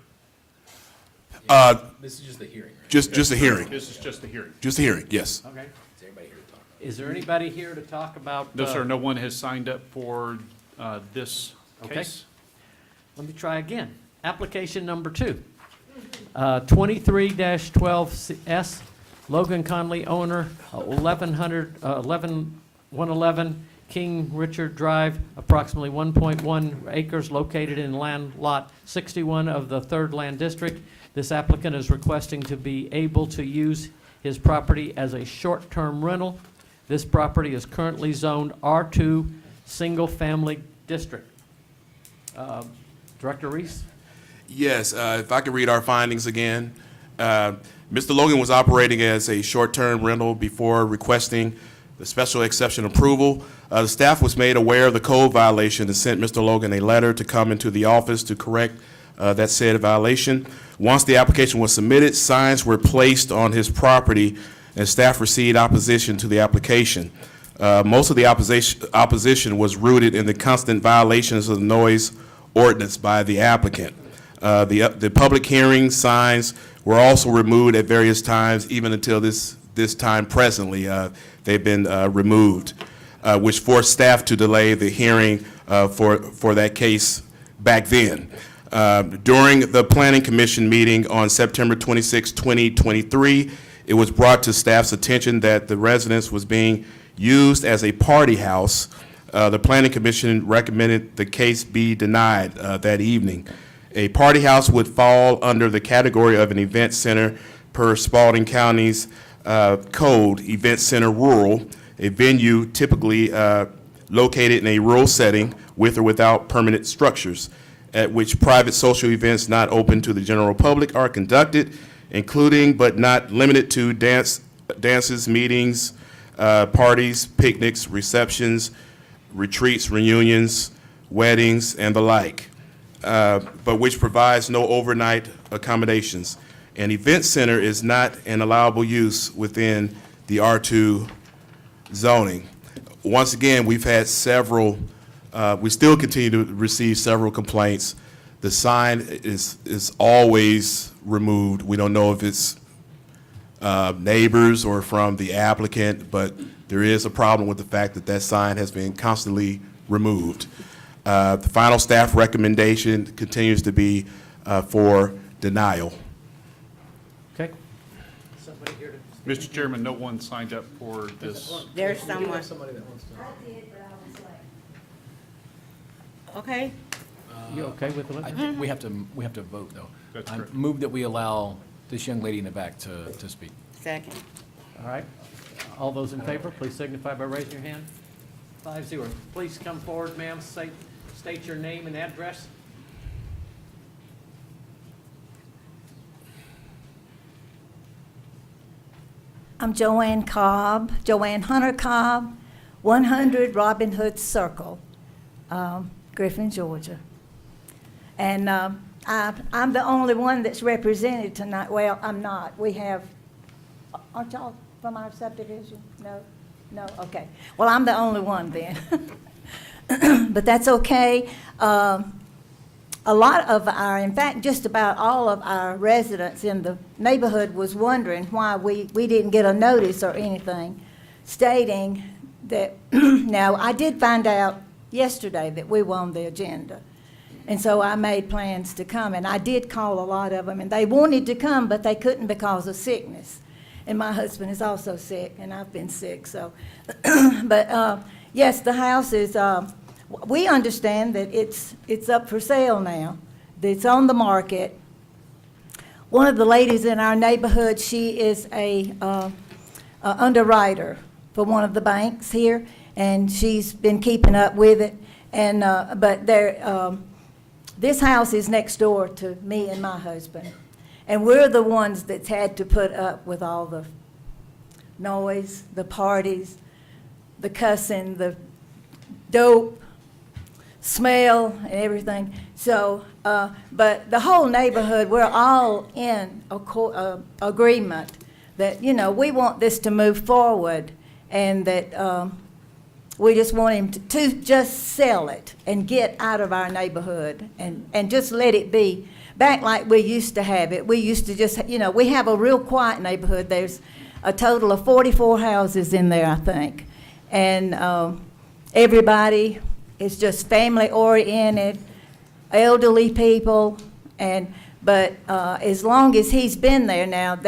This is just the hearing, right? Just a hearing. This is just a hearing. Just a hearing, yes. Okay. Is everybody here to talk? Is there anybody here to talk about? No, sir, no one has signed up for this Okay. case. Let me try again. Application number 2. 23-12S, Logan Conley, owner, 111 King Richard Drive, approximately 1.1 acres located in land lot 61 of the 3rd Land District. This applicant is requesting to be able to use his property as a short-term rental. This property is currently zoned R2 Single Family District. Director Reese? Yes, if I could read our findings again. Mr. Logan was operating as a short-term rental before requesting the special exception approval. The staff was made aware of the code violation and sent Mr. Logan a letter to come into the office to correct that said violation. Once the application was submitted, signs were placed on his property and staff received opposition to the application. Most of the opposition was rooted in the constant violations of the noise ordinance by the applicant. The public hearing signs were also removed at various times, even until this time presently. They've been removed, which forced staff to delay the hearing for that case back then. During the Planning Commission meeting on September 26, 2023, it was brought to staff's attention that the residence was being used as a party house. The Planning Commission recommended the case be denied that evening. A party house would fall under the category of an event center per Spalding County's code, event center rural, a venue typically located in a rural setting with or without permanent structures, at which private social events not open to the general public are conducted, including but not limited to dances, meetings, parties, picnics, receptions, retreats, reunions, weddings, and the like, but which provides no overnight accommodations. An event center is not an allowable use within the R2 zoning. Once again, we've had several, we still continue to receive several complaints. The sign is always removed. We don't know if it's neighbors or from the applicant, but there is a problem with the fact that that sign has been constantly removed. The final staff recommendation continues to be for denial. Okay. Somebody here to? Mr. Chairman, no one signed up for this. There's someone. Okay. You okay with the? We have to vote, though. That's I correct. move that we allow this young lady in the back to speak. Second. All right. All those in favor, please signify by raising your hand. 5-0. Please come forward, ma'am. State your name and address. I'm Joanne Hunter Cobb, 100 Robin Hood Circle, Griffin, Georgia. And I'm the only one that's represented tonight. Well, I'm not. We have, aren't y'all from our subdivision? No? No? Okay. Well, I'm the only one then. But that's okay. A lot of in fact, just about all of our residents in the neighborhood was wondering why we didn't get a notice or anything stating that, now, I did find out yesterday that we were on the agenda. And so I made plans to come, and I did call a lot of them, and they wanted to come, but they couldn't because of sickness. And my husband is also sick, and I've been sick, so. But, yes, the house is, we understand that it's up for sale now, that it's on the market. One of the ladies in our neighborhood, she is a underwriter for one of the banks here, and she's been keeping up with it. And but this house is next door to me and my husband, and we're the ones that's had to put up with all the noise, the parties, the cussing, the dope, smell, and everything. So, but the whole neighborhood, we're all in agreement that, you know, we want this to move forward. and that we just want him to just sell it and get out of our neighborhood and just let it be back like we used to have it. We used to just, you know, we have a real quiet neighborhood. There's a total of 44 houses in there, I think. And everybody is just family oriented, elderly people, but as long as he's been there now,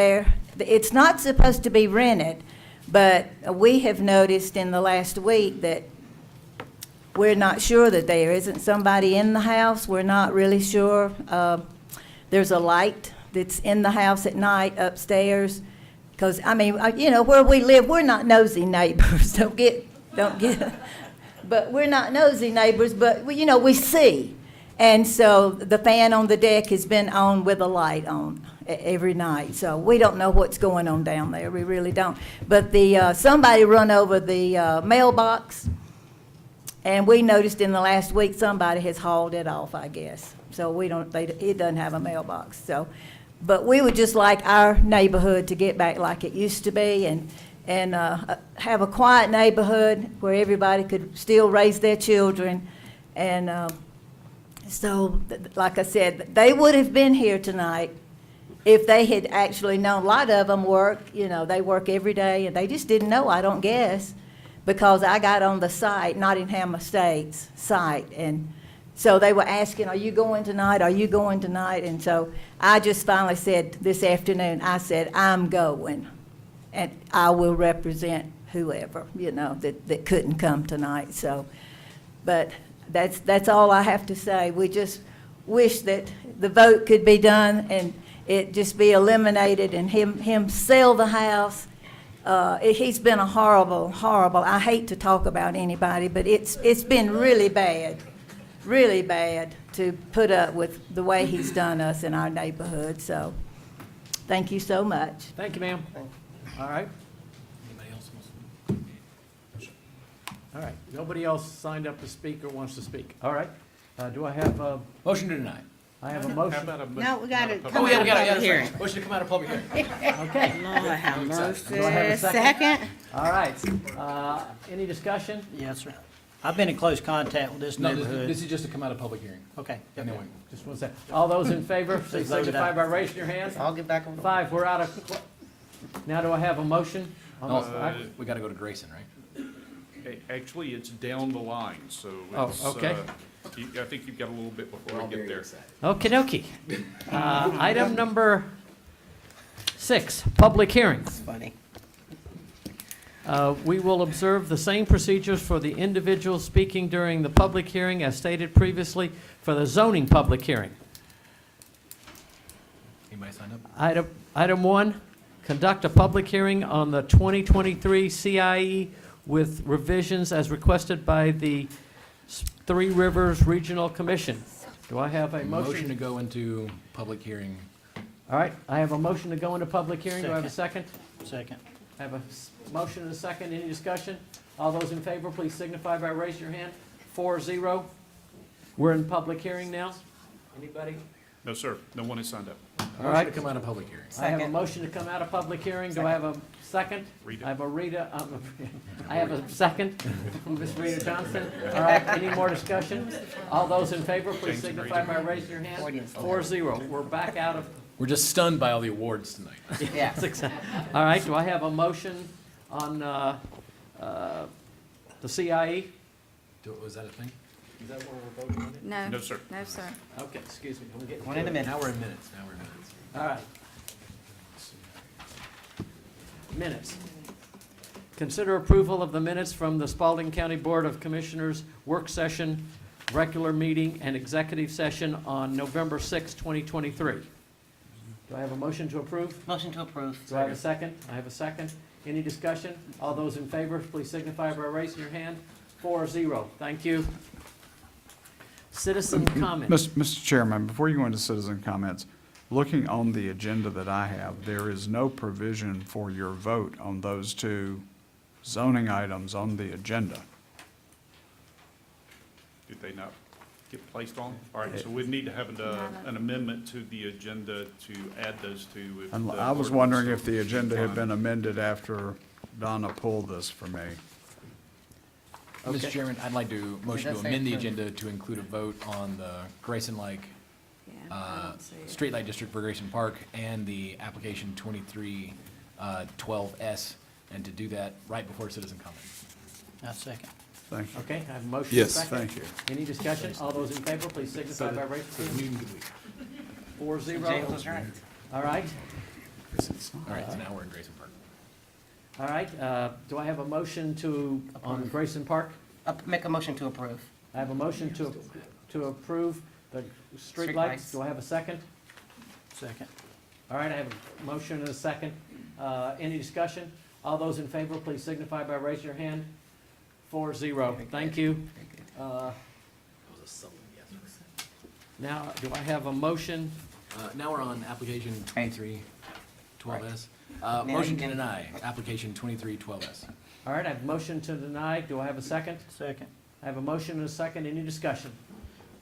it's not supposed to be rented, but we have noticed in the last week that we're not sure that there isn't somebody in the house. We're not really sure. There's a light that's in the house at night upstairs, because I mean, you know, where we live, we're not nosy neighbors. Don't get, but we're not nosy neighbors. But you know, we see. And so the fan on the deck has been on with a light on every night. So we don't know what's going on down there. We really don't. But somebody run over the mailbox, and we noticed in the last week somebody has hauled it off, I guess. So it doesn't have a mailbox. So, but we would just like our neighborhood to get back like it used to be, and have a quiet neighborhood where everybody could still raise their children. And so, like I said, they would have been here tonight if they had actually known. A lot of them work, you know, they work every day, and they just didn't know, I don't guess, because I got on the site, Nottingham Estates site, and so they were asking, are you going tonight? Are you going tonight? And so I just finally said this afternoon, I said, I'm going, and I will represent whoever, you know, that couldn't come tonight. So, but that's all I have to say. We just wish that the vote could be done and it just be eliminated, and him sell the house. He's been a horrible, I hate to talk about anybody, but it's been really bad to put up with the way he's done us in our neighborhood. So thank you so much. Thank you, ma'am. All right. Anybody else wants to? All right. Nobody else signed up to speak or wants to speak. All right. Do I have a Motion to deny. I have a motion. No, we got to Oh, come yeah, out we of got it. public hearing. Motion to come out of public hearing. Okay. Lord have mercy. Do I have a Second? All right. Any discussion? Yes, sir. I've been in close contact with this No, neighborhood. this is just to come out of public hearing. Okay. Anyway. Just one second. All those in favor, please voted signify out. by raising your hands. I'll get back on. 5, we're out of, now do I have a motion? on No, this? we got to go to Grayson, right? Actually, it's down the line, so Oh, it's, okay. I think you've got a little bit before we get there. Okey dokey. Item number 6, public hearings. Funny. We will observe the same procedures for the individual speaking during the public hearing as stated previously for the zoning public hearing. Anybody signed up? Item 1, conduct a public hearing on the 2023 CIE with revisions as requested by the Three Rivers Regional Commission. Do I have a Motion motion? to go into public hearing. All right, I have a motion to go into public hearing. Do I have a second? Second. I have a motion and a second. Any discussion? All those in favor, please signify by raising your hand. 4-0. We're in public hearing now. Anybody? No, sir, no one has signed up. All right. Motion to come out of public hearing. I have a Second. motion to come out of public hearing. Do I have a second? Rita. I have I have a second from Ms. Rita Johnson. All right, any more discussion? All those in favor, please signify by raising your hand. 4-0. We're back out of. We're just stunned by all the awards tonight. Yeah. All right, do I have a motion on the CIE? Was that a thing? Is that what we're voting on? No. No, sir. No, sir. Okay, excuse me. I'm getting. One in a minute. Now we're in minutes. Now we're in minutes. All right. Minutes. Consider approval of the minutes from the Spalding County Board of Commissioners work session, regular meeting, and executive session on November 6, 2023. Do I have a motion to approve? Motion to approve. Do I have a second? I have a second. Any discussion? All those in favor, please signify by raising your hand. 4-0. Thank you. Citizen comments. Mr. Chairman, before you go into citizen comments, looking on the agenda that I have, there is no provision for your vote on those two zoning items on the agenda. Did they not get placed on? All right, so we'd need to have an amendment to the agenda to add those two. if And the I was board wondering wants if to the agenda had decline. been amended after Donna pull this for me. Mr. Chairman, I'd like to motion does to say amend the approve. agenda to include a vote on the Grayson Lake Streetlight District for Grayson Park and the application 2312S, and to do that right before citizen comment. I second. Thank you. Okay, I have a motion. and a Yes. second. Thank you. Any discussion? All those in favor, please signify by raising your hand. 4-0. Jail was right. All right, All right, so now we're in Grayson Park. all right. Do I have a motion on Grayson Park? Make a motion to approve. I have a motion to approve the streetlights. Streetlights. Do I have a second? Second. All right, I have a motion and a second. Any discussion? All those in favor, please signify by raising your hand. 4-0. Thank you. Now, do I have a motion? Now we're on application 2312S. Now Motion you to can- deny, application 2312S. All right, I have a motion to deny. Do I have a second? Second. I have a motion and a second. Any discussion?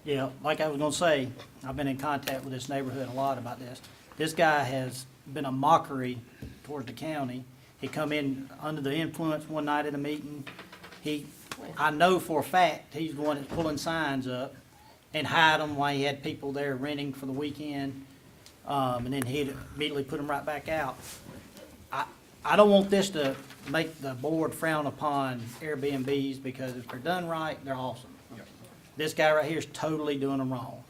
Yeah, like I was gonna say, I've been in contact with this neighborhood a lot about this. This guy has been a mockery towards the county. He come in under the influence one night at a meeting. I know for a fact, he's the one that's pulling signs up and hide them while he had people there renting for the weekend. And then he'd immediately put them right back out. I don't want this to make the board frown upon Airbnbs, because if they're done right, they're awesome. This guy right here is totally doing them wrong.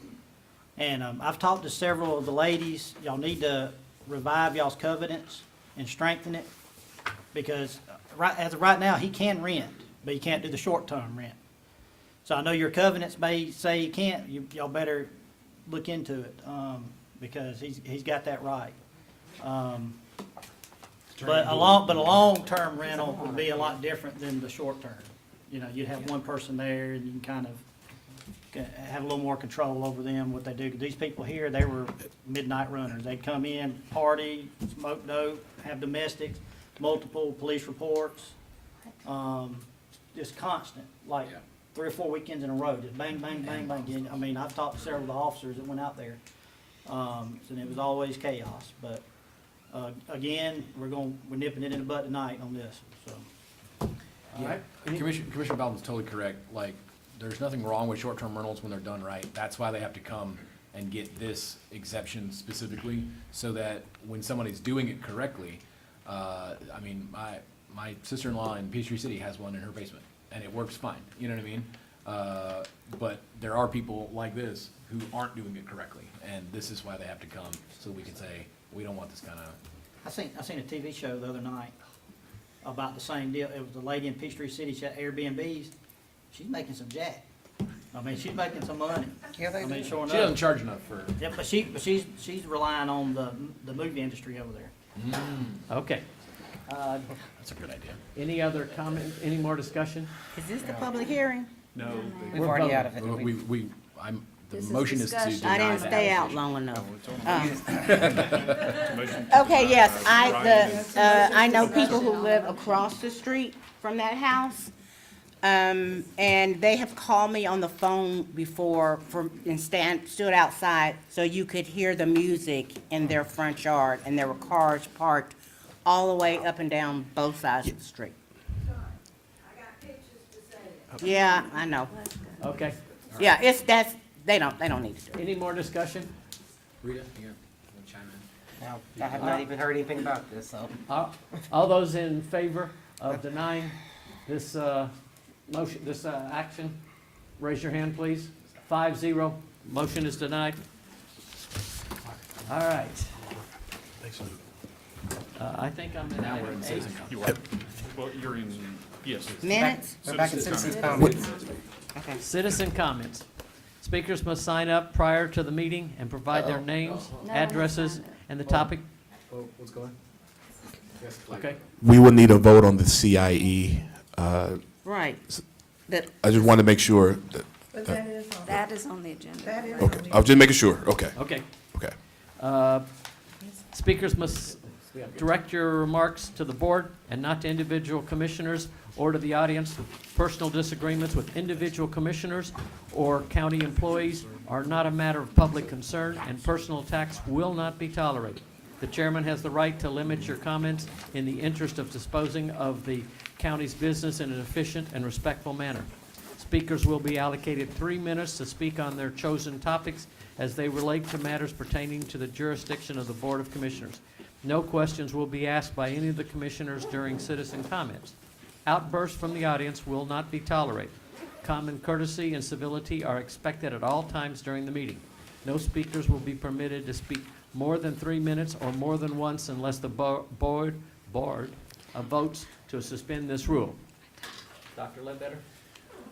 And I've talked to several of the ladies. Y'all need to revive y'all's covenants and strengthen it, because as of right now, he can rent, but he can't do the short-term rent. So I know your covenants may say you can't. Y'all better look into it, because he's got that right. But a long-term rental would be a lot different than the short-term. You know, you'd have one person there, and you can kind of have a little more control over them, what they do. 'Cause these people here, they were midnight runners. They'd come in, party, smoke dope, have domestics, multiple police reports, just constant, like 3 or 4 weekends in a row, just bang, bang, bang, bang. I mean, I've talked to several of the officers that went out there, and it was always chaos. But again, we're nipping it in the bud tonight on this. So All right. Commissioner Baldwin's totally correct. Like, there's nothing wrong with short-term rentals when they're done right. That's why they have to come and get this exception specifically, so that when somebody's doing it correctly, I mean, my sister-in-law in Peachtree City has one in her basement, and it works fine, you know what I mean? But there are people like this who aren't doing it correctly, and this is why they have to come, so we can say, we don't want this kind of. I seen a TV show the other night about the same deal. It was a lady in Peachtree City, she had Airbnbs. She's making some jack. I mean, she's making some money. Yeah, they I mean, do. sure enough. She doesn't charge enough for. Yeah, but she's relying on the movie industry over there. Okay. That's a good idea. Any other comment, any more discussion? Is this the public hearing? No. We've already out of it. The motion is to discussion. deny I didn't the stay out application. long enough. Motion to Okay, deny yes, for Ryan I know people who live across the street from that house. And they have called me on the phone before and stood outside so you could hear the music in their front yard, and there were cars parked all the way up and down both sides of the street. Yeah, I know. Okay. Yeah, they don't need to do it. Any more discussion? Rita, you want to chime in? No, I have not even heard anything about this, so. All those in favor of denying this motion, this action, raise your hand, please. 5-0, motion is denied. All right. I think I'm in Now we're in item citizen 8. comment. You are. Well, you're in, yes. Minutes? We're back in Citizens' citizens' comments. comments. Okay. Citizen comments. Speakers must sign up prior to the meeting and provide their names, addresses, and the topic. What's going on? Okay. We will need a vote on the CIE. Right. I just want to make sure that, That is on the agenda. okay, I was just making sure, okay, Okay. okay. Speakers must direct your remarks to the board and not to individual commissioners or to the audience. Personal disagreements with individual commissioners or county employees are not a matter of public concern, and personal attacks will not be tolerated. The chairman has the right to limit your comments in the interest of disposing of the county's business in an efficient and respectful manner. Speakers will be allocated 3 minutes to speak on their chosen topics as they relate to matters pertaining to the jurisdiction of the Board of Commissioners. No questions will be asked by any of the commissioners during citizen comments. Outbursts from the audience will not be tolerated. Common courtesy and civility are expected at all times during the meeting. No speakers will be permitted to speak more than 3 minutes or more than once unless the board votes to suspend this rule. Dr. Ledbetter?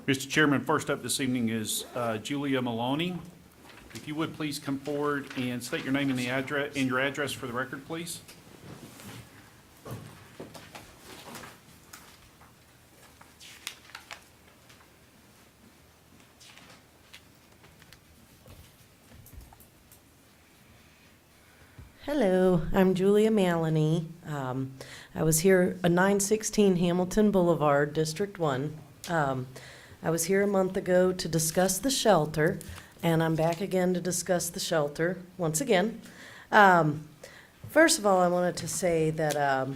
Mr. Chairman, first up this evening is Julia Maloney. If you would please come forward and state your name and your address for the record, please. Hello, I'm Julia Maloney. I was here at 916 Hamilton Boulevard, District 1. I was here a month ago to discuss the shelter, and I'm back again to discuss the shelter once again. First of all, I wanted to say that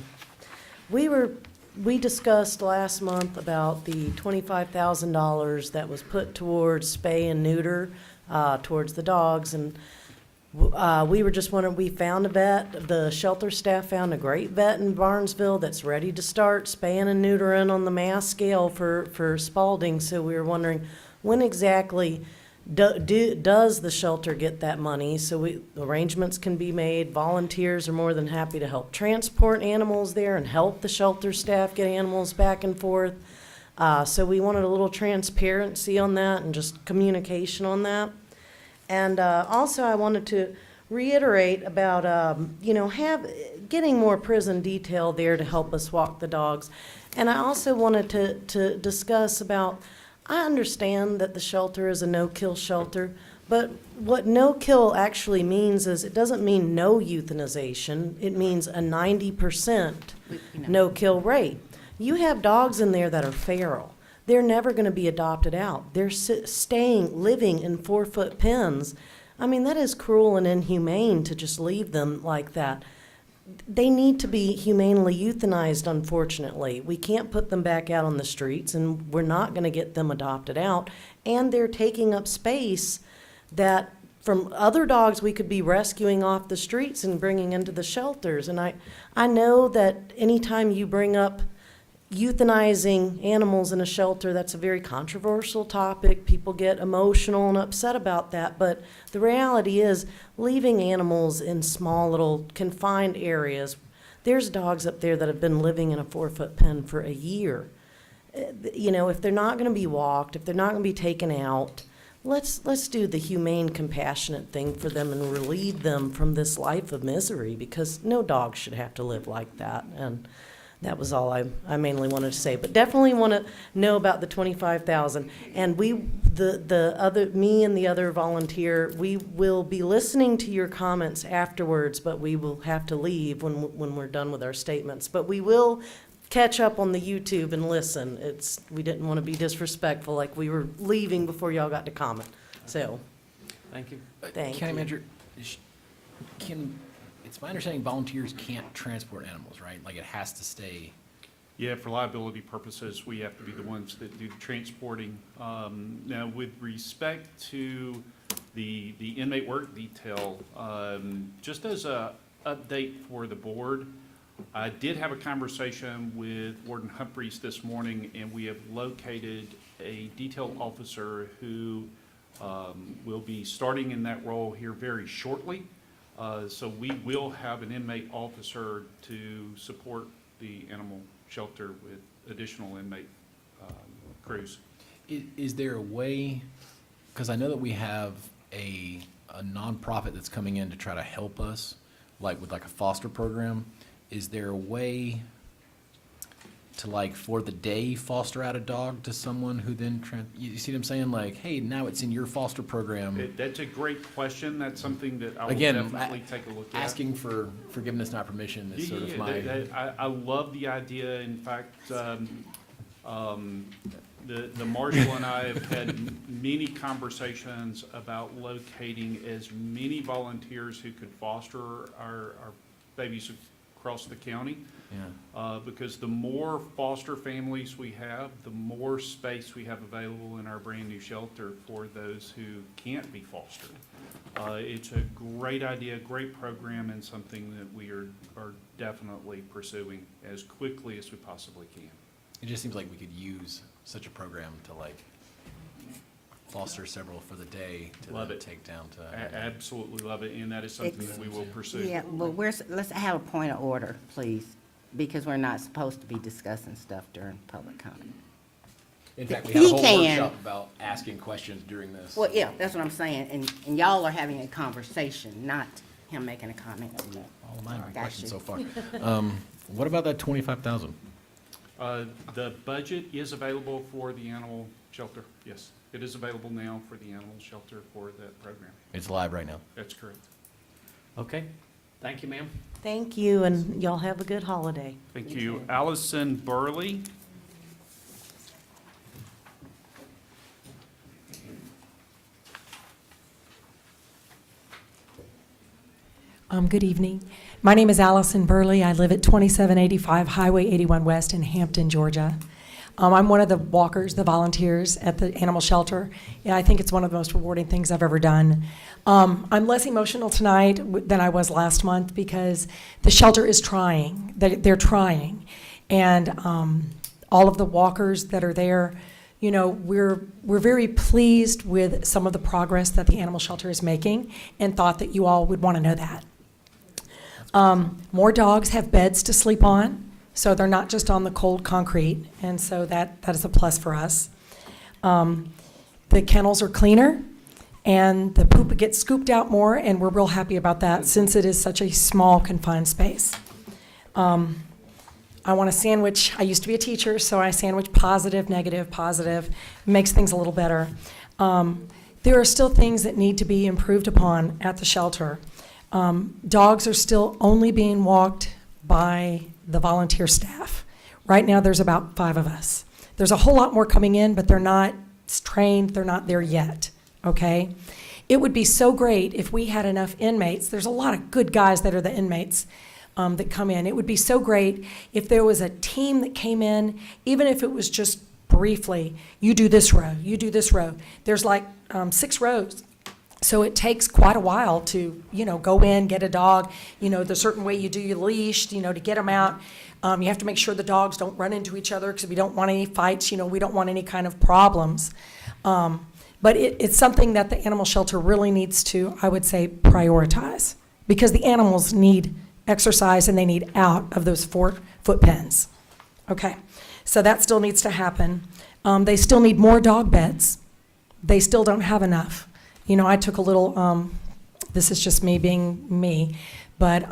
we discussed last month about the $25,000 that was put towards spay and neuter towards the dogs, and we were just wondering, we found a vet, the shelter staff found a great vet in Barnesville that's ready to start spaying and neutering on the mass scale for Spalding, so we were wondering, when exactly does the shelter get that money? So arrangements can be made, volunteers are more than happy to help transport animals there and help the shelter staff get animals back and forth. So we wanted a little transparency on that and just communication on that. And also, I wanted to reiterate about, getting more prison detail there to help us walk the dogs. And I also wanted to discuss about, I understand that the shelter is a no-kill shelter, but what no-kill actually means is it doesn't mean no euthanization. It means a 90% no-kill rate. You have dogs in there that are feral. They're never going to be adopted out. They're living in 4-foot pens. I mean, that is cruel and inhumane to just leave them like that. They need to be humanely euthanized, unfortunately. We can't put them back out on the streets, and we're not going to get them adopted out. And they're taking up space that from other dogs we could be rescuing off the streets and bringing into the shelters. And I know that anytime you bring up euthanizing animals in a shelter, that's a very controversial topic. People get emotional and upset about that, but the reality is leaving animals in small little confined areas, there's dogs up there that have been living in a 4-foot pen for a year. If they're not going to be walked, if they're not going to be taken out, let's do the humane, compassionate thing for them and relieve them from this life of misery, because no dog should have to live like that. And that was all I mainly wanted to say, but definitely want to know about the 25,000. And me and the other volunteer, we will be listening to your comments afterwards, but we will have to leave when we're done with our statements. But we will catch up on the YouTube and listen. We didn't want to be disrespectful, like we were leaving before y'all got to comment. So, thank you. County Manager, it's my understanding volunteers can't transport animals, right? Like, it has to stay. Yeah, for liability purposes, we have to be the ones that do the transporting. Now, with respect to the inmate work detail, just as a update for the board, I did have a conversation with Warden Humphreys this morning, and we have located a detail officer who will be starting in that role here very shortly. So we will have an inmate officer to support the animal shelter with additional inmate crews. Is there a way, because I know that we have a nonprofit that's coming in to try to help us, like with like a foster program. Is there a way to, like, for the day foster out a dog to someone who then, you see what I'm saying? Like, hey, now it's in your foster program. That's a great question. That's something that I will Again, definitely take a look at. Asking for forgiveness, not permission is sort of my. I love the idea. In fact, the marshal and I have had many conversations about locating as many volunteers who could foster our babies across the county. Yeah. Because the more foster families we have, the more space we have available in our brand-new shelter for those who can't be fostered. It's a great idea, great program, and something that we are definitely pursuing as quickly as we possibly can. It just seems like we could use such a program to like foster several for the day to Love then it. take down to. Absolutely love it, and that is something that we will pursue. Yeah, but let's have a point of order, please, because we're not supposed to be discussing stuff during public comment. In fact, we He had a whole can. workshop about asking questions during this. Well, yeah, that's what I'm saying, and y'all are having a conversation, not him making a comment to you. All of mine are Got questions you. so far. What about that 25,000? The budget is available for the animal shelter, yes. It is available now for the animal shelter for that program. It's live right now. That's correct. Okay, thank you, ma'am. Thank you, and y'all have a good holiday. Thank you. Allison Burley. Good evening. My name is Allison Burley. I live at 2785 Highway 81 West in Hampton, Georgia. I'm one of the walkers, the volunteers at the animal shelter. And I think it's one of the most rewarding things I've ever done. I'm less emotional tonight than I was last month because the shelter is trying. They're trying. And all of the walkers that are there, you know, we're very pleased with some of the progress that the animal shelter is making and thought that you all would want to know that. More dogs have beds to sleep on, so they're not just on the cold concrete, and so that is a plus for us. The kennels are cleaner, and the poop gets scooped out more, and we're real happy about that since it is such a small, confined space. I want to sandwich, I used to be a teacher, so I sandwich positive, negative, positive, makes things a little better. There are still things that need to be improved upon at the shelter. Dogs are still only being walked by the volunteer staff. Right now, there's about 5 of us. There's a whole lot more coming in, but they're not trained, they're not there yet, okay? It would be so great if we had enough inmates. There's a lot of good guys that are the inmates that come in. It would be so great if there was a team that came in, even if it was just briefly, you do this row, you do this row. There's like 6 rows. So it takes quite a while to, you know, go in, get a dog, you know, the certain way you do your leash, you know, to get them out. You have to make sure the dogs don't run into each other because we don't want any fights, you know, we don't want any kind of problems. But it's something that the animal shelter really needs to, I would say, prioritize because the animals need exercise and they need out of those 4-foot pens. Okay, so that still needs to happen. They still need more dog beds. They still don't have enough. You know, I took a little, this is just me being me, but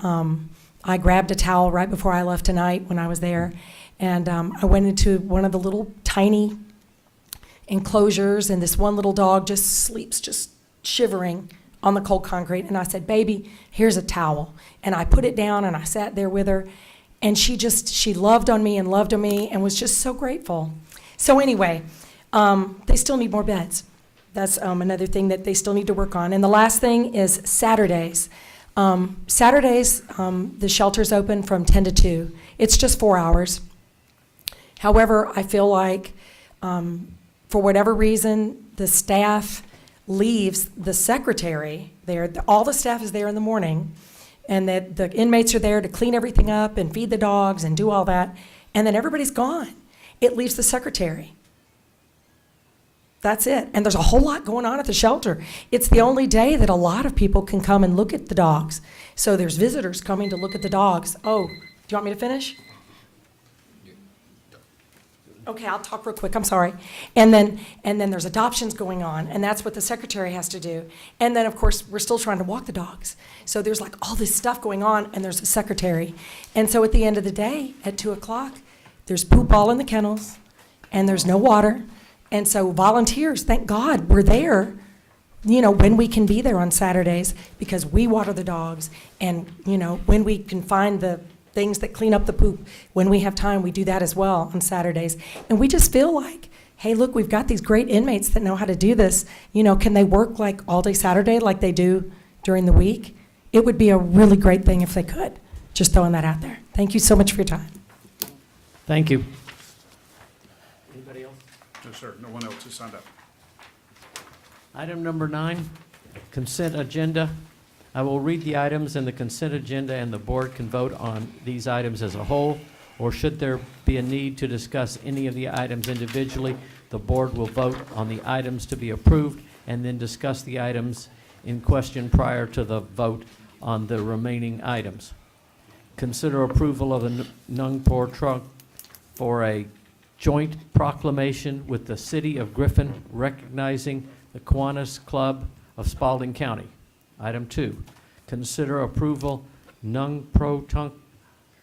I grabbed a towel right before I left tonight when I was there, and I went into one of the little tiny enclosures, and this one little dog just sleeps, just shivering on the cold concrete, and I said, baby, here's a towel. And I put it down, and I sat there with her, and she loved on me and was just so grateful. So anyway, they still need more beds. That's another thing that they still need to work on. And the last thing is Saturdays. Saturdays, the shelter's open from 10 to 2. It's just 4 hours. However, I feel like for whatever reason, the staff leaves the secretary there. All the staff is there in the morning, and that the inmates are there to clean everything up and feed the dogs and do all that, and then everybody's gone. It leaves the secretary. That's it. And there's a whole lot going on at the shelter. It's the only day that a lot of people can come and look at the dogs. So there's visitors coming to look at the dogs. Oh, do you want me to finish? Okay, I'll talk real quick. I'm sorry. And then there's adoptions going on, and that's what the secretary has to do. And then, of course, we're still trying to walk the dogs. So there's like all this stuff going on, and there's a secretary. And so at the end of the day, at 2 o'clock, there's poop all in the kennels, and there's no water. And so volunteers, thank God, we're there, you know, when we can be there on Saturdays because we water the dogs. And, you know, when we can find the things that clean up the poop, when we have time, we do that as well on Saturdays. And we just feel like, hey, look, we've got these great inmates that know how to do this. You know, can they work like all day Saturday like they do during the week? It would be a really great thing if they could. Just throwing that out there. Thank you so much for your time. Thank you. Anybody else? No, sir, no one else has signed up. Item number 9, consent agenda. I will read the items in the consent agenda, and the board can vote on these items as a whole, or should there be a need to discuss any of the items individually, the board will vote on the items to be approved and then discuss the items in question prior to the vote on the remaining items. Consider approval of the Nungpor trunk for a joint proclamation with the City of Griffin recognizing the Kiwanis Club of Spalding County. Item 2, consider approval Nungpor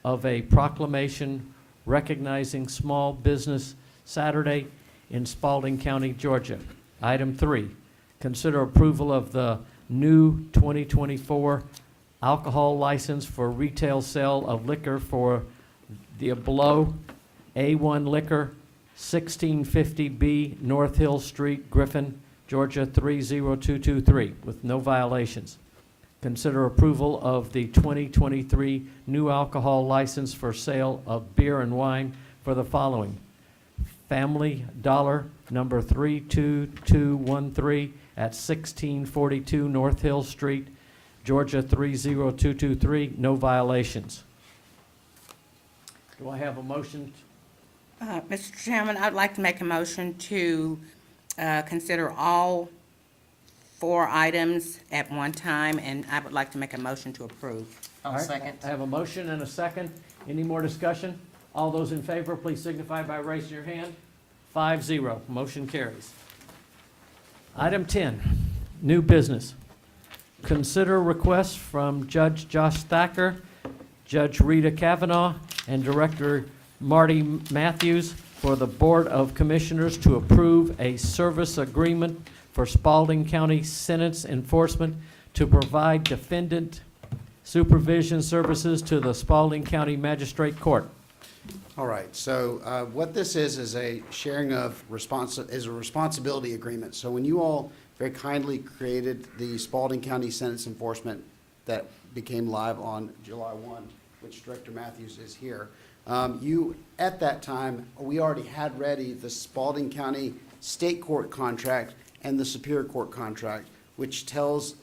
of a proclamation recognizing Small Business Saturday in Spalding County, Georgia. Item 3, consider approval of the new 2024 alcohol license for retail sale of liquor for the below A1 Liquor, 1650B North Hill Street, Griffin, Georgia 30223, with no violations. Consider approval of the 2023 new alcohol license for sale of beer and wine for the following: Family Dollar, number 32213 at 1642 North Hill Street, Georgia 30223, no violations. Do I have a motion? Mr. Chairman, I'd like to make a motion to consider all 4 items at one time, and I would like to make a motion to approve. All right, second. I have a motion and a second. Any more discussion? All those in favor, please signify by raising your hand. 5-0, motion carries. Item 10, new business. Consider requests from Judge Josh Thacker, Judge Rita Kavanaugh, and Director Marty Matthews for the Board of Commissioners to approve a service agreement for Spalding County Sentence Enforcement to provide defendant supervision services to the Spalding County Magistrate Court. All right, so what this is a sharing of is a responsibility agreement. So when you all very kindly created the Spalding County Sentence Enforcement that became live on July 1, which Director Matthews is here, at that time, we already had ready the Spalding County State Court contract and the Superior Court contract, which is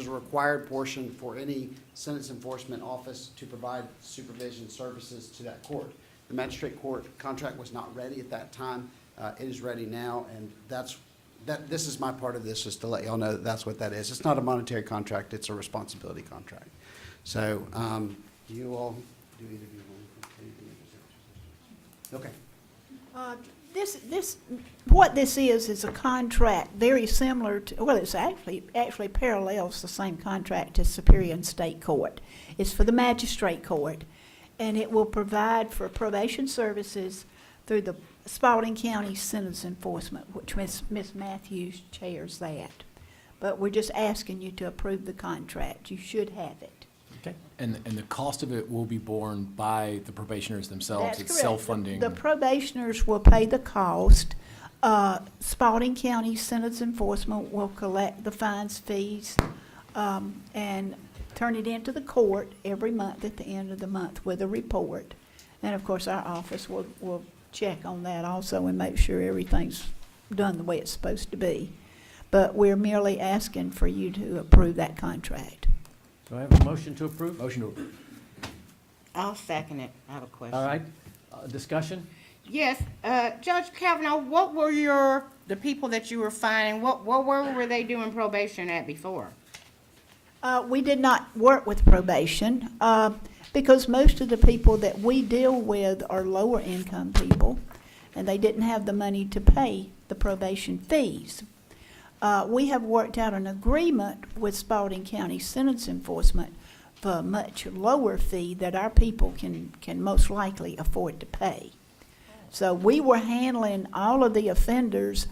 a required portion for any sentence enforcement office to provide supervision services to that court. The magistrate court contract was not ready at that time. It is ready now, and this is my part of this, just to let y'all know that that's what that is. It's not a monetary contract, it's a responsibility contract. So, you all, do either of you want anything? Okay. What this is a contract very similar to, well, it's actually parallels the same contract as Superior and State Court. It's for the magistrate court, and it will provide for probation services through the Spalding County Sentence Enforcement, which Ms. Matthews chairs that. But we're just asking you to approve the contract. You should have it. Okay. And the cost of it will be borne by the probationers themselves. That's It's correct. self-funding. The probationers will pay the cost. Spalding County Sentence Enforcement will collect the fines, fees, and turn it into the court every month at the end of the month with a report. And of course, our office will check on that also and make sure everything's done the way it's supposed to be. But we're merely asking for you to approve that contract. Do I have a motion to approve? Motion to approve. I'll second it. I have a question. All right, discussion? Yes, Judge Kavanaugh, what were the people that you were finding, where were they doing probation at before? We did not work with probation because most of the people that we deal with are lower income people, and they didn't have the money to pay the probation fees. We have worked out an agreement with Spalding County Sentence Enforcement for a much lower fee that our people can most likely afford to pay. So we were handling all of the offenders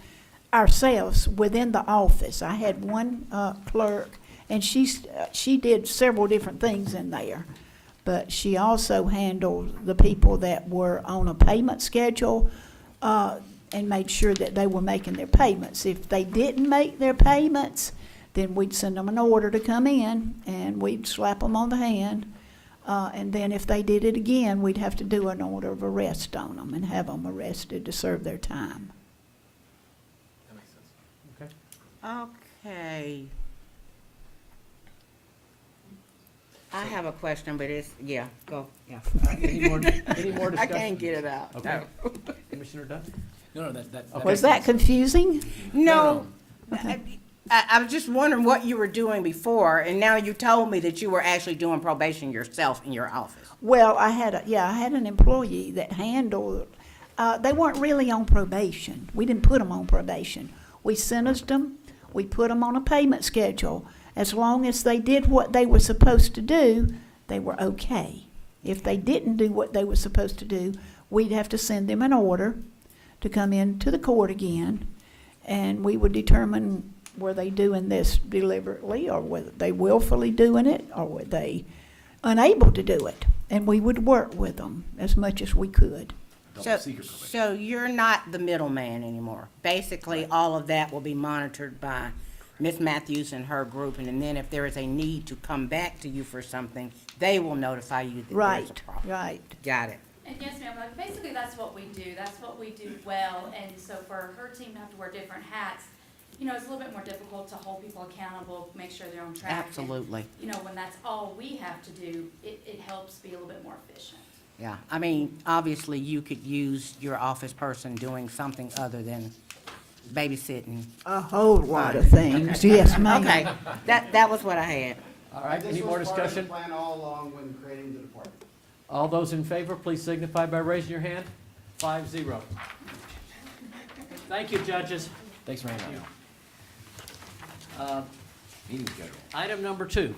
ourselves within the office. I had one clerk, and she did several different things in there. But she also handled the people that were on a payment schedule and made sure that they were making their payments. If they didn't make their payments, then we'd send them an order to come in, and we'd slap them on the hand And then if they did it again, we'd have to do an order of arrest on them and have them arrested to serve their time. Okay. I have a question, but it's, yeah, go, yeah. Any more discussion? I can't get it out. Okay. Commissioner Dunn? No, that. Was that confusing? No. I was just wondering what you were doing before, and now you told me that you were actually doing probation yourself in your office. Well, I had an employee that handled, they weren't really on probation. We didn't put them on probation. We sentenced them, we put them on a payment schedule. As long as they did what they were supposed to do, they were okay. If they didn't do what they were supposed to do, we'd have to send them an order to come into the court again, and we would determine were they doing this deliberately, or were they willfully doing it, or were they unable to do it. And we would work with them as much as we could. So you're not the middleman anymore. Basically, all of that will be monitored by Ms. Matthews and her group, and then if there is a need to come back to you for something, they will notify you that there's a problem. Right. Got it. And yes, ma'am, like, basically that's what we do. That's what we do well. And so for her team to have to wear different hats, you know, it's a little bit more difficult to hold people accountable, make sure they're on track. And, Absolutely. you know, when that's all we have to do, it helps be a little bit more efficient. Yeah, I mean, obviously, you could use your office person doing something other than babysitting. A whole lot of things, yes, ma'am. Okay, that was what I had. All right, any more discussion? This was part of the plan all along when creating the department. All those in favor, please signify by raising your hand. 5-0. Thank you, judges. Thanks for hanging out. Meeting schedule. Item number 2,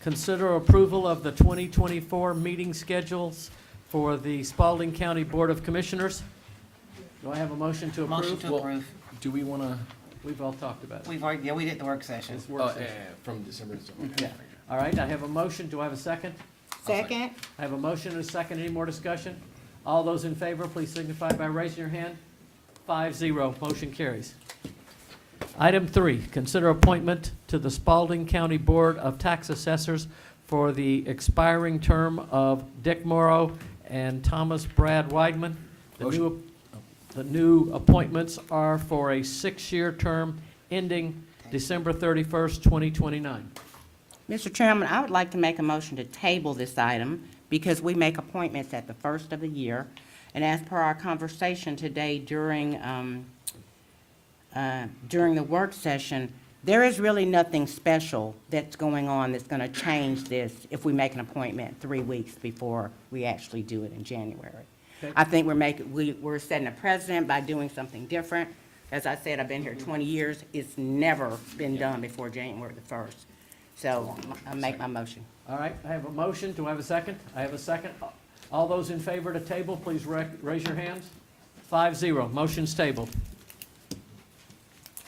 consider approval of the 2024 meeting schedules for the Spalding County Board of Commissioners. Do I have a motion to approve? Motion to approve. Do we want to? We've all talked about it. We've already, yeah, we did the work session. It's work session. From December to Yeah. All right, I have a motion. Do I have a second? Second? I have a motion and a second. Any more discussion? All those in favor, please signify by raising your hand. 5-0, motion carries. Item 3, consider appointment to the Spalding County Board of Tax Assessors for the expiring term of Dick Morrow and Thomas Brad Weidman. The new appointments are for a 6-year term ending December 31st, 2029. Mr. Chairman, I would like to make a motion to table this item because we make appointments at the first of the year. And as per our conversation today during the work session, there is really nothing special that's going on that's going to change this if we make an appointment 3 weeks before we actually do it in January. Okay. I think we're setting a precedent by doing something different. As I said, I've been here 20 years. It's never been done before January the 1st. So I'll make my motion. All right, I have a motion. Do I have a second? I have a second. All those in favor to table, please raise your hands. 5-0, motion's tabled.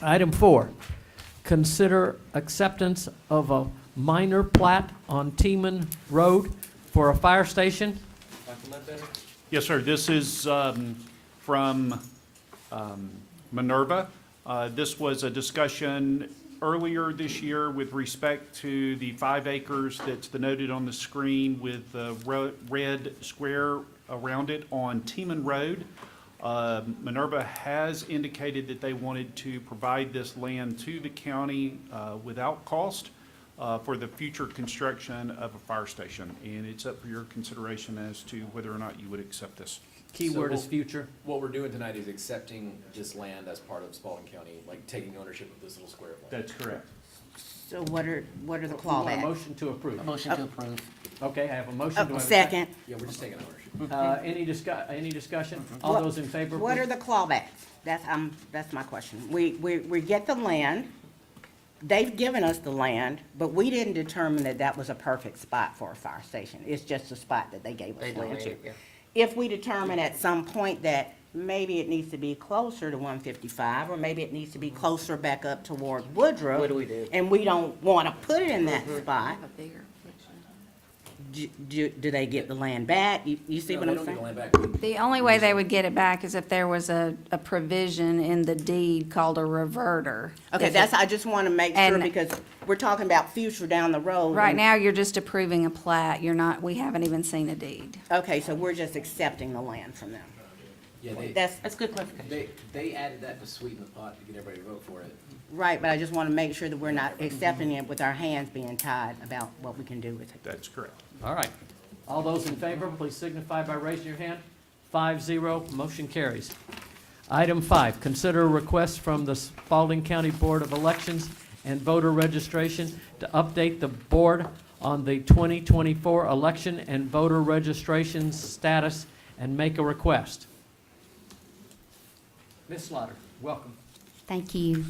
Item 4, consider acceptance of a minor plat on Teeman Road for a fire station. Yes, sir. This is from Minerva. This was a discussion earlier this year with respect to the 5 acres that's denoted on the screen with the red square around it on Teeman Road. Minerva has indicated that they wanted to provide this land to the county without cost for the future construction of a fire station. And it's up for your consideration as to whether or not you would accept this. Keyword is future. What we're doing tonight is accepting this land as part of Spalding County, like taking ownership of this little square of land. That's correct. So what are the You want a clawbacks? motion to approve? A motion to approve. Okay, I have a motion. Do I have a Second. Yeah, we're just taking ownership. Any discussion? All those in favor? What please- are the clawbacks? That's my question. We get the land, they've given us the land, but we didn't determine that that was a perfect spot for a fire station. It's just a spot that they gave us land to. donated, yeah. If we determine at some point that maybe it needs to be closer to 155, or maybe it needs to be closer back up toward Woodruff. What do we do? And we don't want to put it in that spot, do they get the land back? You see what I'm saying? The only way they would get it back is if there was a provision in the deed called a reverter. Okay, I just want to make sure, And- because we're talking about future down the road. Right and- now, you're just approving a plat. We haven't even seen a deed. Okay, so we're just accepting the land from them. Yeah, That's good clarification. They added that to sweeten the pot to get everybody to vote for it. Right, but I just want to make sure that we're not accepting it with our hands being tied about what we can do with it. That's correct. All right. All those in favor, please signify by raising your hand. 5-0, motion carries. Item 5, consider a request from the Spalding County Board of Elections and Voter Registration to update the board on the 2024 election and voter registration status and make a request. Ms. Slaughter, welcome. Thank you.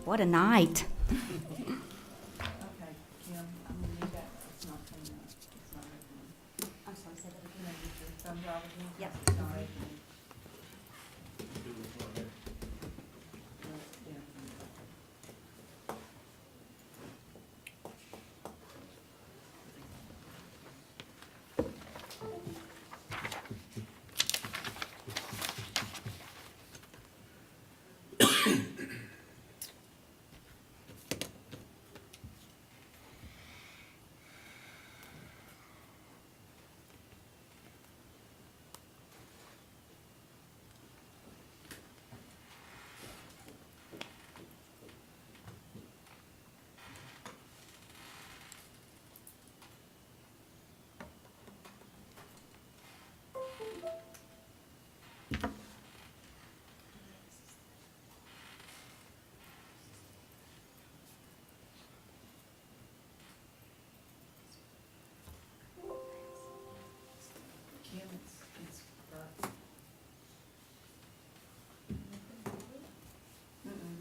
What a night.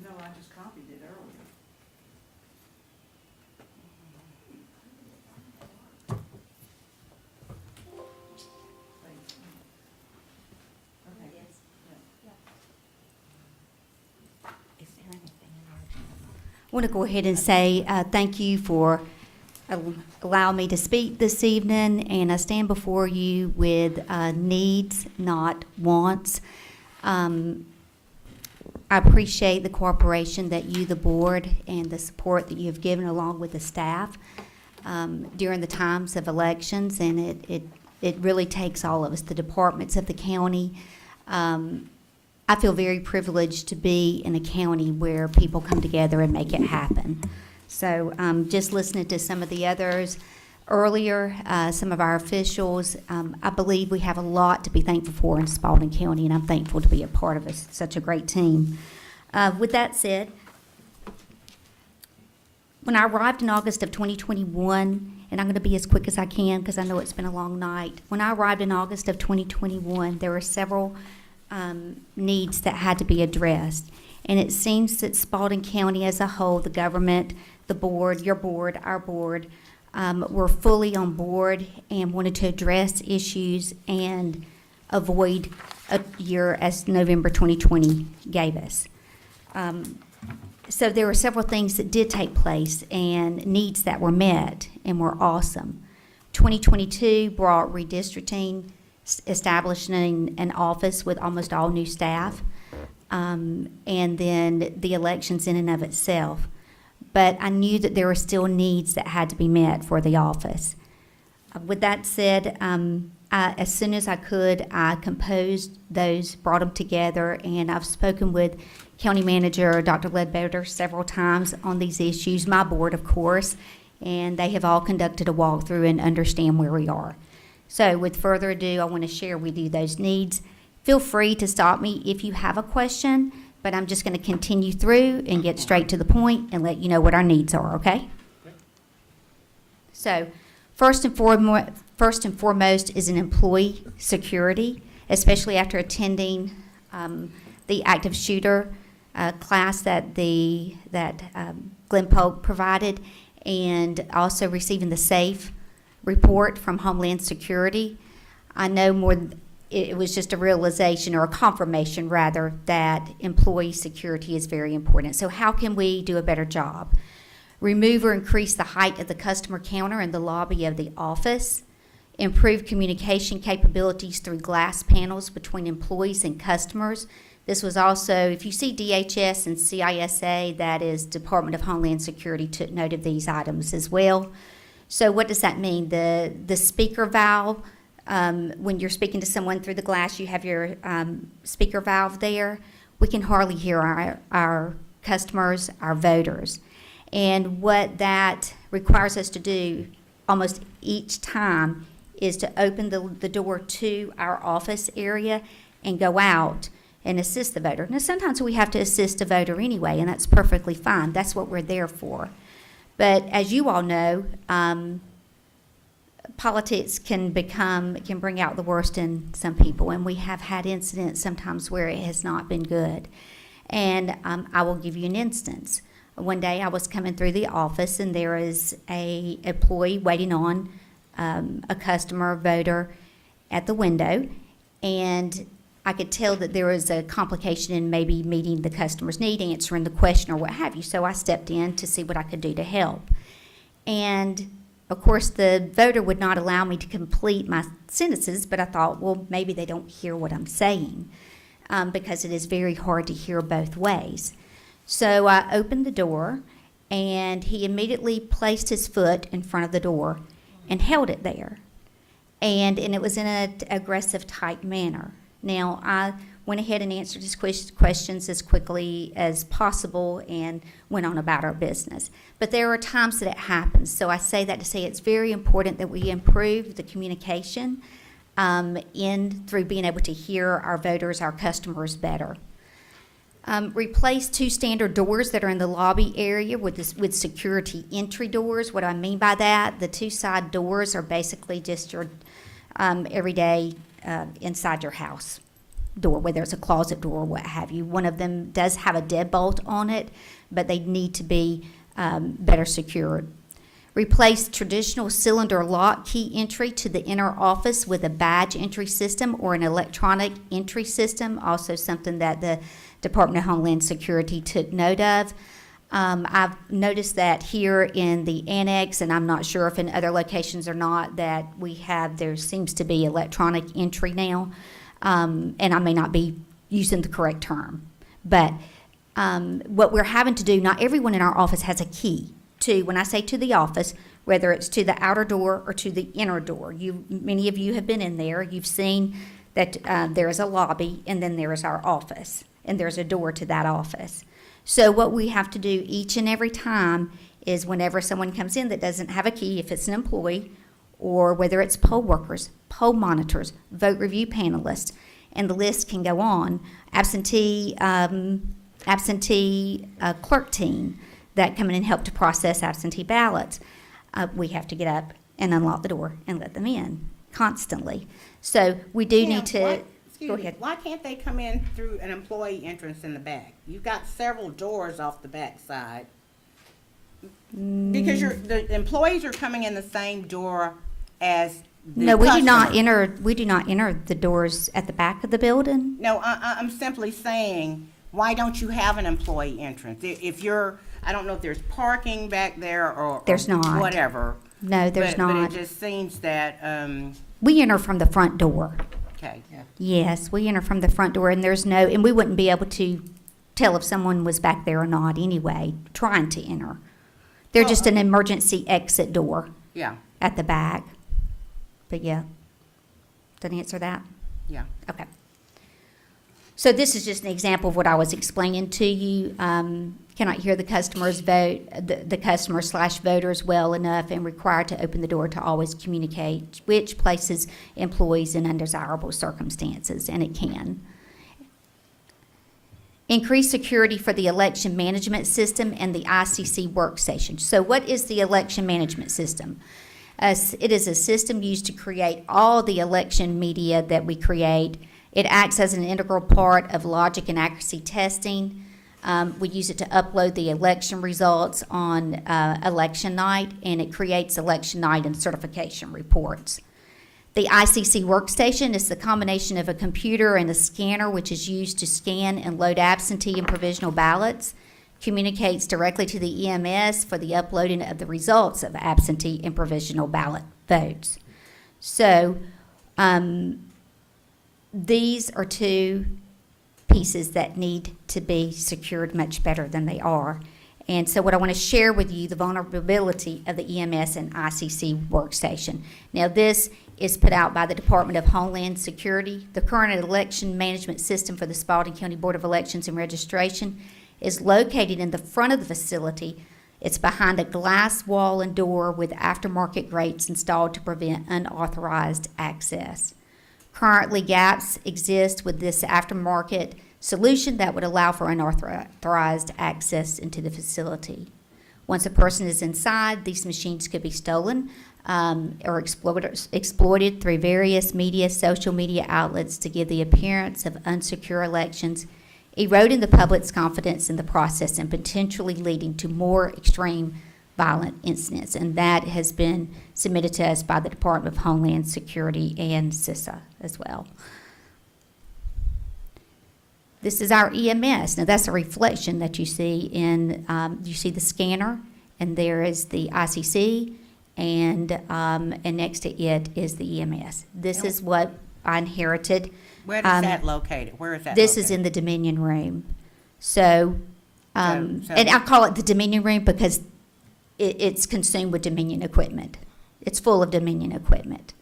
No, I just copied it earlier. I want to go ahead and say thank you for allowing me to speak this evening, and I stand before you with needs, not wants. I appreciate the cooperation that you, the board, and the support that you have given along with the staff during the times of elections, and it really takes all of us, the departments of the county. I feel very privileged to be in a county where people come together and make it happen. So just listening to some of the others earlier, some of our officials, I believe we have a lot to be thankful for in Spalding County, and I'm thankful to be a part of such a great team. With that said, when I arrived in August of 2021, and I'm going to be as quick as I can because I know it's been a long night. When I arrived in August of 2021, there were several needs that had to be addressed. And it seems that Spalding County as a whole, the government, the board, your board, our board, were fully on board and wanted to address issues and avoid a year as November 2020 gave us. So there were several things that did take place and needs that were met and were awesome. 2022 brought redistricting, establishing an office with almost all new staff, and then the elections in and of itself. But I knew that there were still needs that had to be met for the office. With that said, as soon as I could, I composed those, brought them together, and I've spoken with County Manager Dr. Ledbetter several times on these issues, my board, of course, and they have all conducted a walkthrough and understand where we are. So with further ado, I want to share with you those needs. Feel free to stop me if you have a question, but I'm just going to continue through and get straight to the point and let you know what our needs are, okay? So first and foremost is an employee security, especially after attending the active shooter class that Glenn Polk provided, and also receiving the SAFE report from Homeland Security. I know it was just a realization, or a confirmation rather, that employee security is very important. So how can we do a better job? remove or increase the height of the customer counter in the lobby of the office, improve communication capabilities through glass panels between employees and customers. This was also, if you see DHS and CISA, that is Department of Homeland Security, took note of these items as well. So what does that mean? The speaker valve, when you're speaking to someone through the glass, you have your speaker valve there. We can hardly hear our customers, our voters. And what that requires us to do almost each time is to open the door to our office area and go out and assist the voter. Now, sometimes we have to assist a voter anyway, and that's perfectly fine. That's what we're there for. But as you all know, politics can bring out the worst in some people, and we have had incidents sometimes where it has not been good. And I will give you an instance. One day I was coming through the office, and there is a employee waiting on a customer voter at the window, and I could tell that there was a complication in maybe meeting the customer's need, answering the question or what have you. So I stepped in to see what I could do to help. And of course, the voter would not allow me to complete my sentences, but I thought, well, maybe they don't hear what I'm saying, because it is very hard to hear both ways. So I opened the door, and he immediately placed his foot in front of the door and held it there. And it was in an aggressive, tight manner. Now, I went ahead and answered his questions as quickly as possible and went on about our business. But there are times that it happens. So I say that to say it's very important that we improve the communication through being able to hear our voters, our customers better. Replace 2 standard doors that are in the lobby area with security entry doors. What do I mean by that? The 2 side doors are basically just your everyday inside your house door, whether it's a closet door or what have you. One of them does have a deadbolt on it, but they need to be better secured. Replace traditional cylinder lock key entry to the inner office with a badge entry system or an electronic entry system, also something that the Department of Homeland Security took note of. I've noticed that here in the annex, and I'm not sure if in other locations or not, that there seems to be electronic entry now, and I may not be using the correct term. But what we're having to do, not everyone in our office has a key to, when I say to the office, whether it's to the outer door or to the inner door. Many of you have been in there. You've seen that there is a lobby, and then there is our office, and there's a door to that office. So what we have to do each and every time is whenever someone comes in that doesn't have a key, if it's an employee, or whether it's poll workers, poll monitors, vote review panelists, and the list can go on, absentee clerk team that come in and help to process absentee ballots, we have to get up and unlock the door and let them in constantly. So we do need to... Go ahead. Why can't they come in through an employee entrance in the back? You've got several doors off the back side. Because the employees are coming in the same door as the No, we do not customer. enter the doors at the back of the building. No, I'm simply saying, why don't you have an employee entrance? If you're, I don't know if there's parking back there or There's not. whatever. No, there's But not. it just seems that, We enter from the front door. okay. Yes, we enter from the front door, and and we wouldn't be able to tell if someone was back there or not anyway, trying to enter. They're just an emergency exit door Yeah, at the back. But yeah, did I answer that? yeah. Okay. So this is just an example of what I was explaining to you. Cannot hear the customer's vote, the customer/voters well enough, and required to open the door to always communicate, which places employees in undesirable circumstances, and it can. Increase security for the election management system and the ICC workstation. So what is the election management system? It is a system used to create all the election media that we create. It acts as an integral part of logic and accuracy testing. We use it to upload the election results on election night, and it creates election night and certification reports. The ICC workstation is the combination of a computer and a scanner, which is used to scan and load absentee and provisional ballots, communicates directly to the EMS for the uploading of the results of absentee and provisional ballot votes. So these are two pieces that need to be secured much better than they are. And so what I want to share with you, the vulnerability of the EMS and ICC workstation. Now, this is put out by the Department of Homeland Security. The current election management system for the Spalding County Board of Elections and Registration is located in the front of the facility. It's behind a glass wall and door with aftermarket grates installed to prevent unauthorized access. Currently, gaps exist with this aftermarket solution that would allow for unauthorized access into the facility. Once a person is inside, these machines could be stolen or exploited through various social media outlets to give the appearance of unsecure elections, eroding the public's confidence in the process and potentially leading to more extreme violent incidents. And that has been submitted to us by the Department of Homeland Security and CISA as well. This is our EMS. Now, that's a reflection that you see in, you see the scanner, and there is the ICC, and next to it is the EMS. This is what I inherited. Where is that located? Where is that This located? is in the Dominion Room. So, and I call it the Dominion Room because it's consumed with Dominion equipment. It's full of Dominion equipment.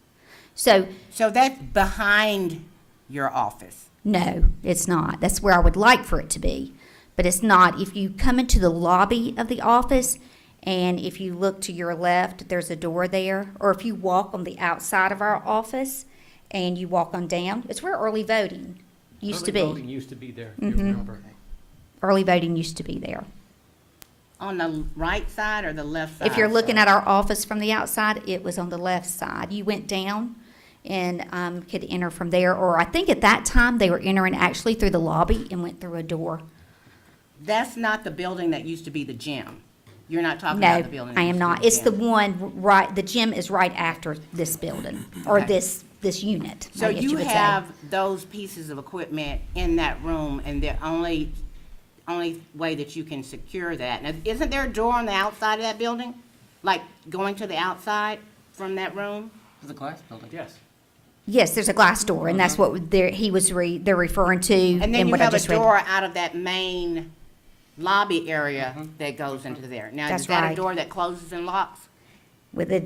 So that's behind your office? No, it's not. That's where I would like for it to be, but it's not. If you come into the lobby of the office, and if you look to your left, there's a door there, or if you walk on the outside of our office and you walk on down, it's where early voting used to be. Early voting used to be there, you Mhm. remember. Early voting used to be there. On the right side or the left side? If you're looking at our office from the outside, it was on the left side. You went down and could enter from there, or I think at that time they were entering actually through the lobby and went through a door. That's not the building that used to be the gym. You're not talking No, about the building? that I am used to be not. It's the gym. one right, the gym is right after this building, or Okay. this unit, So I guess you would say. have those pieces of equipment in that room, and the only way that you can secure that. Now, isn't there a door on the outside of that building? Like going to the outside from that room? It's a glass building. Yes. Yes, there's a glass door, and that's what they're referring to, And then and you what I have a just read. door out of that main lobby area that goes into there. Now, That's is that a right. door that closes and locks? With a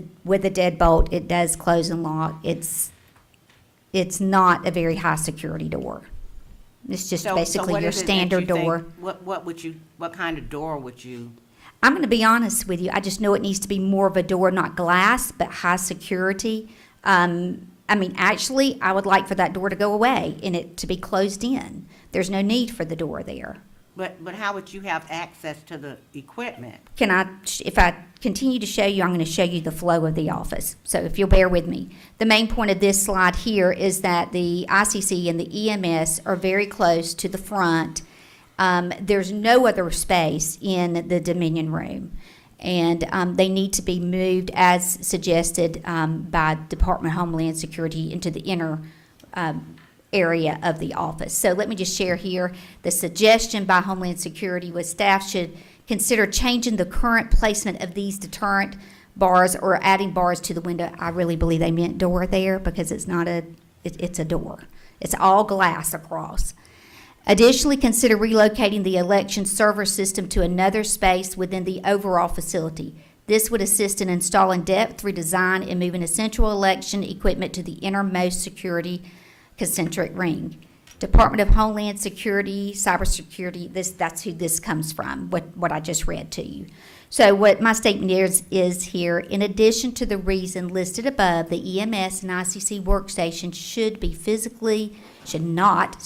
deadbolt, it does close and lock. It's not a very high security door. It's just So basically what your is it that standard you think- door. What kind of door would you? I'm going to be honest with you. I just know it needs to be more of a door, not glass, but high security. Actually, I would like for that door to go away and it to be closed in. There's no need for the door there. But how would you have access to the equipment? If I continue to show you, I'm going to show you the flow of the office. So if you'll bear with me. The main point of this slide here is that the ICC and the EMS are very close to the front. There's no other space in the Dominion Room. And they need to be moved as suggested by Department of Homeland Security into the inner area of the office. So let me just share here. The suggestion by Homeland Security was staff should consider changing the current placement of these deterrent bars or adding bars to the window. I really believe they meant door there because it's not it's a door. It's all glass across. Additionally, consider relocating the election server system to another space within the overall facility. This would assist in installing depth redesign and moving essential election equipment to the innermost security concentric ring. Department of Homeland Security, Cybersecurity, that's who this comes from, what I just read to you. So what my statement is here, in addition to the reason listed above, the EMS and ICC workstation should not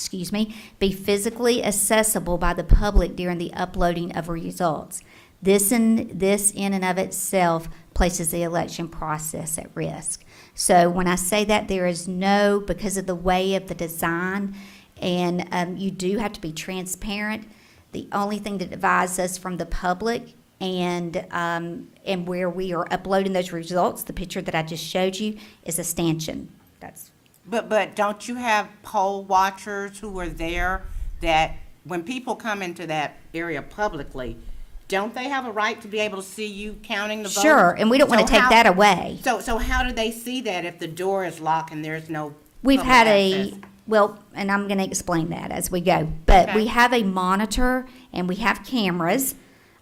be physically accessible by the public during the uploading of results. This in and of itself places the election process at risk. So when I say that, there is no, because of the way of the design, and you do have to be transparent. The only thing that divides us from the public and where we are uploading those results, the picture that I just showed you, is a stanchion. But don't you have poll watchers who are there that when people come into that area publicly, don't they have a right to be able to see you counting the votes? Sure, and we don't want to So take how- that away. So how do they see that if the door is locked and there's no We've public had access? well, and I'm going to explain that as we go, but Okay. we have a monitor and we have cameras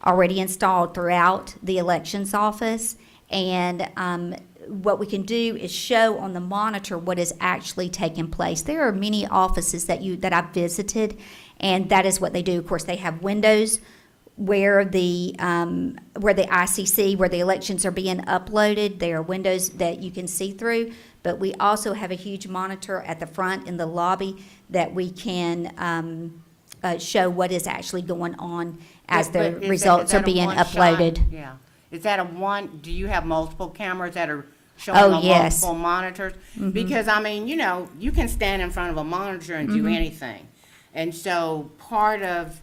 already installed throughout the elections office. And what we can do is show on the monitor what is actually taking place. There are many offices that I've visited, and that is what they do. Of course, they have windows where the ICC, where the elections are being uploaded. There are windows that you can see through, but we also have a huge monitor at the front in the lobby that we can show what is actually going on as But the is that- results is that are a being one-shot? uploaded. Yeah. Is that do you have multiple cameras that are showing Oh, on yes. multiple monitors? Mhm. Because, I mean, you can stand in front of a monitor and do Mhm. anything. And so part of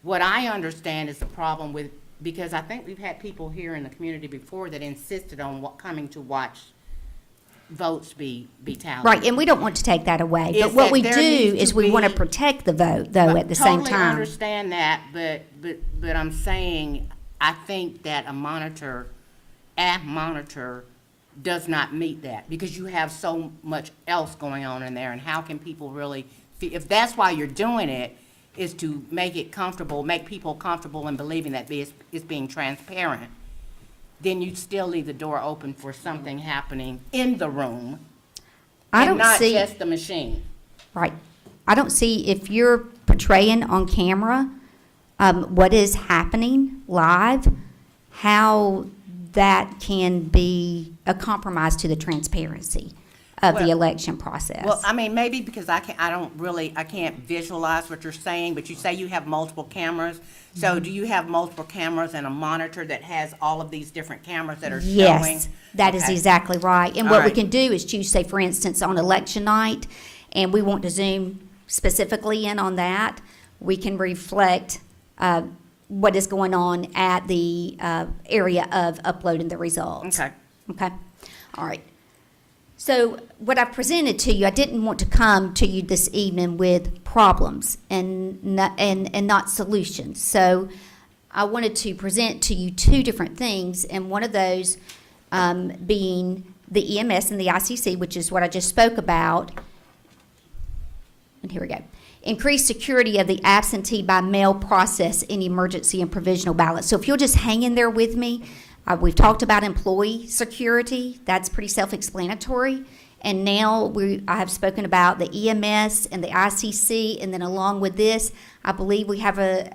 what I understand is the problem with, because I think we've had people here in the community before that insisted on coming to watch votes be tallied. Right, and we don't want to take that away. Is But what that we there do needs is to we want to be- protect the vote, though, at the same Totally time. understand that, but I'm saying, I think that a monitor does not meet that, because you have so much else going on in there, and how can people really, if that's why you're doing it, is to make it comfortable, make people comfortable in believing that it's being transparent, then you still leave the door open for something happening in the room, I and don't not see- just the machine. Right. I don't see if you're portraying on camera what is happening live, how that can be a compromise to the transparency of the Well- election process. Well, I mean, maybe because I can't visualize what you're saying, but you say you have multiple cameras. So do you have multiple cameras and a monitor that has all of these different cameras that are showing? Yes, that is Okay. exactly right. And All what we right. can do is choose, say, for instance, on election night, and we want to zoom specifically in on that, we can reflect what is going on at the area of uploading the results. Okay. Okay, all right. So what I presented to you, I didn't want to come to you this evening with problems and not solutions. So I wanted to present to you two different things, and one of those being the EMS and the ICC, which is what I just spoke about. And here we go. Increase security of the absentee by mail process in emergency and provisional ballots. So if you'll just hang in there with me, we've talked about employee security. That's pretty self-explanatory. And now I have spoken about the EMS and the ICC, and then along with this, I believe we have a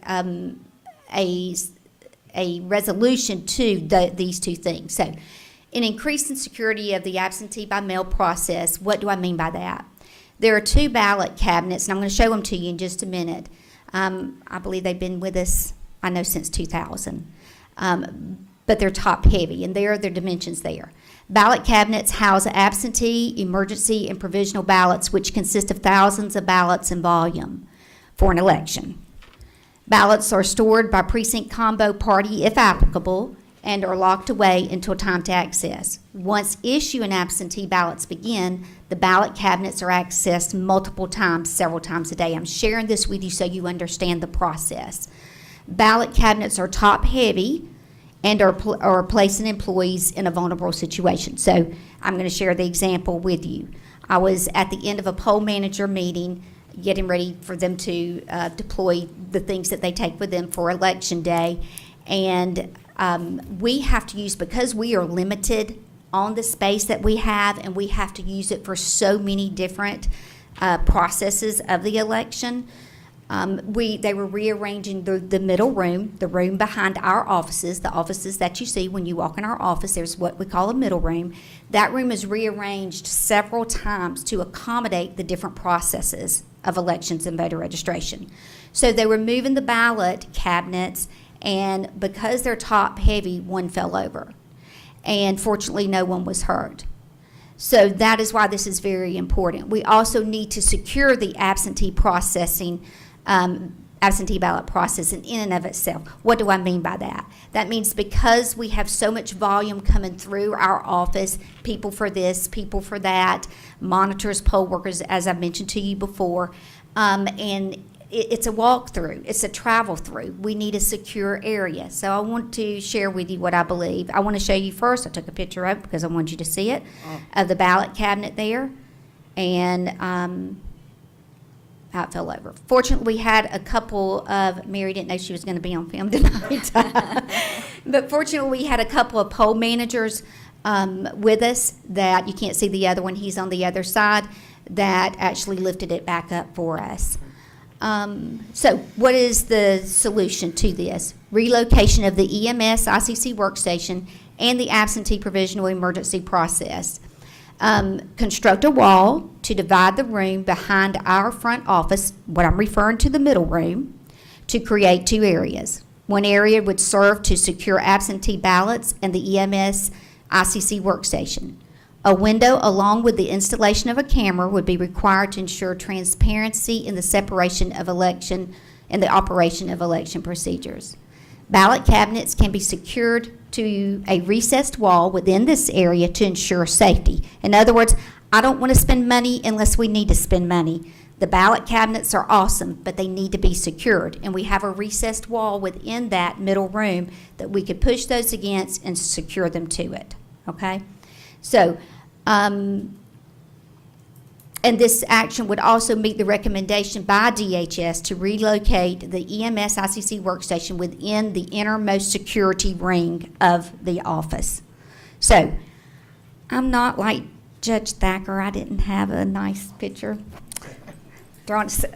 resolution to these two things. So, an increase in security of the absentee by mail process. What do I mean by that? There are two ballot cabinets, and I'm going to show them to you in just a minute. I believe they've been with us, I know, since 2000. But they're top heavy, and there are their dimensions there. Ballot cabinets house absentee, emergency, and provisional ballots, which consist of thousands of ballots in volume for an election. Ballots are stored by precinct combo party, if applicable, and are locked away until time to access. Once issue and absentee ballots begin, the ballot cabinets are accessed multiple times, several times a day. I'm sharing this with you so you understand the process. Ballot cabinets are top-heavy and are placing employees in a vulnerable situation. So I'm going to share the example with you. I was at the end of a poll manager meeting, getting ready for them to deploy the things that they take with them for election day, and we have to use, because we are limited on the space that we have, and we have to use it for so many different processes of the election. They were rearranging the middle room, the room behind our offices, the offices that you see when you walk in our office. There's what we call a middle room. That room is rearranged several times to accommodate the different processes of elections and voter registration. So they were moving the ballot cabinets, and because they're top heavy, one fell over. And fortunately, no one was hurt. So that is why this is very important. We also need to secure the absentee processing, absentee ballot processing in and of itself. What do I mean by that? That means because we have so much volume coming through our office, people for this, people for that, monitors, poll workers, as I mentioned to you before, and it's a walk-through, it's a travel-through. We need a secure area. So I want to share with you what I believe. I want to show you first, I took a picture of it because I wanted you to see it, of the ballot cabinet there. And it fell over. Fortunately, we had a couple of, Mary didn't know she was going to be on film tonight. But fortunately, we had a couple of poll managers with us that, you can't see the other one, he's on the other side, that actually lifted it back up for us. So what is the solution to this? Relocation of the EMS ICC workstation and the absentee provisional emergency process. Construct a wall to divide the room behind our front office, what I'm referring to the middle room, to create two areas. One area would serve to secure absentee ballots and the EMS ICC workstation. A window along with the installation of a camera would be required to ensure transparency in the separation of election and the operation of election procedures. Ballot cabinets can be secured to a recessed wall within this area to ensure safety. In other words, I don't want to spend money unless we need to spend money. The ballot cabinets are awesome, but they need to be secured. And we have a recessed wall within that middle room that we could push those against and secure them to it, okay? So, and this action would also meet the recommendation by DHS to relocate the EMS ICC workstation within the innermost security ring of the office. So, I'm not like Judge Thacker. I didn't have a nice picture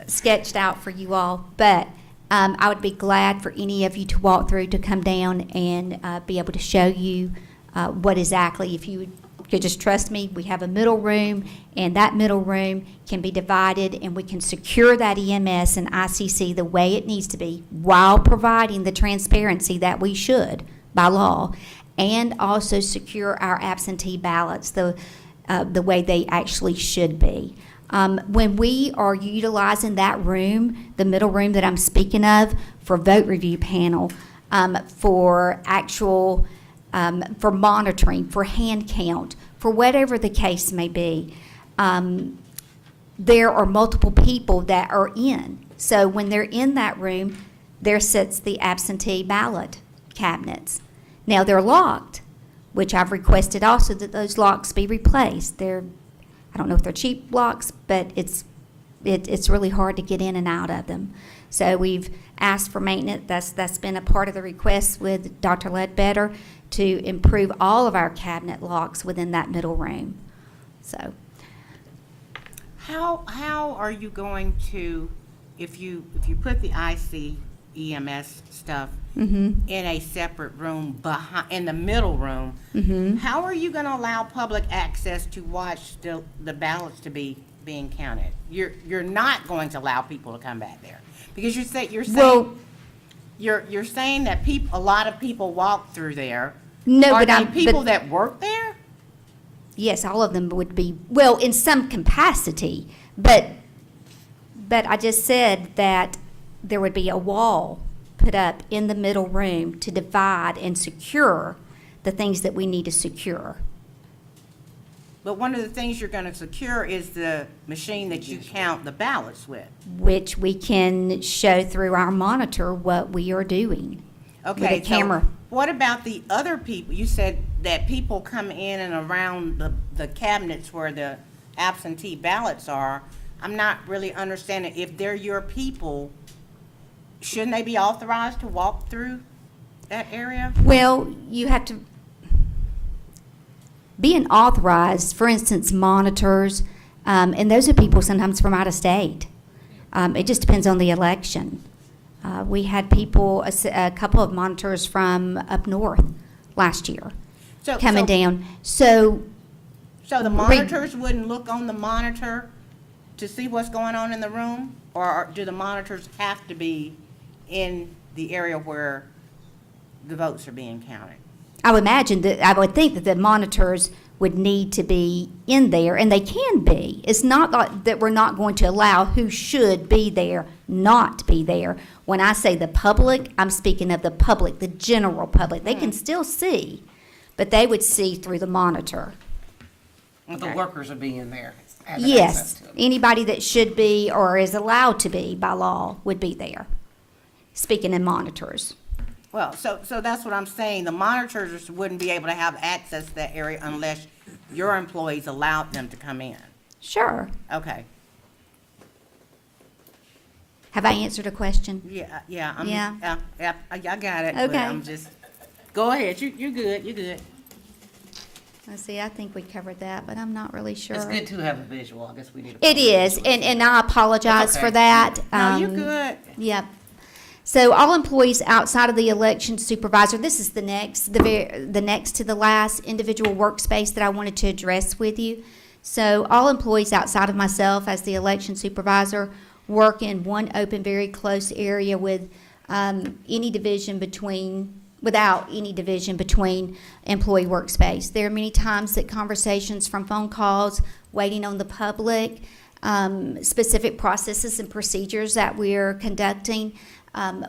sketched out for you all, but I would be glad for any of you to walk through, to come down and be able to show you what exactly, if you could just trust me, we have a middle room, and that middle room can be divided, and we can secure that EMS and ICC the way it needs to be while providing the transparency that we should by law, and also secure our absentee ballots the way they actually should be. When we are utilizing that room, the middle room that I'm speaking of, for vote review panel, for actual, for monitoring, for hand count, for whatever the case may be, there are multiple people that are in. So when they're in that room, there sits the absentee ballot cabinets. Now, they're locked, which I've requested also that those locks be replaced. I don't know if they're cheap locks, but it's really hard to get in and out of them. So we've asked for maintenance. That's been a part of the request with Dr. Ledbetter, to improve all of our cabinet locks within that middle room. So, How are you going to, if you put the EMS stuff in a separate room in the middle room, how are you going to allow public access to watch the ballots to be being counted? You're not going to allow people to come back there, because you're saying that a lot of people walk through there. No, Are but they people that work there? Yes, all of them would be, well, in some capacity, but I just said that there would be a wall put up in the middle room to divide and secure the things that we need to secure. But one of the things you're going to secure is the machine that you count the ballots with. Which we can show through our monitor what we are doing. Okay, with a camera. So what about the other people? You said that people come in and around the cabinets where the absentee ballots are. I'm not really understanding. If they're your people, shouldn't they be authorized to walk through that area? Well, you have to, being authorized, for instance, monitors, and those are people sometimes from out of state. It just depends on the election. We had people, a couple of monitors from up north last year coming down. So the monitors wouldn't look on the monitor to see what's going on in the room? Or do the monitors have to be in the area where the votes are being counted? I would think that the monitors would need to be in there, and they can be. It's not like that we're not going to allow who should be there not to be there. When I say the public, I'm speaking of the public, the general public. They can still see, but they would see through the monitor. The workers are being there. Yes, Anybody that should be or is allowed to be by law would be there, speaking in monitors. Well, so that's what I'm saying. The monitors wouldn't be able to have access to that area unless your employees allowed them to come in. Sure. Okay. Have I answered a question? Yeah. Yeah. I got it. But Okay. I'm just, go ahead. You're good. You're good. Let's see, I think we covered that, but I'm not really sure. It's good to have a visual. I guess we need. It is, and I apologize It's for okay. that. No, you're good. Yep. So all employees outside of the election supervisor, this is the next to the last individual workspace that I wanted to address with you. So all employees outside of myself as the election supervisor work in one open, very close area with without any division between employee workspace. There are many times that conversations from phone calls, waiting on the public, specific processes and procedures that we're conducting,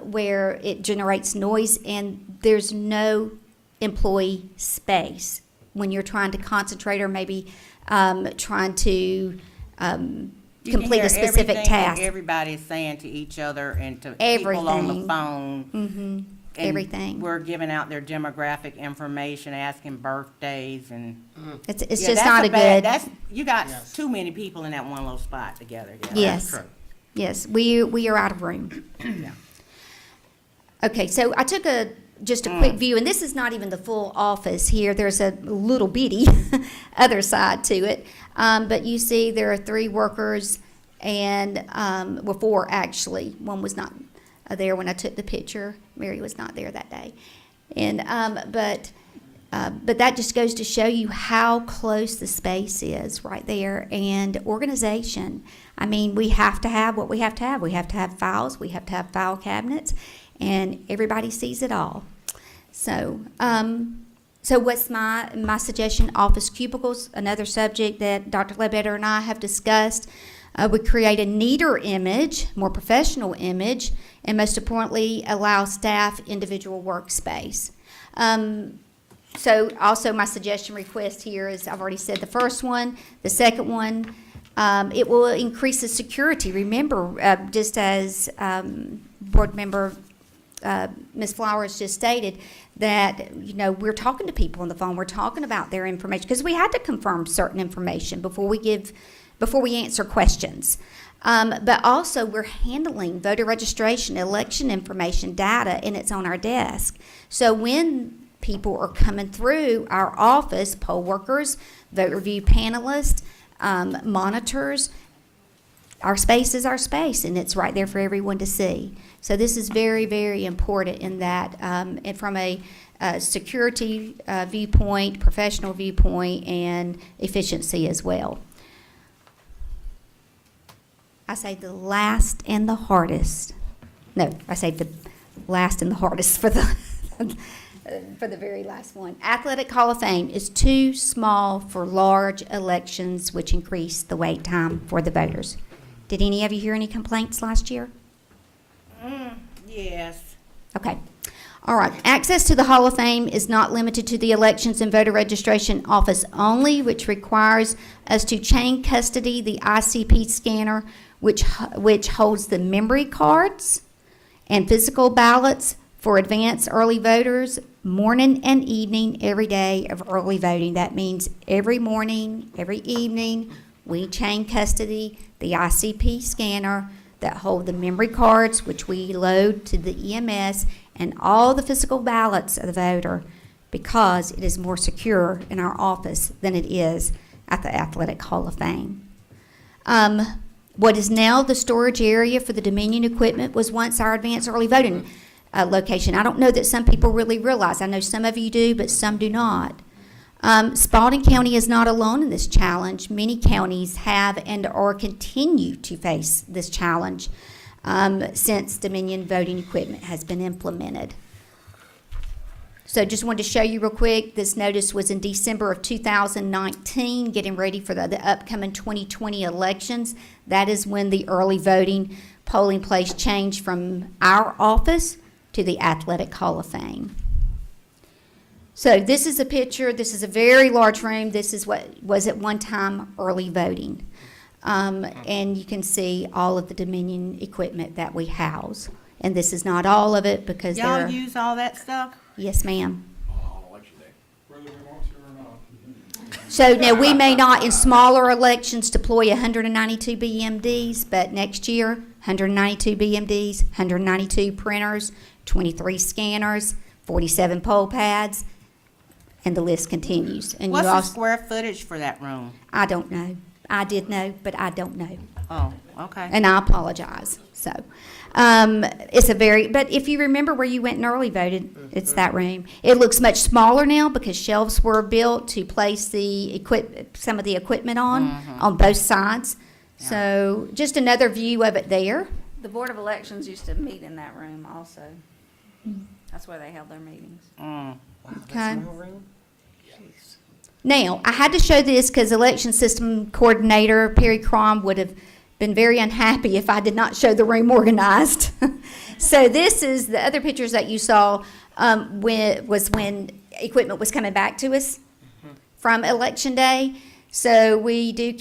where it generates noise, and there's no employee space when you're trying to concentrate or maybe trying to complete a specific task. Everybody is saying to each other and to people on the phone. Mm-hmm. And Everything. we're giving out their demographic information, asking birthdays, and It's Yeah, just that's not a good. You got too many people in that one little spot together. Yeah, Yes. that's true. Yes, we are out of room. Yeah. Okay, so I took just a quick view, and this is not even the full office here. There's a little bitty other side to it. But you see there are 3 workers and, 4 actually. One was not there when I took the picture. Mary was not there that day. And, but that just goes to show you how close the space is right there, and organization. I mean, we have to have what we have to have. We have to have files. We have to have file cabinets, and everybody sees it all. So, so what's my suggestion? Office cubicles, another subject that Dr. Ledbetter and I have discussed. We create a neater image, more professional image, and most importantly, allow staff individual workspace. So also my suggestion request here is, I've already said the first one. The second one, it will increase the security. Remember, just as board member Ms. Flowers just stated, that, we're talking to people on the phone. We're talking about their information, because we had to confirm certain information before we answer questions. But also, we're handling voter registration, election information, data, and it's on our desk. So when people are coming through our office, poll workers, vote review panelists, monitors, our space is our space, and it's right there for everyone to see. So this is very, very important in that, and from a security viewpoint, professional viewpoint, and efficiency as well. I say the last and the hardest. No, I say the last and the hardest for the for the very last one. Athletic Hall of Fame is too small for large elections, which increase the wait time for the voters. Did any of you hear any complaints last year? Yes. Okay. All right. Access to the Hall of Fame is not limited to the Elections and Voter Registration Office only, which requires us to chain custody the ICP scanner, which holds the memory cards and physical ballots for advanced early voters, morning and evening, every day of early voting. That means every morning, every evening, we chain custody the ICP scanner that hold the memory cards, which we load to the EMS, and all the physical ballots of the voter, because it is more secure in our office than it is at the Athletic Hall of Fame. What is now the storage area for the Dominion equipment was once our advanced early voting location. I don't know that some people really realize. I know some of you do, but some do not. Spalding County is not alone in this challenge. Many counties have and or continue to face this challenge since Dominion voting equipment has been implemented. So just wanted to show you real quick, this notice was in December of 2019, getting ready for the upcoming 2020 elections. That is when the early voting polling place changed from our office to the Athletic Hall of Fame. So this is a picture. This is a very large room. This is what was at one time early voting. And you can see all of the Dominion equipment that we house. And this is not all of it because there Y'all are, use all that stuff? yes, ma'am. Whether we want to or not. So now, we may not in smaller elections deploy 192 BMDs, but next year, 192 BMDs, 192 printers, 23 scanners, 47 poll pads, and the list continues. And What's you the also, square footage for that room? I don't know. I did know, but I don't know. Oh, okay. And I apologize. So, it's a very, but if you remember where you went and early voted, it's that room. It looks much smaller now because shelves were built to place some of the equipment on both sides. So just another view of it there. The Board of Elections used to meet in that room also. That's where they held their meetings. Wow, Okay. small room? Jeez. Now, I had to show this because Election System Coordinator Perry Crom would have been very unhappy if I did not show the room organized. So this is the other pictures that you saw when equipment was coming back to us from Election Day. So we do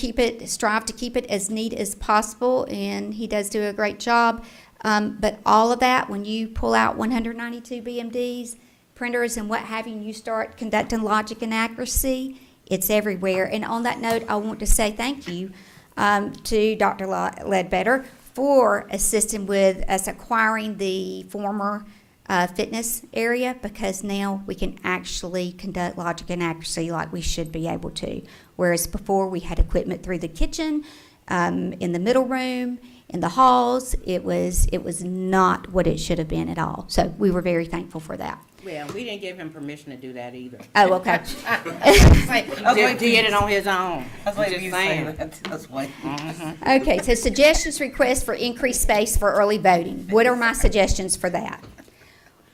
strive to keep it as neat as possible, and he does do a great job. But all of that, when you pull out 192 BMDs, printers and what have you, and you start conducting logic and accuracy, it's everywhere. And on that note, I want to say thank you to Dr. Ledbetter for assisting with us acquiring the former fitness area, because now we can actually conduct logic and accuracy like we should be able to. Whereas before we had equipment through the kitchen, in the middle room, in the halls, it was not what it should have been at all. So we were very thankful for that. Well, we didn't give him permission to do that either. Oh, okay. He did it on his own. That's why you say that. That's why. Okay, so suggestions, requests for increased space for early voting. What are my suggestions for that?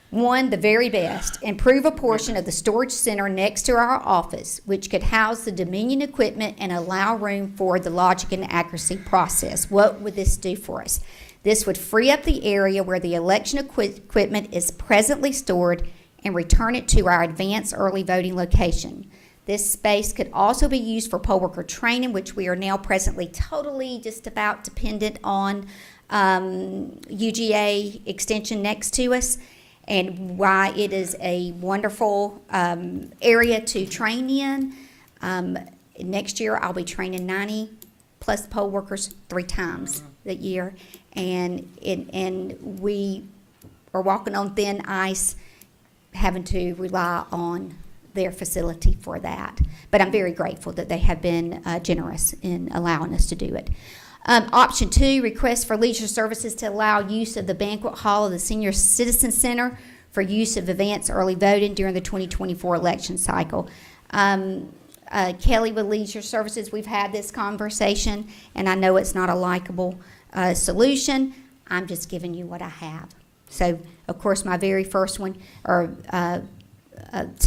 One, the very best, improve a portion of the storage center next to our office, which could house the Dominion equipment and allow room for the logic and accuracy process. What would this do for us? This would free up the area where the election equipment is presently stored and return it to our advanced early voting location. This space could also be used for poll worker training, which we are now presently totally just about dependent on UGA extension next to us, and why it is a wonderful area to train in. Next year, I'll be training 90 plus poll workers 3 times that year, and we are walking on thin ice, having to rely on their facility for that. But I'm very grateful that they have been generous in allowing us to do it. Option 2, request for leisure services to allow use of the banquet hall of the Senior Citizen Center for use of advanced early voting during the 2024 election cycle. Kelly with Leisure Services, we've had this conversation, and I know it's not a likable solution. I'm just giving you what I have. So, of course, my very first one, to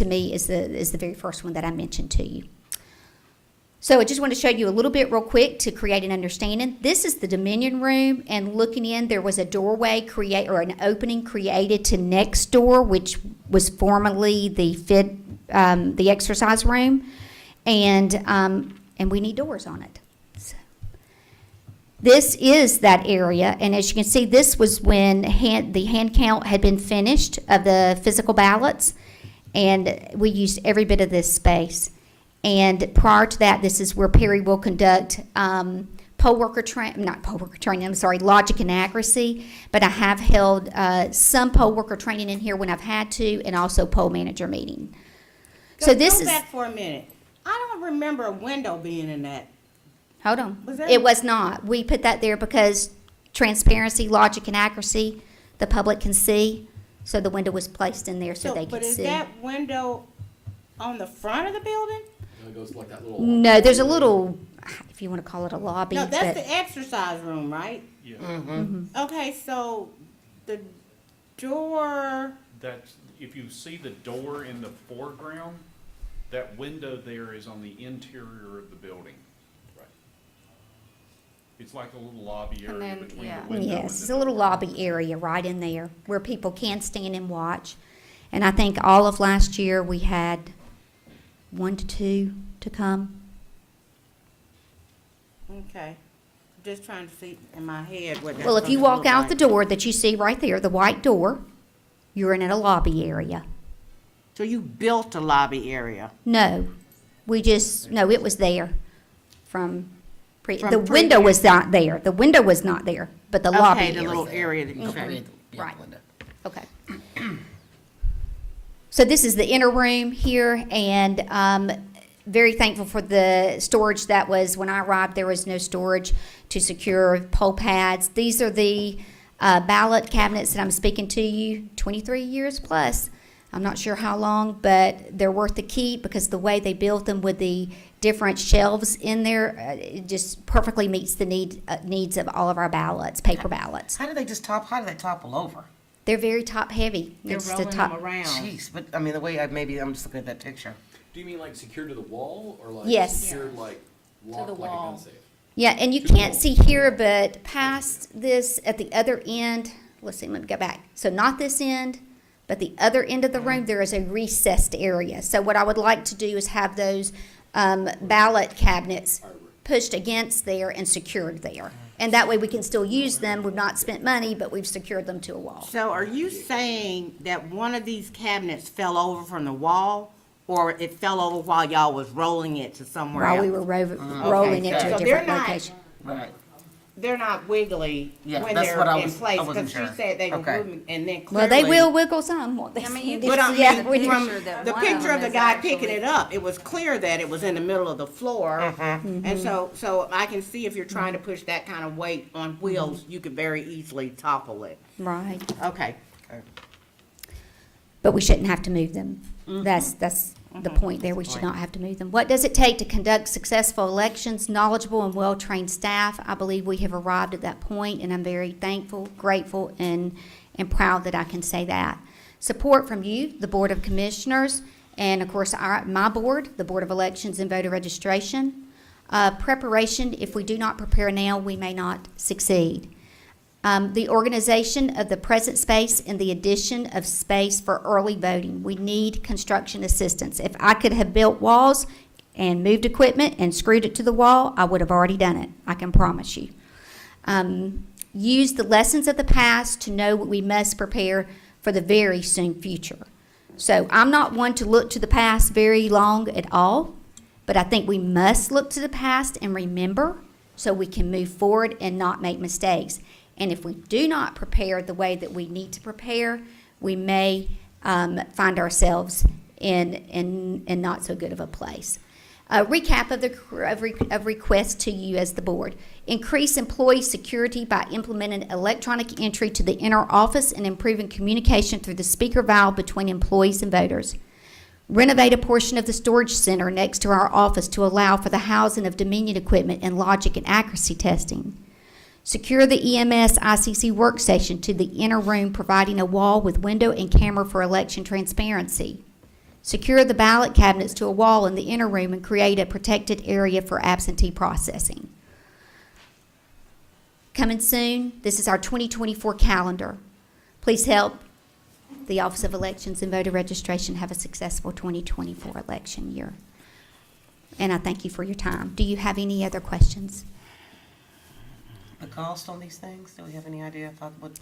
me, is the very first one that I mentioned to you. So I just want to show you a little bit real quick to create an understanding. This is the Dominion room, and looking in, there was a doorway an opening created to next door, which was formerly the exercise room, and we need doors on it. So this is that area, and as you can see, this was when the hand count had been finished of the physical ballots, and we used every bit of this space. And prior to that, this is where Perry will conduct logic and accuracy. But I have held some poll worker training in here when I've had to, and also poll manager meeting. Go back for a minute. I don't remember a window being in that. Hold on. Was there? It was not. We put that there because transparency, logic, and accuracy, the public can see. So the window was placed in there so they could see. But is that window on the front of the building? It goes like that little. No, there's a little, if you want to call it a lobby. No, that's but the exercise room, right? Yeah. Okay, so the door. That's, if you see the door in the foreground, that window there is on the interior of the building. Right. It's like a little lobby area then, between yeah. the window and the Yes, it's a little lobby area right in there where people can stand and watch. And I think all of last year we had 1 to 2 to come. Okay. just trying to see in my head what that's Well, if you gonna walk look out like. the door that you see right there, the white door, you're in a lobby area. So you built a lobby area? No, no, it was there from From the window previous- was not there. The window was not there, but the lobby Okay, the area. little area that you Mhm. showed. Right. Okay. So this is the inner room here, and very thankful for the storage that was, when I arrived, there was no storage to secure poll pads. These are the ballot cabinets that I'm speaking to you, 23 years plus. I'm not sure how long, but they're worth the keep because the way they built them with the different shelves in there, it just perfectly meets the needs of all of our ballots, paper ballots. How do they topple over? They're very top heavy. They're It's the rolling top- them around. Jeez, but I mean, the way maybe I'm just looking at that picture. Do you mean like secured to the wall or like Yes. secured like locked the like a gun wall. safe? Yeah, and you can't see here, but past this, at the other end, let's see, let me go back. So not this end, but the other end of the room, there is a recessed area. So what I would like to do is have those ballot cabinets pushed against there and secured there. And that way we can still use them. We've not spent money, but we've secured them to a wall. So are you saying that one of these cabinets fell over from the wall, or it fell over while y'all was rolling it to somewhere else? While we were rolling it to So a they're different not- location. Right. They're not wiggly Yeah, when that's they're what I in was- place, I wasn't because she sure. said they were Okay. moving, and then Well, clearly. they will wiggle some, won't they? I mean, you But I Yeah, mean, we do. from Picture that the one of picture of them the is guy actually- picking it up, it was clear that it was in the middle of the floor. Mm-hmm. And so I can see if you're trying to push that kind of weight on wheels, you could very easily topple it. Right. Okay. But we shouldn't have to move them. Mm-hmm. That's the point there. We should not have to move them. What does it take to conduct successful elections? Knowledgeable and well-trained staff. I believe we have arrived at that point, and I'm very thankful, grateful, and proud that I can say that. Support from you, the Board of Commissioners, and of course, my board, the Board of Elections and Voter Registration. Preparation. If we do not prepare now, we may not succeed. The organization of the present space and the addition of space for early voting. We need construction assistance. If I could have built walls and moved equipment and screwed it to the wall, I would have already done it. I can promise you. Use the lessons of the past to know what we must prepare for the very soon future. So I'm not one to look to the past very long at all, but I think we must look to the past and remember so we can move forward and not make mistakes. And if we do not prepare the way that we need to prepare, we may find ourselves in not so good of a place. A recap of requests to you as the board. Increase employee security by implementing electronic entry to the inner office and improving communication through the speaker valve between employees and voters. Renovate a portion of the storage center next to our office to allow for the housing of Dominion equipment and logic and accuracy testing. Secure the EMS ICC workstation to the inner room, providing a wall with window and camera for election transparency. Secure the ballot cabinets to a wall in the inner room and create a protected area for absentee processing. Coming soon, this is our 2024 calendar. Please help the Office of Elections and Voter Registration have a successful 2024 election year. And I thank you for your time. Do you have any other questions? The cost on these things, do we have any idea about what?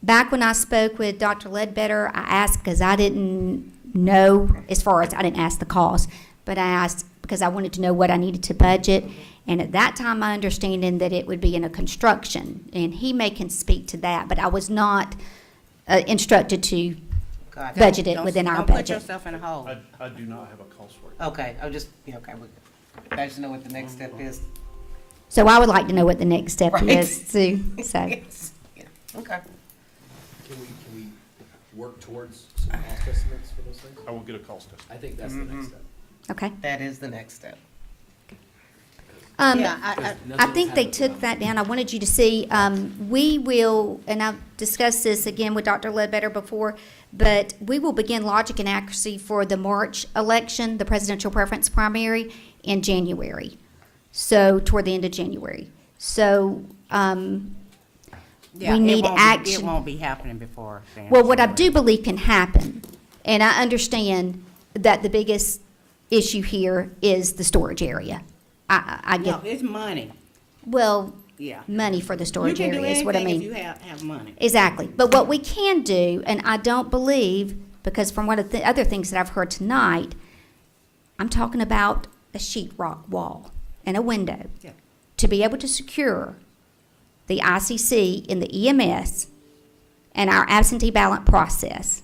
Back when I spoke with Dr. Ledbetter, I asked because I didn't know, as far as I didn't ask the cost, but I asked because I wanted to know what I needed to budget. And at that time, my understanding that it would be in a construction, and he can speak to that, but I was not instructed to budget it within our Don't put budget. yourself in a hole. I do not have a cost for it. Okay, I'll just, okay, I just know what the next step is. So I would like to know what the next step Right. is too. So Yes. Yeah, okay. Can we work towards some cost estimates for those things? I will get a cost estimate. I think that's the next step. okay. That is the next step. Yeah, I think they took that down. I wanted you to see, we will, and I've discussed this again with Dr. Ledbetter before, but we will begin logic and accuracy for the March election, the presidential preference primary, in January. So toward the end of January. So Yeah, we need It action. won't be happening before then. Well, what I do believe can happen, and I understand that the biggest issue here is the storage area. I No, get, it's money. well, Yeah. money for the You storage can do area, is what I anything mean. if you have money. Exactly. But what we can do, and I don't believe, because from one of the other things that I've heard tonight, I'm talking about a sheetrock wall and a window. Yeah. To be able to secure the ICC in the EMS and our absentee ballot process.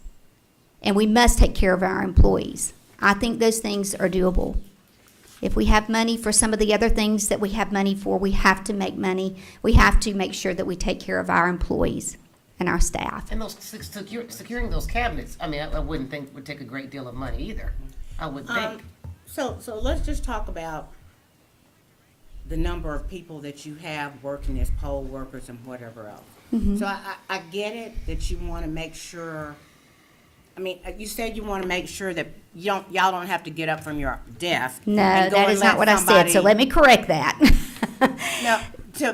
And we must take care of our employees. I think those things are doable. If we have money for some of the other things that we have money for, we have to make money. We have to make sure that we take care of our employees and our staff. And those securing those cabinets, I mean, I wouldn't think would take a great deal of money either. I would think. So let's just talk about the number of people that you have working as poll workers and whatever else. Mhm. So I get it that you want to make sure, I mean, you said you want to make sure that y'all don't have to get up from your desk. No, and go that and is not let what I said, so somebody- let me correct that. No,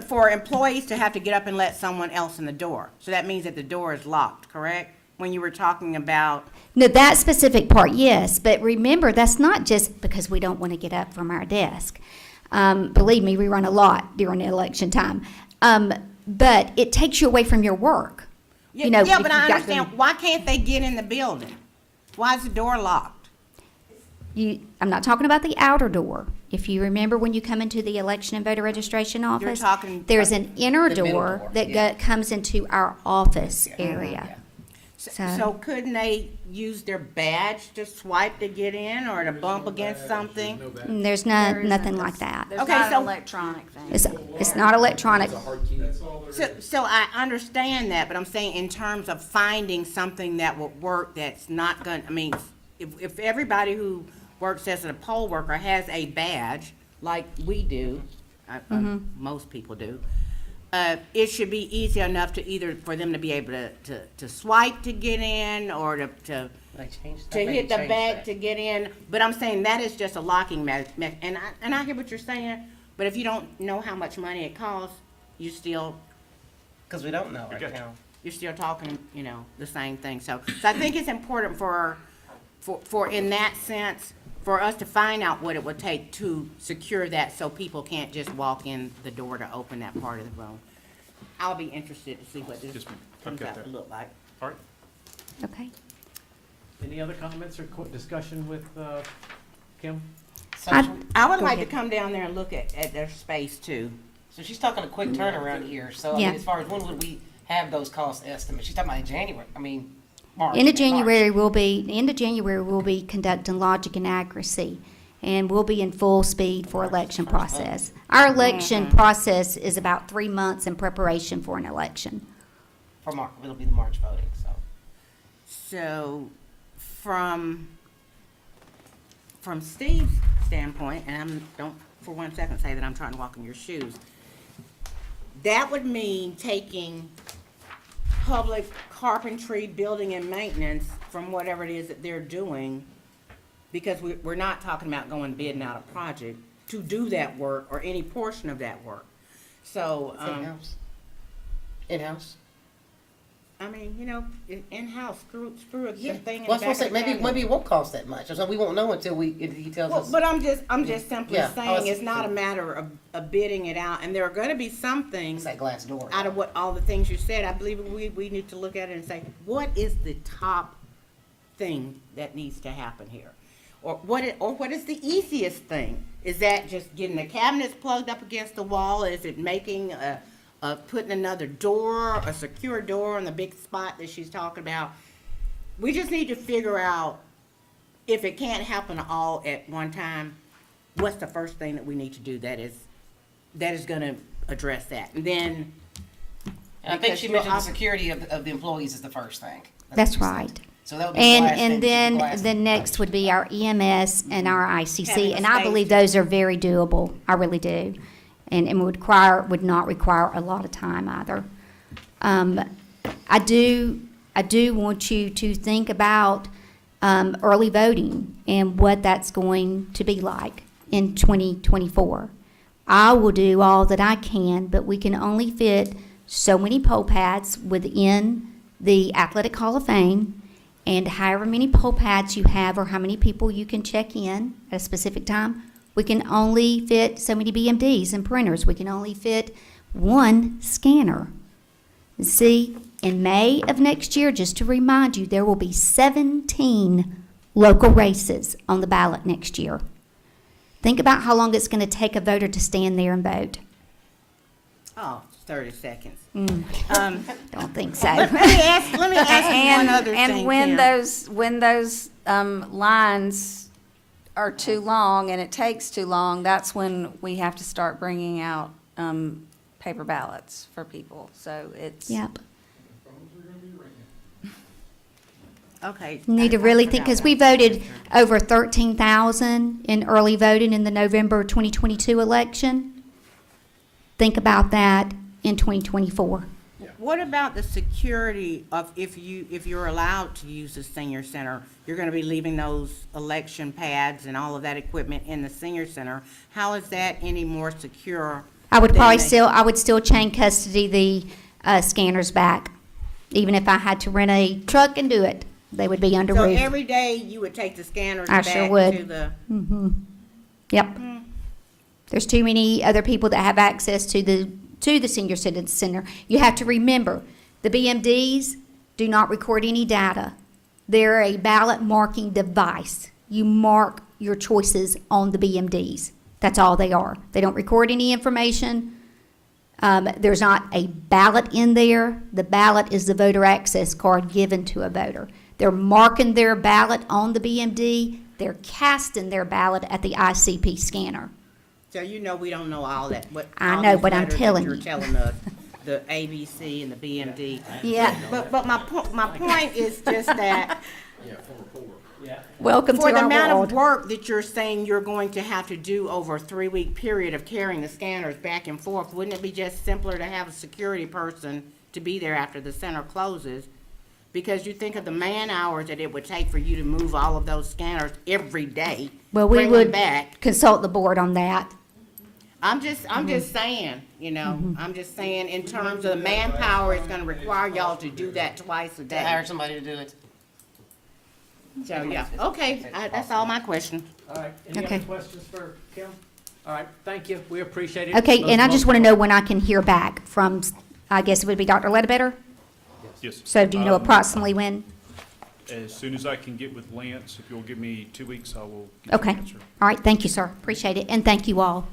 for employees to have to get up and let someone else in the door. So that means that the door is locked, correct? When you were talking about, No, that specific part, yes, but remember, that's not just because we don't want to get up from our desk. Believe me, we run a lot during election time. But it takes you away from your work. yeah, You know, yeah, if but you've I got understand, them- why can't they get in the building? Why is the door locked? I'm not talking about the outer door. If you remember when you come into the election and voter registration office, talking there's an inner the middle door door, that yeah. comes into our office area. So couldn't they use their badge to swipe to get in or to bump against something? There's nothing like that. There's Okay, not an so- electronic thing. It's not electronic. So I understand that, but I'm saying in terms of finding something that would work that's not going, I mean, if everybody who works as a poll worker has a badge, like we do, most people do, it should be easy enough to either, for them to be able to swipe to get in or to hit the back to get in. But I'm saying that is just a locking and I hear what you're saying, but if you don't know how much money it costs, you still, Because we don't know right now. you're still talking, the same thing. So I think it's important for in that sense, for us to find out what it would take to secure that so people can't just walk in the door to open that part of the room. I'll be interested to see what this Yes, ma'am. comes I've got out to that. look like. All right. Okay. Any other comments or discussion with Kim? So, I would Go like to ahead. come down there and look at their space too. so she's talking a quick turnaround here. So, I Yeah. mean, as far as when would we have those cost estimates? She's talking about in January. I mean, March. End of March. January, we'll be conducting logic and accuracy, and we'll be in full speed for election process. Our election process is about 3 months in preparation for an election. For March, it'll be the March voting, so. So from Steve's standpoint, and don't for 1 second say that I'm trying to walk in your shoes, that would mean taking public carpentry, building and maintenance from whatever it is that they're doing, because we're not talking about going bidding out a project to do that work or any portion of that work. So, In-house? In-house? I mean, in-house, screw a Yeah. thing in Well, the I was back supposed to of say, the cabinet. maybe it won't cost that much. So we won't know until he tells Well, us. but I'm just simply Yeah. Oh, saying it's- it's not a matter of bidding it out, and there are gonna be some things It's that glass door. out of what, all the things you said. I believe we need to look at it and say, what is the top thing that needs to happen here? Or what is the easiest thing? Is that just getting the cabinets plugged up against the wall? Is it making putting another door, a secure door on the big spot that she's talking about? We just need to figure out, if it can't happen all at one time, what's the first thing that we need to do that is gonna address that? And then, And I think because she you're mentioned the off- security of the employees is the first thing. That's what she right. said. So that would be the last thing. And then glass. the next would be our EMS and our Having ICC, a and I space. believe those are very doable. I really do. And would not require a lot of time either. I do want you to think about early voting and what that's going to be like in 2024. I will do all that I can, but we can only fit so many poll pads within the Athletic Hall of Fame, and however many poll pads you have or how many people you can check in at a specific time, we can only fit so many BMDs and printers. We can only fit one scanner. See, in May of next year, just to remind you, there will be 17 local races on the ballot next year. Think about how long it's going to take a voter to stand there and vote. Oh, 30 seconds. Don't think so. Let me ask you one other thing, And when Kim. those lines are too long and it takes too long, that's when we have to start bringing out paper ballots for people. So it's. Yep. Okay. You need to really think, because we voted over 13,000 in early voting in the November 2022 election. Think about that in 2024. What about the security of if you're allowed to use the senior center, you're gonna be leaving those election pads and all of that equipment in the senior center. How is that any more secure? I would than probably they- I would still chain custody the scanners back. Even if I had to rent a truck and do it, they would be under So roof. every day you would take the scanners I back sure would. to the, Yep. There's too many other people that have access to the senior citizen center. You have to remember, the BMDs do not record any data. They're a ballot marking device. You mark your choices on the BMDs. That's all they are. They don't record any information. There's not a ballot in there. The ballot is the voter access card given to a voter. They're marking their ballot on the BMD. They're casting their ballot at the ICP scanner. so you know we don't know all that, what. I all know, these but I'm letters that telling you're you. telling us, the ABC and the BMD. Yeah. But my point is just that Welcome to for the our amount of world. work that you're saying you're going to have to do over a 3-week period of carrying the scanners back and forth, wouldn't it be just simpler to have a security person to be there after the center closes? Because you think of the man hours that it would take for you to move all of those scanners every day. Well, we bring them would back. consult the board on that. I'm just saying, you know, I'm just saying in terms of the manpower, it's gonna require y'all to do that twice a To hire day. somebody to do it. So, yeah, okay, that's all my question. All right, any Okay. other questions for Kim? All right, thank you, we appreciate it. Okay, Those and I just most- want to know when I can hear back from, I guess it would be Dr. Ledbetter? Yes. So do you know approximately when? As soon as I can get with Lance, if you'll give me 2 weeks, I will get you Okay. an answer. All right, thank you, sir. Appreciate it, and thank you all.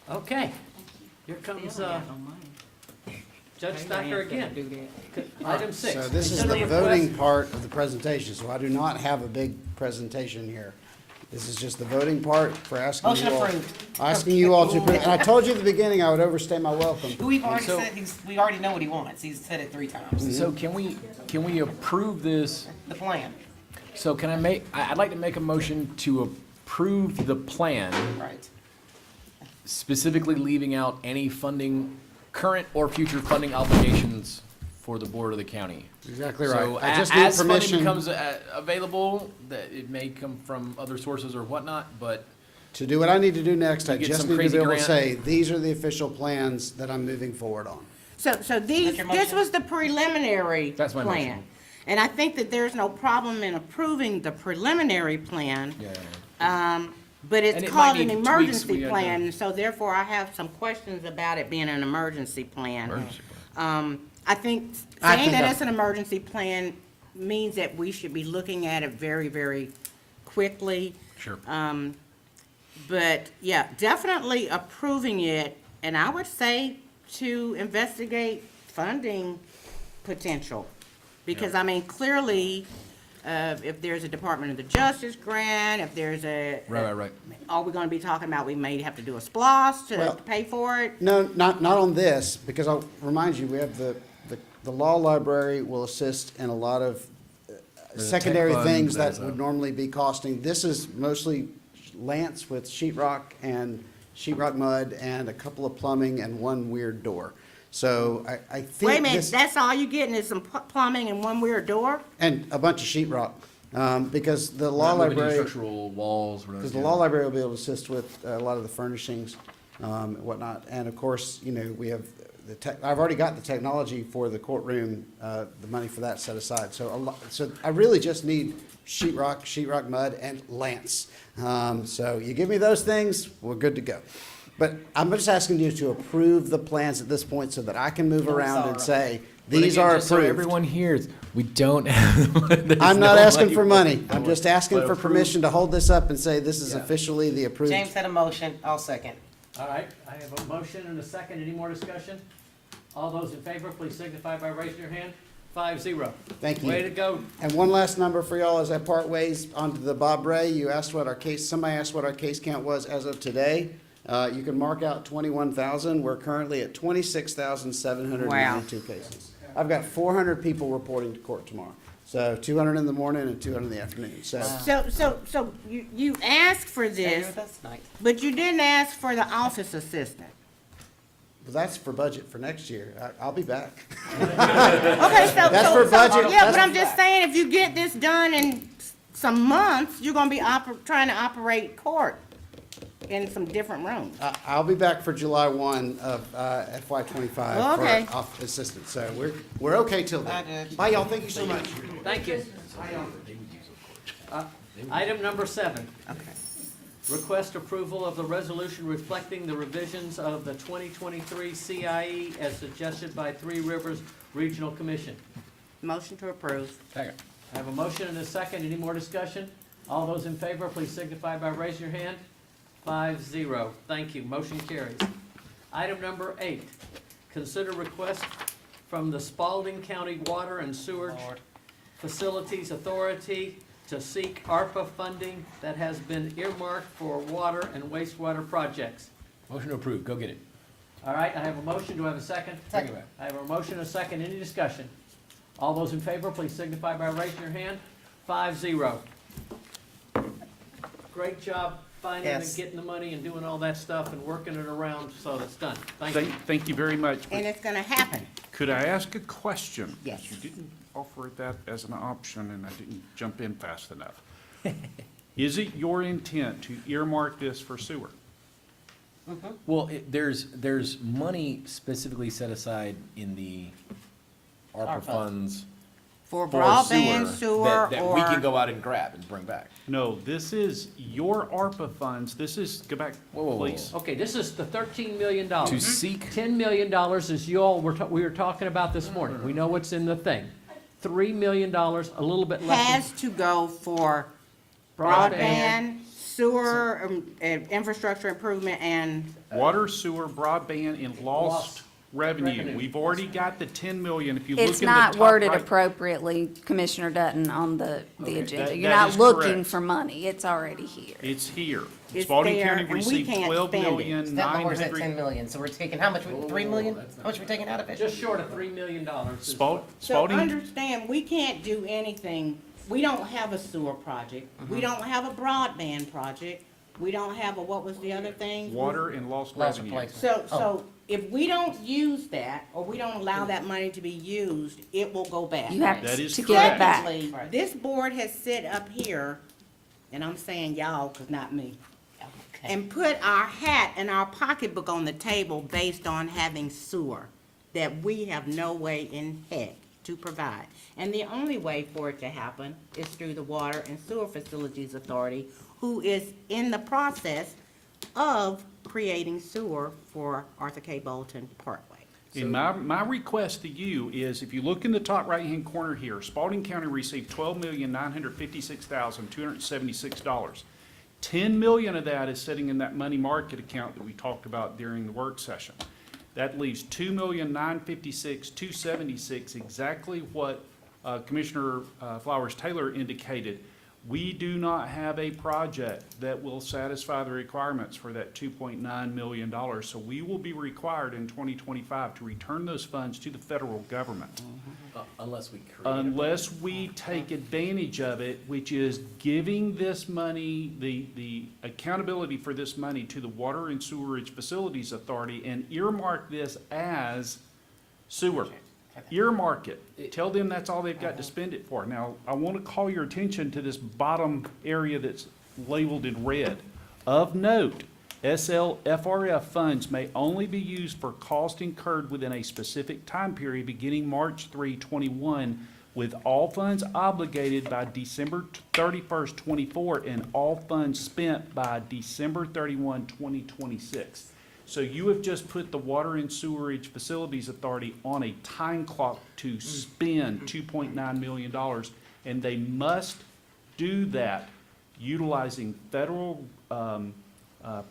Okay, here comes Judge Thacker again. Item 6. So this is the consider voting request- part of the presentation, so I do not have a big presentation here. This is just the voting part for asking Motion you all. approved. Asking you all to, and I told you at the beginning I would overstay my welcome. We've already So- said, we already know what he wants. He's said it 3 times. So can we approve this? The plan, So can I'd like to make a motion to approve the plan, right. specifically leaving out any funding, current or future funding obligations for the board of the county. Exactly So right. I just need as funding permission becomes available, that it may come from other sources or whatnot, but to do what I need to do next. I You get just some need to crazy be able to grant. say, these are the official plans that I'm moving forward on. So these, your this motion? was the preliminary That's my plan. motion. And I think that there's no problem in approving the preliminary plan. But And it's it called might an need tweaks. emergency We had to- plan, and so therefore I have some questions about it being an emergency plan. I think I saying think that I- it's an emergency plan means that we should be looking at it very, very quickly. Sure. But yeah, definitely approving it, and I would say to investigate funding potential. Because, I mean, clearly, if there's a Department of the Justice grant, if there's a. Right. Are we gonna be talking about we may have to do a SPOS to Well- pay for it? No, not on this, because I'll remind you, we have the law library will assist in a lot of There's a secondary tech fund, things that there's a- would normally be costing. This is mostly Lance with sheetrock and sheetrock mud and a couple of plumbing and one weird door. So I think Wait a minute, this, that's all you getting is some plumbing and one weird door? and a bunch of sheetrock, because the law Not moving any library. structural walls. Because the law library will be able to assist with a lot of the furnishings, and whatnot. And of course, you know, we have the tech, I've already got the technology for the courtroom, the money for that set aside. So so I really just need sheetrock mud, and Lance. So you give me those things, we're good to go. But I'm just asking you to approve the plans at this point so that I can move around and say, But these again, are just so approved. everyone hears, we don't have. there's I'm not no asking for it. money. I'm just asking But for approved. permission to hold this up and say this is Yeah. officially the approved. James had a motion, I'll second. All right, I have a motion and a second. Any more discussion? All those in favor, please signify by raising your hand. 5-0. Thank you. Way to go. And one last number for y'all as I part ways onto the Bob Ray. You asked what our case, somebody asked what our case count was as of today. You can mark out 21,000. We're currently at 26,792 cases. I've got 400 people reporting to court tomorrow. So 200 in the morning and 200 in the afternoon. So So you asked for this, but you didn't ask for the office assistant. that's for budget for next year. I'll be back. Okay, That's for budget. Yeah, That's but I'm just saying, if you get this done in some months, you're gonna be trying to operate court in some different rooms. I'll be back for July 1 of FY '25 Okay. for office assistant. So we're okay till then. Bye, y'all. Thank you so much. Thank you. Item number 7. Request approval of the resolution reflecting the revisions of the 2023 CIE as suggested by Three Rivers Regional Commission. Motion to approve. Second. I have a motion and a second. Any more discussion? All those in favor, please signify by raising your hand. 5-0. Thank you. Motion carries. Item number 8. Consider request from the Spalding County Water and Sewerage Facilities Authority to seek ARPA funding that has been earmarked for water and wastewater projects. Motion to approve, go get it. All right, I have a motion. Do I have a second? Second. I have a motion and a second. Any discussion? All those in favor, please signify by raising your hand. 5-0. Great job finding and Yes. getting the money and doing all that stuff and working it around so it's done. Thank you. Thank you very much. And it's gonna happen. Could I ask a question? Yes. You didn't offer that as an option, and I didn't jump in fast enough. Is it your intent to earmark this for sewer? Well, there's money specifically set aside in the ARPA funds For for broadband, sewer, that we can or, go out and grab and bring back. No, this is your ARPA funds. This is, go back, please. Okay, this is the $13 million. To seek, $10 million is you all we were talking about this morning. We know what's in the thing. $3 million, a little bit less. has to go for Broadband. broadband, sewer, infrastructure improvement, and Water, sewer, broadband, and lost revenue. revenue. We've already got the 10 million. If you look in It's the not top worded right- appropriately, Commissioner Dutton, on the agenda. that- You're that not is looking correct. for money. It's already here. It's here. It's Spalding there, County and we received can't 12 spend it. million, That number's at 900. 10 million, so we're taking, how much, 3 million? How much are we taking out of it? Just short of $3 million. is Spal- so Spalding, understand, we can't do anything. We don't have a sewer project. We don't have a broadband project. We don't have a, what was the other thing? water, and lost Lost revenue. replacement. So if we don't use that, or we don't allow that money to be used, it will go back. You have That is to give it back. Secondly, this board has sit up here, and I'm saying y'all, 'cause not me, and put our hat and our pocketbook on the table based on having sewer that we have no way in heck to provide. And the only way for it to happen is through the Water and Sewer Facilities Authority, who is in the process of creating sewer for Arthur K. Bolton Parkway. And my request to you is, if you look in the top right-hand corner here, Spalding County received $12,956,276. 10 million of that is sitting in that money market account that we talked about during the work session. That leaves $2,956,276, exactly what Commissioner Flowers Taylor indicated. We do not have a project that will satisfy the requirements for that $2.9 million. So we will be required in 2025 to return those funds to the federal government. unless we create. Unless we take advantage of it, which is giving this money, the accountability for this money to the Water and Sewerage Facilities Authority and earmark this as sewer. Earmark it. Tell them that's all they've got to spend it for. Now, I want to call your attention to this bottom area that's labeled in red. Of note, SLFRF funds may only be used for cost incurred within a specific time period beginning March 3, 21, with all funds obligated by December 31st, 24, and all funds spent by December 31, 2026. So you have just put the Water and Sewerage Facilities Authority on a time clock to spend $2.9 million, and they must do that utilizing federal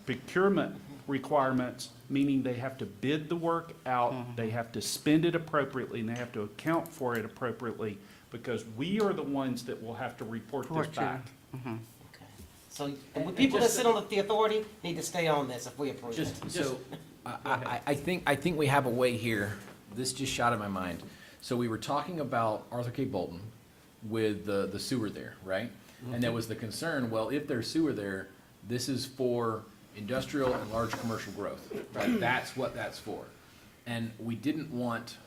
procurement requirements, meaning they have to bid the work out, they have to spend it appropriately, and they have to account for it appropriately, because we are the ones that will have to report this Report to- back. So the people that sit on the authority need to stay on this if we approve it. So, I think we have a way here. This just shot in my mind. So we were talking about Arthur K. Bolton with the sewer there, right? And there was the concern, well, if there's sewer there, this is for industrial and large commercial growth, right? That's what that's for. And we didn't want,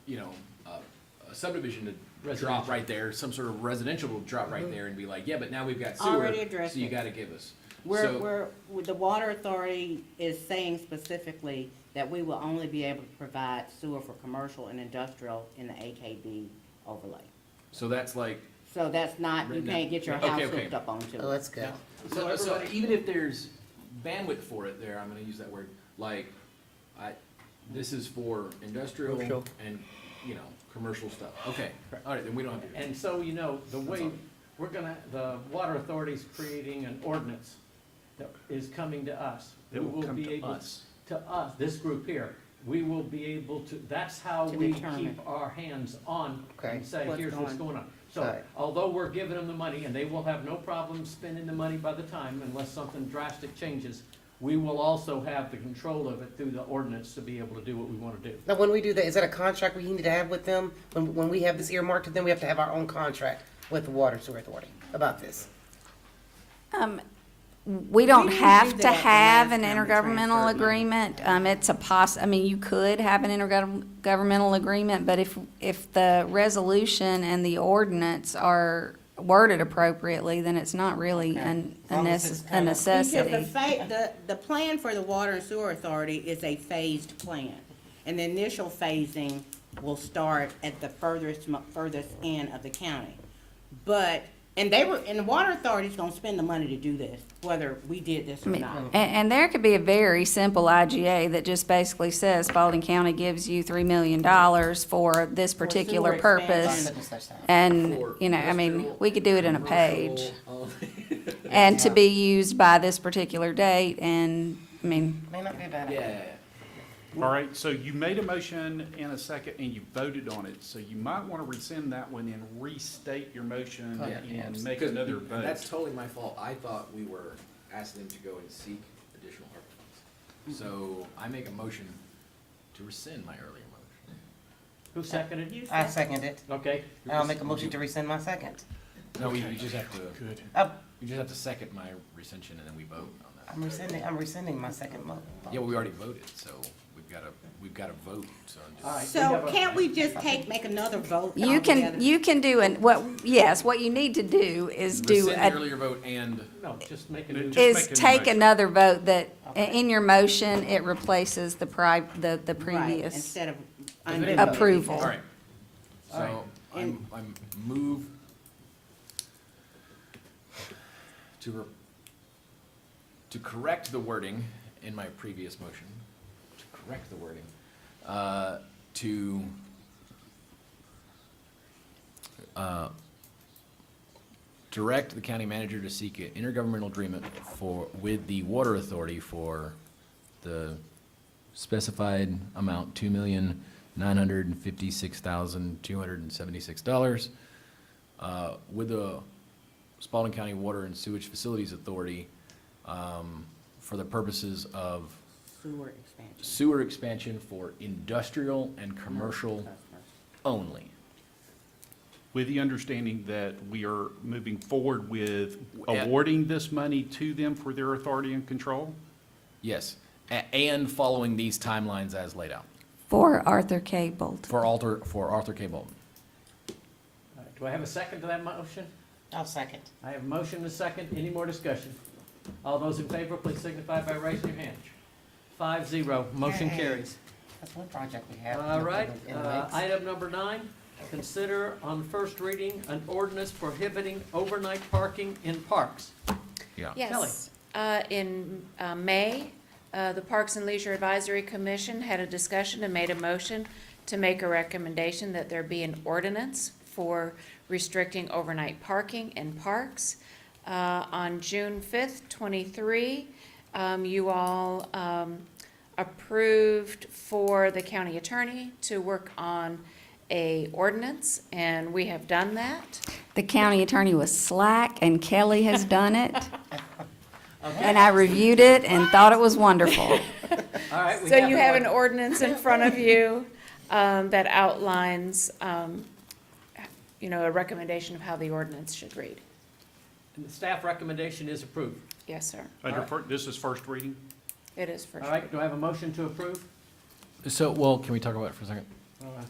you know, a subdivision to drop right there, some sort of residential will drop right there and be like, yeah, but now we've got sewer, Already addressed so you it. gotta give us. Where the water authority is saying specifically that we will only be able to provide sewer for commercial and industrial in the AKB overlay. So that's like, So that's not, you Written can't out. get your Okay, house okay. hooked up onto it. Oh, that's good. so even if there's bandwidth for it there, I'm gonna use that word, like, this is for industrial and, you know, commercial stuff. Okay, all right, then we don't have to. And so, you know, the way, the water authority's creating an ordinance that is coming to us. It will come be to able us. To us, this group here, we will be able to, that's how To we determine. keep our hands on Okay. and say, What's here's what's going- going on. So, Right. although we're giving them the money, and they will have no problem spending the money by the time, unless something drastic changes, we will also have the control of it through the ordinance to be able to do what we want to do. Now, when we do that, is that a contract we need to have with them? When we have this earmarked to them, we have to have our own contract with the Water Sewer Authority about this? We don't didn't have do to that the have last an time we intergovernmental transferred money. agreement. It's I mean, you could have an intergovernmental agreement, but if the resolution and the ordinance are worded appropriately, then it's not really a long as it's kind of- necessity. Because the plan for the Water and Sewer Authority is a phased plan. And the initial phasing will start at the furthest end of the county. But, and the Water Authority's gonna spend the money to do this, whether we did this I or mean, not. and there could be a very simple IGA that just basically says Spalding County gives you $3 million for this particular sewer purpose. expansion. And, For you know, I mean, industrial we could do it in a and page. commercial, And to be used by this particular date, and, I mean, May not be a bad Yeah, idea. yeah, yeah. All right, so you made a motion in a second and you voted on it, so you might want to rescind that one and restate your motion and make another vote. That's totally my fault. I thought we were asking them to go and seek additional ARPA funds. So I make a motion to rescind my earlier motion. Who seconded you? I second it. Okay. And I'll make a motion to rescind my second. No, you just have to, Good. you just have to second my rescension and then we vote on that. I'm rescinding my second motion. Yeah, well, we already voted, so we've got to vote, so. I'm just- All right. So can't we just make another vote you altogether? can do, what you need to do is do, Rescind the earlier vote and, No, just make a new. Just is make a new take motion. another vote that, in your motion, it replaces the Right, previous. instead of Approval. all right. All right. So I'm move to correct the wording in my previous motion, to direct the county manager to seek an intergovernmental agreement with the water authority for the specified amount, $2,956,276, with the Spalding County Water and Sewage Facilities Authority, for the purposes of sewer expansion for industrial and commercial only. With the understanding that we are moving forward with Yeah. awarding this money to them for their authority and control? Yes, and following these timelines as laid out For Arthur K. Bolton. for Arthur K. Bolton. All right, do I have a second to that motion? I'll second. I have a motion and a second. Any more discussion? All those in favor, please signify by raising your hand. 5-0, motion Yay. carries. That's one project we have. All right, in the mix. item number 9, consider on first reading an ordinance prohibiting overnight parking in parks. Yeah. Yes. In May, the Parks and Leisure Advisory Commission had a discussion and made a motion to make a recommendation that there be an ordinance for restricting overnight parking in parks. On June 5th, 23, you all approved for the county attorney to work on a ordinance, and we have done that. The county attorney was slack, and Kelly has done it. And I reviewed it and thought it was wonderful. All right. we So you have an an ordinance in front of you that outlines, a recommendation of how the ordinance should read. And the staff recommendation is approved. Yes, sir. This is first reading? It is first All right, reading. do I have a motion to approve? So, well, can we talk about it for a second?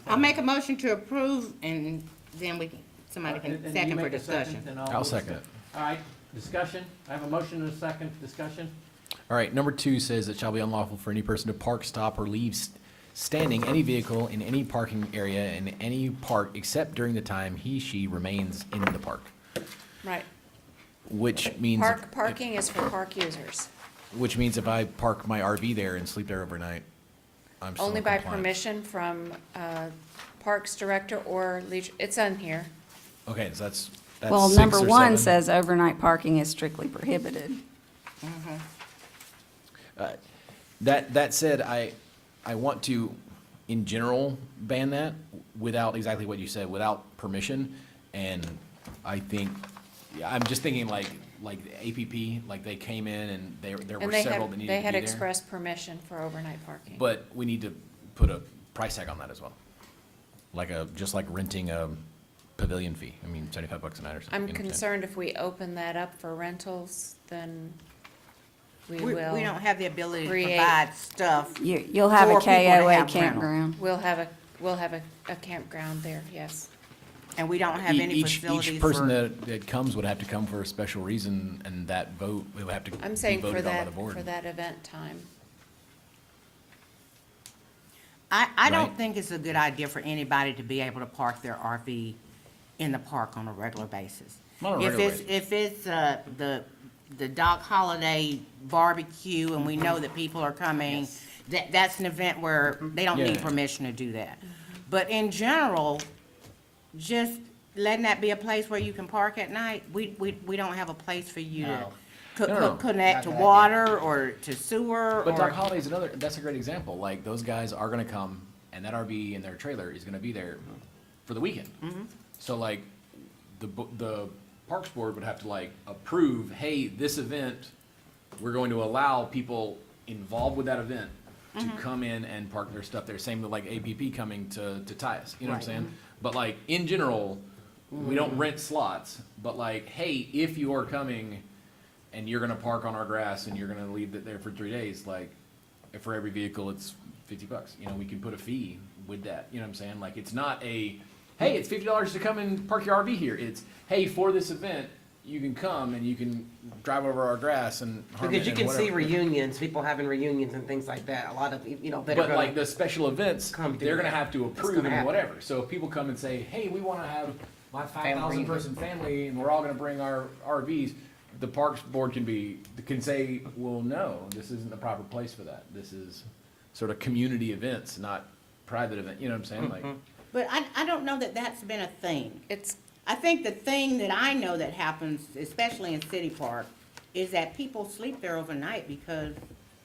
I'll make a motion to approve, and then somebody And can you second for make a second, discussion. then I'll second it. All right, discussion. I have a motion and a second. Discussion. All right, number 2 says it shall be unlawful for any person to park, stop, or leave standing any vehicle in any parking area in any park except during the time he, she remains in the park. Right. Which means, Parking is for park users. which means if I park my RV there and sleep there overnight, I'm still Only by compliant. permission from Parks Director or leisure, it's on here. Okay, so that's Well, 6 number or 1 7. says overnight parking is strictly prohibited. That said, I want to, in general, ban that without exactly what you said, without permission. And I think, I'm just thinking like APP, like they came in and there And were they several that had, needed they to be had there. expressed permission for overnight parking. But we need to put a price tag on that as well. Just like renting a pavilion fee. I mean, $75 a night or something. I'm you know what saying? concerned if we open that up for rentals, then we We will. don't have the ability to create- provide stuff. You'll have a for people to have KOA rental. campground. We'll have a campground there, yes. And we don't have any Each facilities person for. that comes would have to come for a special reason, and that vote, it would have to be I'm saying for voted on by that, the board. for that event time. I don't Right. think it's a good idea for anybody to be able to park their RV in the park on a regular basis. Not on a regular basis. If it's the Doc Holiday barbecue and we know that people are coming, that's an event where they don't need Yeah. permission to do that. But in general, just letting that be a place where you can park at night, we don't have a place for you to No. connect to water or to sewer But or. Doc Holiday's that's a great example. Like, those guys are gonna come, and that RV and their trailer is gonna be there for the weekend. So like, the Parks Board would have to like approve, hey, this event, we're going to allow people involved with that event to come in and park their stuff there. Same with like APP coming to Tyus, you know what I'm saying? But like, in general, we don't rent slots, but like, hey, if you are coming and you're gonna park on our grass and you're gonna leave it there for 3 days, like, for every vehicle, it's $50. You know, we can put a fee with that, you know what I'm saying? Like, it's not a, hey, it's $50 to come and park your RV here. It's, hey, for this event, you can come and you can drive over our grass and harm Because it you and can see whatever. reunions, people having reunions and things like that. A lot of, that are But gonna. like the special events, come do they're gonna that. have to It's approve gonna and happen. whatever. So if people come and say, hey, we wanna have my 5,000 person family and we're all gonna bring our RVs, the Parks Board can say, well, no, this isn't the proper place for that. This is sort of community events, not private event, you know what I'm saying? Like, But I don't know that that's been a thing. I think the thing that I know that happens, especially in City Park, is that people sleep there overnight because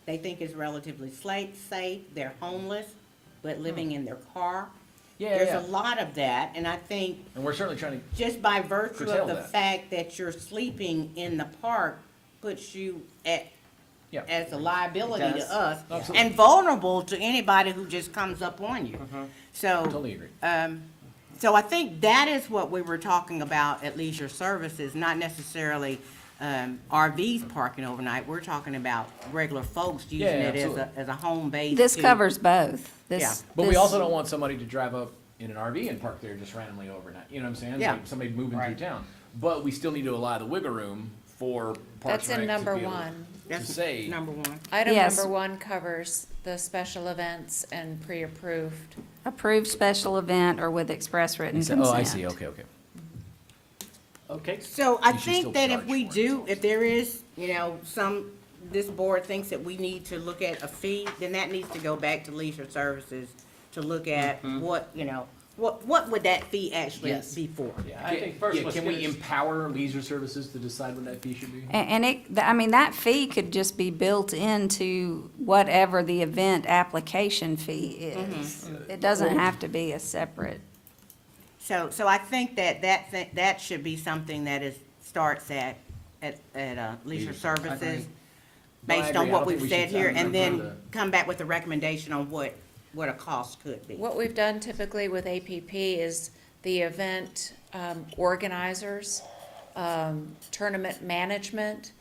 they think it's relatively safe, they're homeless, but living in their car. Yeah, There's yeah. a lot of that, and I think and we're certainly trying to, just by virtue curtail of the that. fact that you're sleeping in the park puts you as a liability It does. to us Absolutely. and vulnerable to anybody who just comes up on you. So. Totally agree. So I think that is what we were talking about at Leisure Services, not necessarily RVs parking overnight. We're talking about regular folks using Yeah, it absolutely. as a home base. This to- covers both. Yeah. but we also don't want somebody to drive up in an RV and park there just randomly overnight, you know what I'm saying? Yeah. Like somebody moving through town. But we still need to allow the wiggle room for Parks That's and in Rec to number be able one. to say. Number one. Item Yes. number 1 covers the special events and pre-approved. Approved special event or with express written consent. Oh, I see, okay. Okay. So I You should think still that if charge we for it, do, if there is, some this board thinks that we need to look at a fee, then that needs to go back to leisure services to look at what, you know, what would that fee actually Yes. be for? Yeah, I think first let's Can get we it- empower leisure services to decide what that fee should be? And I mean, that fee could just be built into whatever the event application fee is. It doesn't have to be a separate. So I think that should be something that starts at leisure services, based on what we've said here, and then come back with a recommendation on what a cost could be. What we've done typically with APP is the event organizers, tournament management,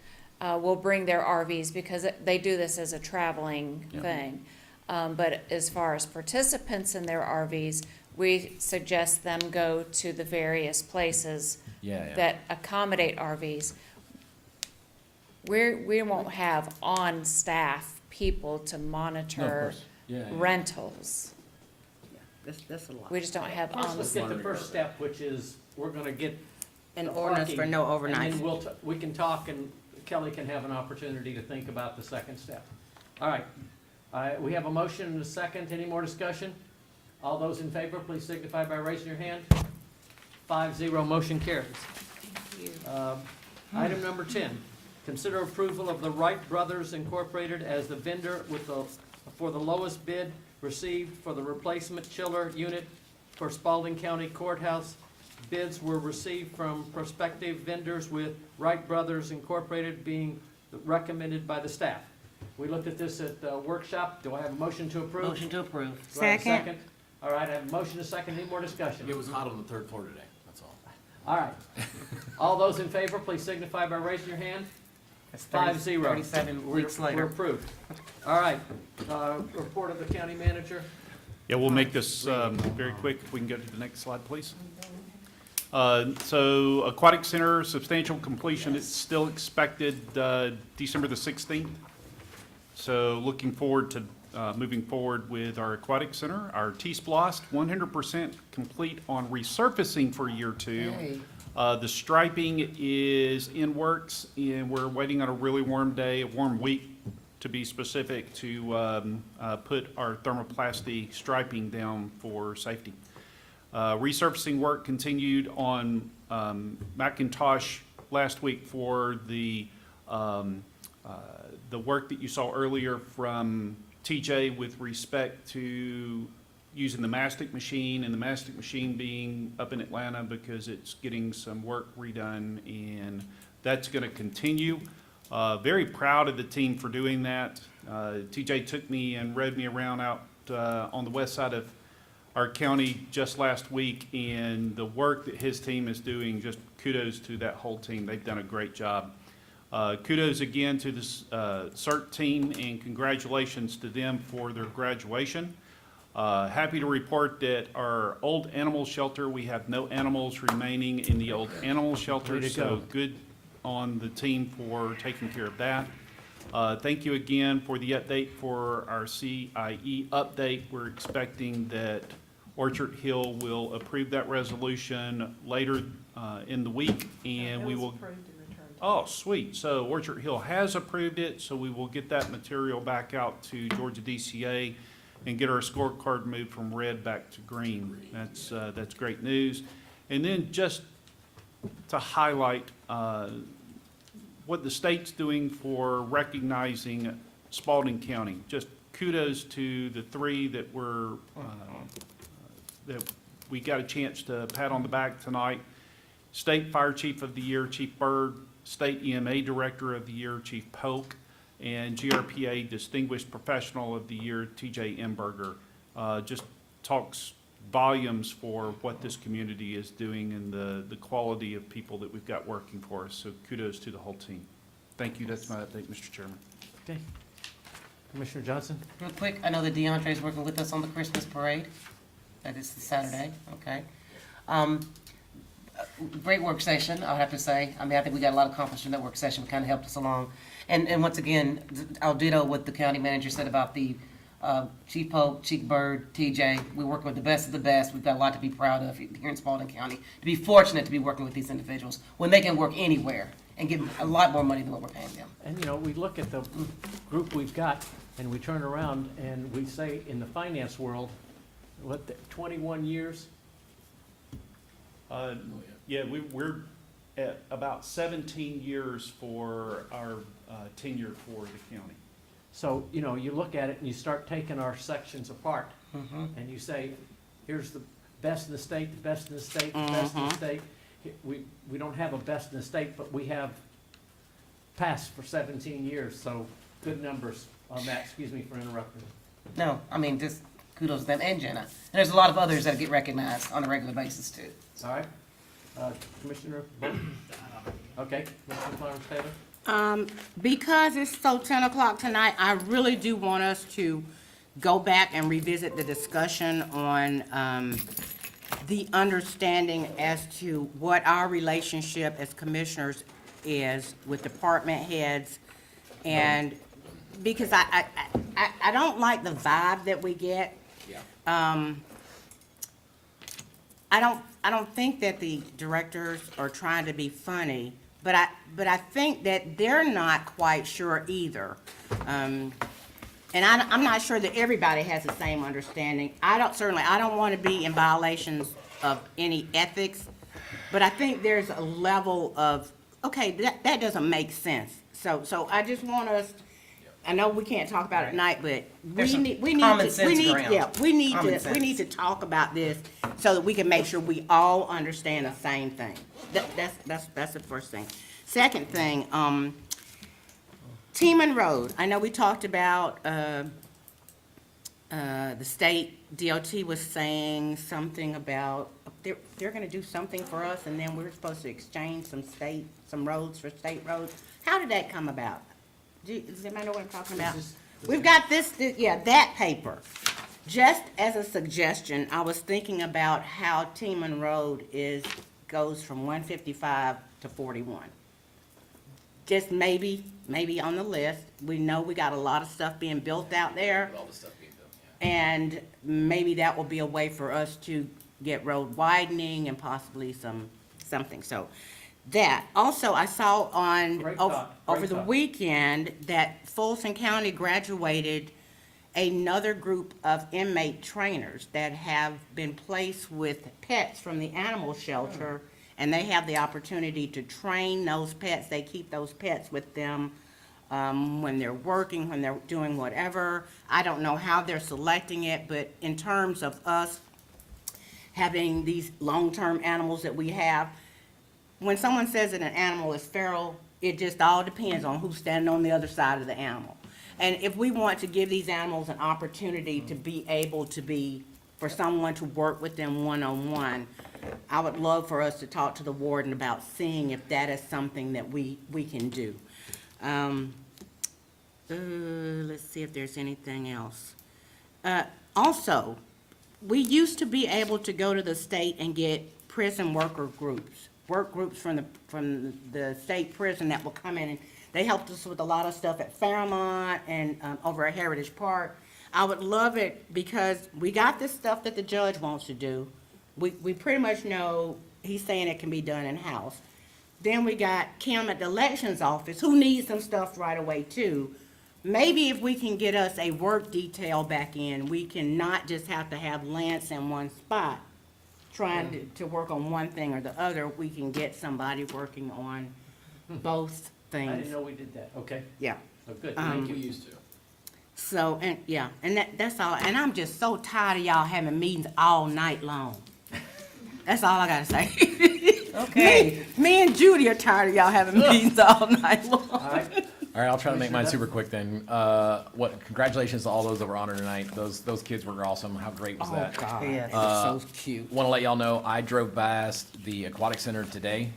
will bring their RVs because they do this as a traveling thing. But as far as participants in their RVs, we suggest them go to the various places that accommodate RVs. We won't have on-staff people to monitor rentals. That's a lot. We just don't have First, on. let's get the first step, which is, we're gonna get An the ordinance for parking, no overnight. And then we can talk, and Kelly can have an opportunity to think about the second step. All right, we have a motion and a second. Any more discussion? All those in favor, please signify by raising your hand. 5-0, motion carries. Item number 10, consider approval of the Wright Brothers Incorporated as the vendor for the lowest bid received for the replacement chiller unit for Spalding County Courthouse. Bids were received from prospective vendors with Wright Brothers Incorporated being recommended by the staff. We looked at this at the workshop. Do I have a motion to approve? Motion to approve. Do I have a Second. All right, I have a motion and a second. Any more discussion? It was hot on the third floor today, that's all. All right. All those in favor, please signify by raising your hand. That's 5-0. 37 weeks We're later. approved. All right, report of the county manager. Yeah, we'll make this very quick. If we can go to the next slide, please. So Aquatic Center, substantial completion, it's still expected December the 16th. So looking forward to moving forward with our Aquatic Center. Our T-Splost, 100% complete on resurfacing for year 2. Yay. The striping is in works, and we're waiting on a really warm day, a warm week, to be specific, to put our thermoplasty striping down for safety. Resurfacing work continued on McIntosh last week for the work that you saw earlier from TJ with respect to using the mastic machine, and the mastic machine being up in Atlanta because it's getting some work redone, and that's going to continue. Very proud of the team for doing that. TJ took me and rode me around out on the west side of our county just last week, and the work that his team is doing, just kudos to that whole team. They've done a great job. Kudos again to the CERT team, and congratulations to them for their graduation. Happy to report that our old animal shelter, we have no animals remaining in the old animal shelter, so good on the team for taking care of that. Thank you again for the update for our CIE update. We're expecting that Orchard Hill will approve that resolution later in the week, and we will. Oh, sweet. So Orchard Hill has approved it, so we will get that material back out to Georgia DCA and get our scorecard moved from red back to green. That's great news. And then just to highlight what the state's doing for recognizing Spalding County. Just kudos to the 3 that we got a chance to pat on the back tonight. State Fire Chief of the Year, Chief Byrd. State EMA Director of the Year, Chief Polk. And GRPA Distinguished Professional of the Year, TJ Emberger. Just talks volumes for what this community is doing and the quality of people that we've got working for us. So kudos to the whole team. Thank you. That's my update, Mr. Chairman. Okay. Commissioner Johnson? Real quick, I know that DeAndre is working with us on the Christmas parade. That is the Saturday, okay. Great work session, I'll have to say. I mean, I think we got a lot accomplished in that work session, kind of helped us along. And once again, I'll ditto what the county manager said about the Chief Polk, Chief Byrd, TJ. We're working with the best of the best. We've got a lot to be proud of here in Spalding County. To be fortunate to be working with these individuals when they can work anywhere and give them a lot more money than what we're paying them. And, you know, we look at the group we've got, and we turn around and we say, in the finance world, 21 years? Yeah, we're at about 17 years for our tenure for the county. So, you know, you look at it and you start taking our sections apart, and you say, here's the best in the state, the best in the state, the best in the state. We don't have a best in the state, but we have passed for 17 years, so good numbers on that. Excuse me for interrupting. No, I mean, just kudos to them and Jenna. And there's a lot of others that get recognized on a regular basis too. All right. Commissioner Bolton? Okay, Commissioner Clarence Taylor? Because it's so 10 o'clock tonight, I really do want us to go back and revisit the discussion on the understanding as to what our relationship as commissioners is with department heads. And because I don't like the vibe that we get. I don't think that the directors are trying to be funny, but I think that they're not quite sure either. And I'm not sure that everybody has the same understanding. I don't want to be in violations of any ethics, but I think there's a level of, okay, that doesn't make sense. So I just want us, I know we can't talk about it tonight, but we need to talk about this so that we can make sure we all understand the same thing. That's the first thing. Second thing, Teeman Road. I know we talked about the state DOT was saying something about they're going to do something for us, and then we're supposed to exchange some roads for state roads. How did that come about? Does anybody know what I'm talking about? We've got that paper. Just as a suggestion, I was thinking about how Teeman Road goes from 155 to 41. Just maybe on the list. We know we got a lot of stuff being built out there. All the stuff being built, And maybe that will be a way for us to get road widening and possibly something. So that. Also, I saw over the weekend that Fulton County graduated another group of inmate trainers that have been placed with pets from the animal shelter, and they have the opportunity to train those pets. They keep those pets with them when they're working, when they're doing whatever. I don't know how they're selecting it, but in terms of us having these long-term animals that we have, when someone says that an animal is feral, it just all depends on who's standing on the other side of the animal. And if we want to give these animals an opportunity to be able to for someone to work with them one-on-one, I would love for us to talk to the warden about seeing if that is something that we can do. Let's see if there's anything else. Also, we used to be able to go to the state and get prison work groups from the state prison that will come in, and they helped us with a lot of stuff at Fairmont and over at Heritage Park. I would love it because we got this stuff that the judge wants to do. We pretty much know he's saying it can be done in-house. Then we got Kim at the elections office who needs some stuff right away too. Maybe if we can get us a work detail back in, we can not just have to have Lance in one spot trying to work on one thing or the other. We can get somebody working on both things. I didn't know we did that. Okay. Yeah. So good. Thank you. We used to. So, and that's all. And I'm just so tired of y'all having meetings all night long. That's all I gotta say. Okay. Me and Judy are tired of y'all having meetings all night long. All right, I'll try to make mine super quick then. Congratulations to all those that were honored tonight. Those kids were awesome. How great was that? Oh, God. Yes. So cute. Want to let y'all know, I drove past the aquatic center today,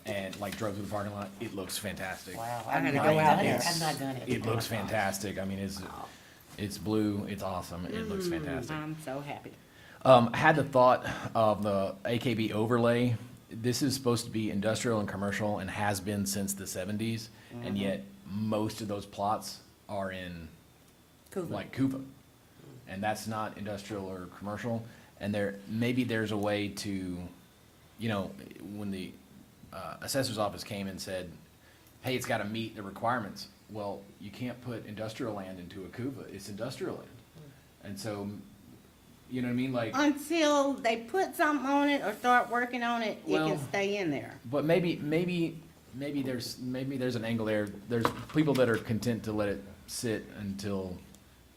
and drove through the parking lot. It looks fantastic. Wow, I gotta go out there. I've not done it. It looks fantastic. I mean, it's blue. It's awesome. It looks fantastic. I'm so happy. I had the thought of the AKB overlay. This is supposed to be industrial and commercial and has been since the 70s, and yet most of those plots are in Cuba. And that's not industrial or commercial. And maybe there's a way to, when the assessor's office came and said, hey, it's gotta meet the requirements. Well, you can't put industrial land into a CUVA, it's industrial land. And so, you know what I mean, like. Until they put something on it or start working on it, it Well, can stay in there. But maybe there's an angle there. There's people that are content to let it sit until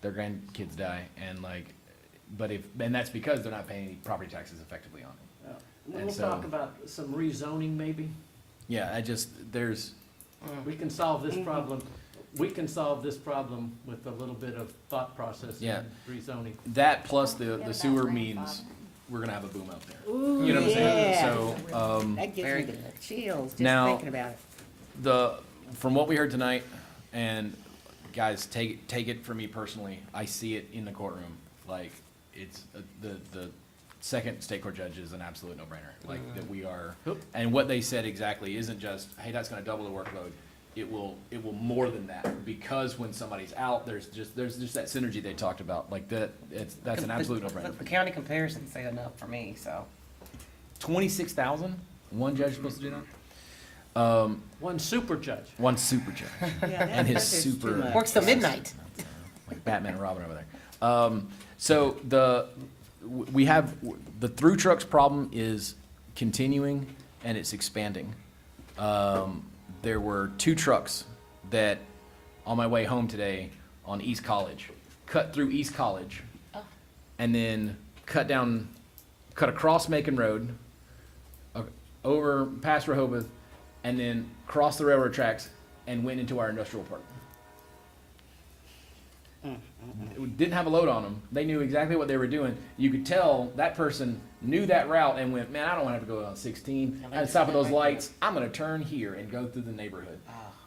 their grandkids die, and that's because they're not paying any property taxes effectively on it. We'll talk about some rezoning maybe. Yeah, We can solve this problem. We can solve this problem with a little bit of thought process Yeah. and rezoning. that plus the sewer means we're gonna have a boom out there. Ooh, You know what I'm saying? yeah. So, That gives Very me good. chills just Now- thinking about it. From what we heard tonight, and guys, take it from me personally, I see it in the courtroom. Like, it's, the second state court judge is an absolute no-brainer. Like, that we are, and what they said exactly isn't just, hey, that's gonna double the workload. It will more than that, because when somebody's out, there's just that synergy they talked about. Like, that's an absolute no-brainer. The county comparisons say enough for me, so. 26,000? One judge supposed to do that? One super judge. One super judge. And his super. Works till midnight. Like Batman and Robin over there. So we have, the through trucks problem is continuing and it's expanding. There were 2 trucks that, on my way home today on East College, cut through East College and then cut across Macon Road, over past Rehoboth, and then crossed the railroad tracks and went into our industrial park. It didn't have a load on them. They knew exactly what they were doing. You could tell that person knew that route and went, man, I don't want to have to go on 16. I had to stop at those lights. I'm going to turn here and go through the neighborhood.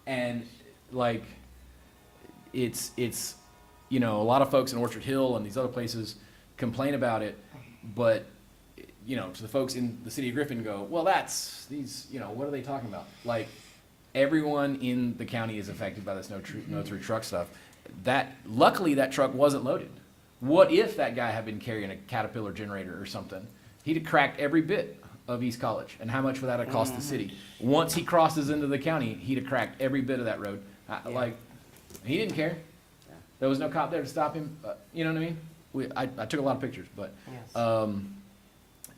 And like, it's, a lot of folks in Orchard Hill and these other places complain about it, but to the folks in the city of Griffin go, well, that's these, what are they talking about? Like, everyone in the county is affected by this no through truck stuff. Luckily that truck wasn't loaded. What if that guy had been carrying a Caterpillar generator or something? He'd have cracked every bit of East College. And how much would that have cost the city? Once he crosses into the county, he'd have cracked every bit of that road. He didn't care. There was no cop there to stop him. You know what I mean? I took a lot of pictures, but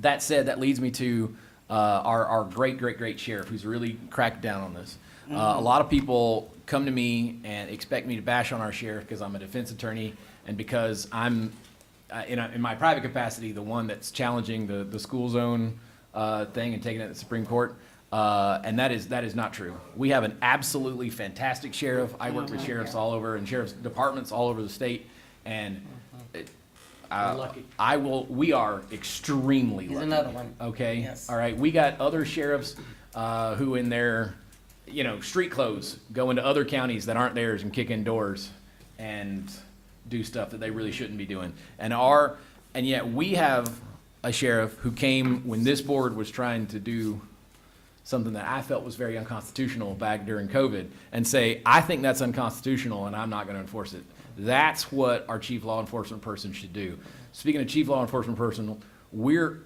that said, that leads me to our great sheriff, who's really cracked down on this. A lot of people come to me and expect me to bash on our sheriff because I'm a defense attorney and because I'm, in my private capacity, the one that's challenging the school zone thing and taking it to the Supreme Court. And that is not true. We have an absolutely fantastic sheriff. I work with sheriffs all over and sheriff's departments all over the state, and we are extremely lucky. He's another one. Okay? Yes. All right. We got other sheriffs who in their, street clothes go into other counties that aren't theirs and kick in doors and do stuff that they really shouldn't be doing. And yet we have a sheriff who came when this board was trying to do something that I felt was very unconstitutional back during COVID and say, I think that's unconstitutional and I'm not going to enforce it. That's what our chief law enforcement person should do. Speaking of chief law enforcement person, we're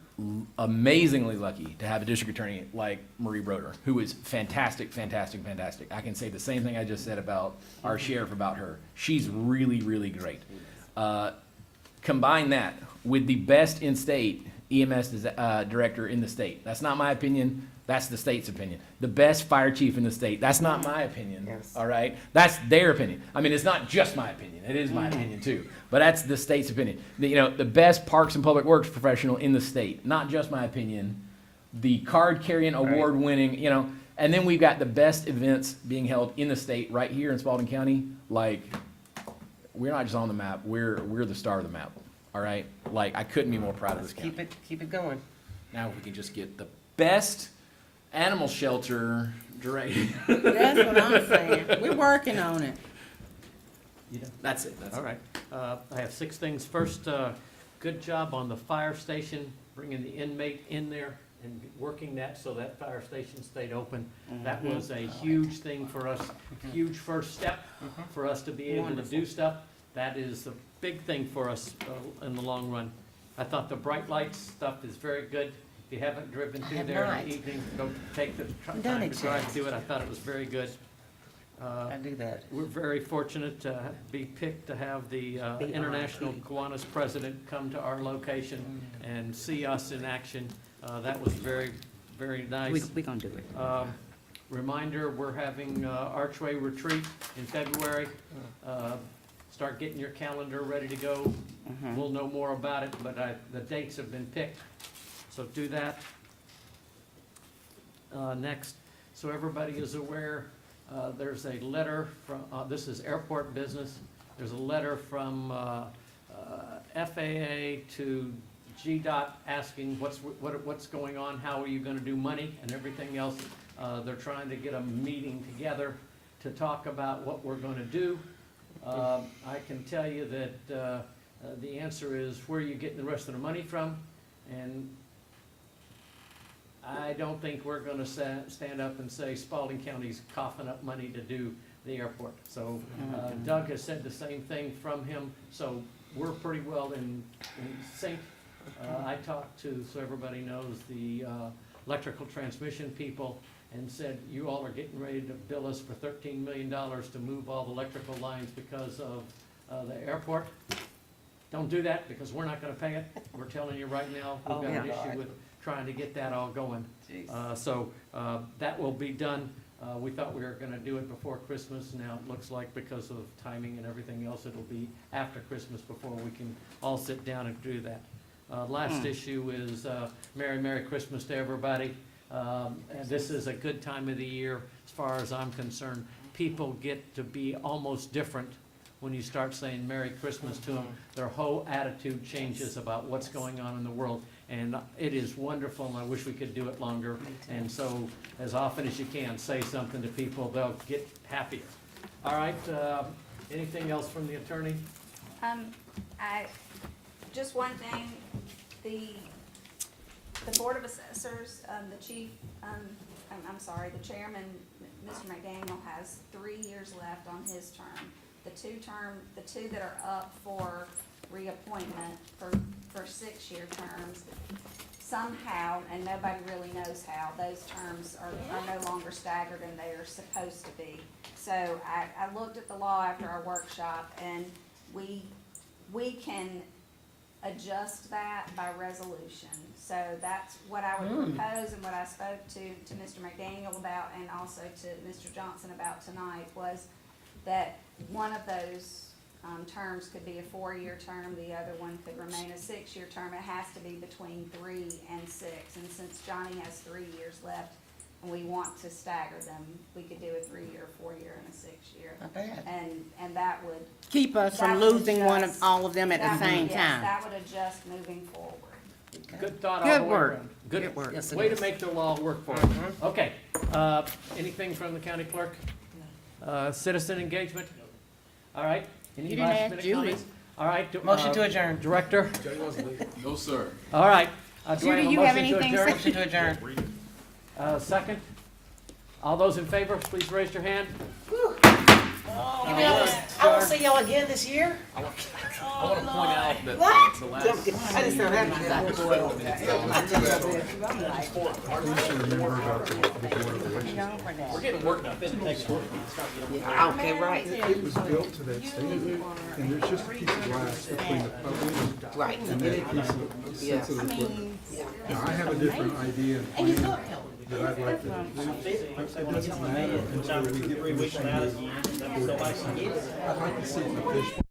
amazingly lucky to have a district attorney like Marie Broder, who is fantastic. I can say the same thing I just said about our sheriff about her. She's really, really great. Combine that with the best in-state EMS director in the state. That's not my opinion. That's the state's opinion. The best fire chief in the state. That's not my opinion. Yes. All right? That's their opinion. I mean, it's not just my opinion. It is my opinion too. But that's the state's opinion. The best parks and public works professional in the state. Not just my opinion. The card-carrying, award-winning, and then we've got the best events being held in the state right here in Spalding County. Like, we're not just on the map. We're the star of the map. All right? Like, I couldn't be more proud of this county. Keep it going. Now we can just get the best animal shelter director. That's what I'm saying. We're working on it. That's it. All right. I have 6 things. First, good job on the fire station, bringing the inmate in there and working that so that fire station stayed open. That was a huge thing for us, huge first step for us to be able to do stuff. That is a big thing for us in the long run. I thought the bright lights stuff is very good. you haven't driven I through have there in not. the evening, go take the Done time it to drive yet. through it. I thought it was very good. I do that. We're very fortunate to be picked to have the International Kiwanis President come to our location and see us in action. That was very, very nice. We're gonna do it. Reminder, we're having Archway Retreat in February. Start getting your calendar ready to go. We'll know more about it, but the dates have been picked, so do that. Next, so everybody is aware, there's a letter from, this is airport business. There's a letter from FAA to GDOT asking what's going on, how are you gonna do money and everything else. They're trying to get a meeting together to talk about what we're gonna do. I can tell you that the answer is, where are you getting the rest of the money from? And I don't think we're gonna stand up and say Spalding County's coughing up money to do the airport. So Doug has said the same thing from him, so we're pretty well in sync. I talked to, so everybody knows, the electrical transmission people, and said, you all are getting ready to bill us for $13 million to move all the electrical lines because of the airport. Don't do that, because we're not gonna pay it. We're telling you right now, we've got an issue with trying to get that all going. So that will be done. We thought we were gonna do it before Christmas. Now it looks like, because of timing and everything else, it'll be after Christmas before we can all sit down and do that. Last issue is Merry Christmas to everybody. And this is a good time of the year, as far as I'm concerned. People get to be almost different when you start saying Merry Christmas to them. Their whole attitude changes about what's going on in the world. And it is wonderful, and I wish we could do it longer. And so, as often as you can, say something to people, they'll get happier. All right, anything else from the attorney? Just one thing, the Board of Assessors, the chief, I'm sorry, the chairman, Mr. McDaniel, has 3 years left on his term. The two that are up for reappointment for 6-year terms, somehow, and nobody really knows how, those terms are no longer staggered and they are supposed to be. So I looked at the law after our workshop, and we can adjust that by resolution. So that's what I would propose, and what I spoke to Mr. McDaniel about, and also to Mr. Johnson about tonight, was that one of those terms could be a 4-year term, the other one could remain a 6-year term. It has to be between 3 and 6, and since Johnny has 3 years left, and we want to stagger them, we could do a 3-year, 4-year, and a 6-year. Not bad. And that would Keep us from that would losing adjust- all of them at the that would- same yes, time. that would adjust moving forward. Good thought all Good the way work. around. Good work. Yes, it way is. to make the law work for us. Okay, anything from the county clerk? Citizen engagement? All right, any You didn't last ask minute Julie. comments? All right. Motion to adjourn. Director? No, sir. All right. Do I Judy, have a you have motion to anything? adjourn? Motion to adjourn. Second? All those in favor, please raise your hand. I will see y'all again this year. I want to point out that What? the I last. just don't have my We're getting work done. Okay, right. It was built to that standard, and there's just a piece of glass between the public Right. and that piece of sensitive equipment. Now, I have a different idea and plan that I'd like to do. It doesn't matter until we get this. I'd like to see it official.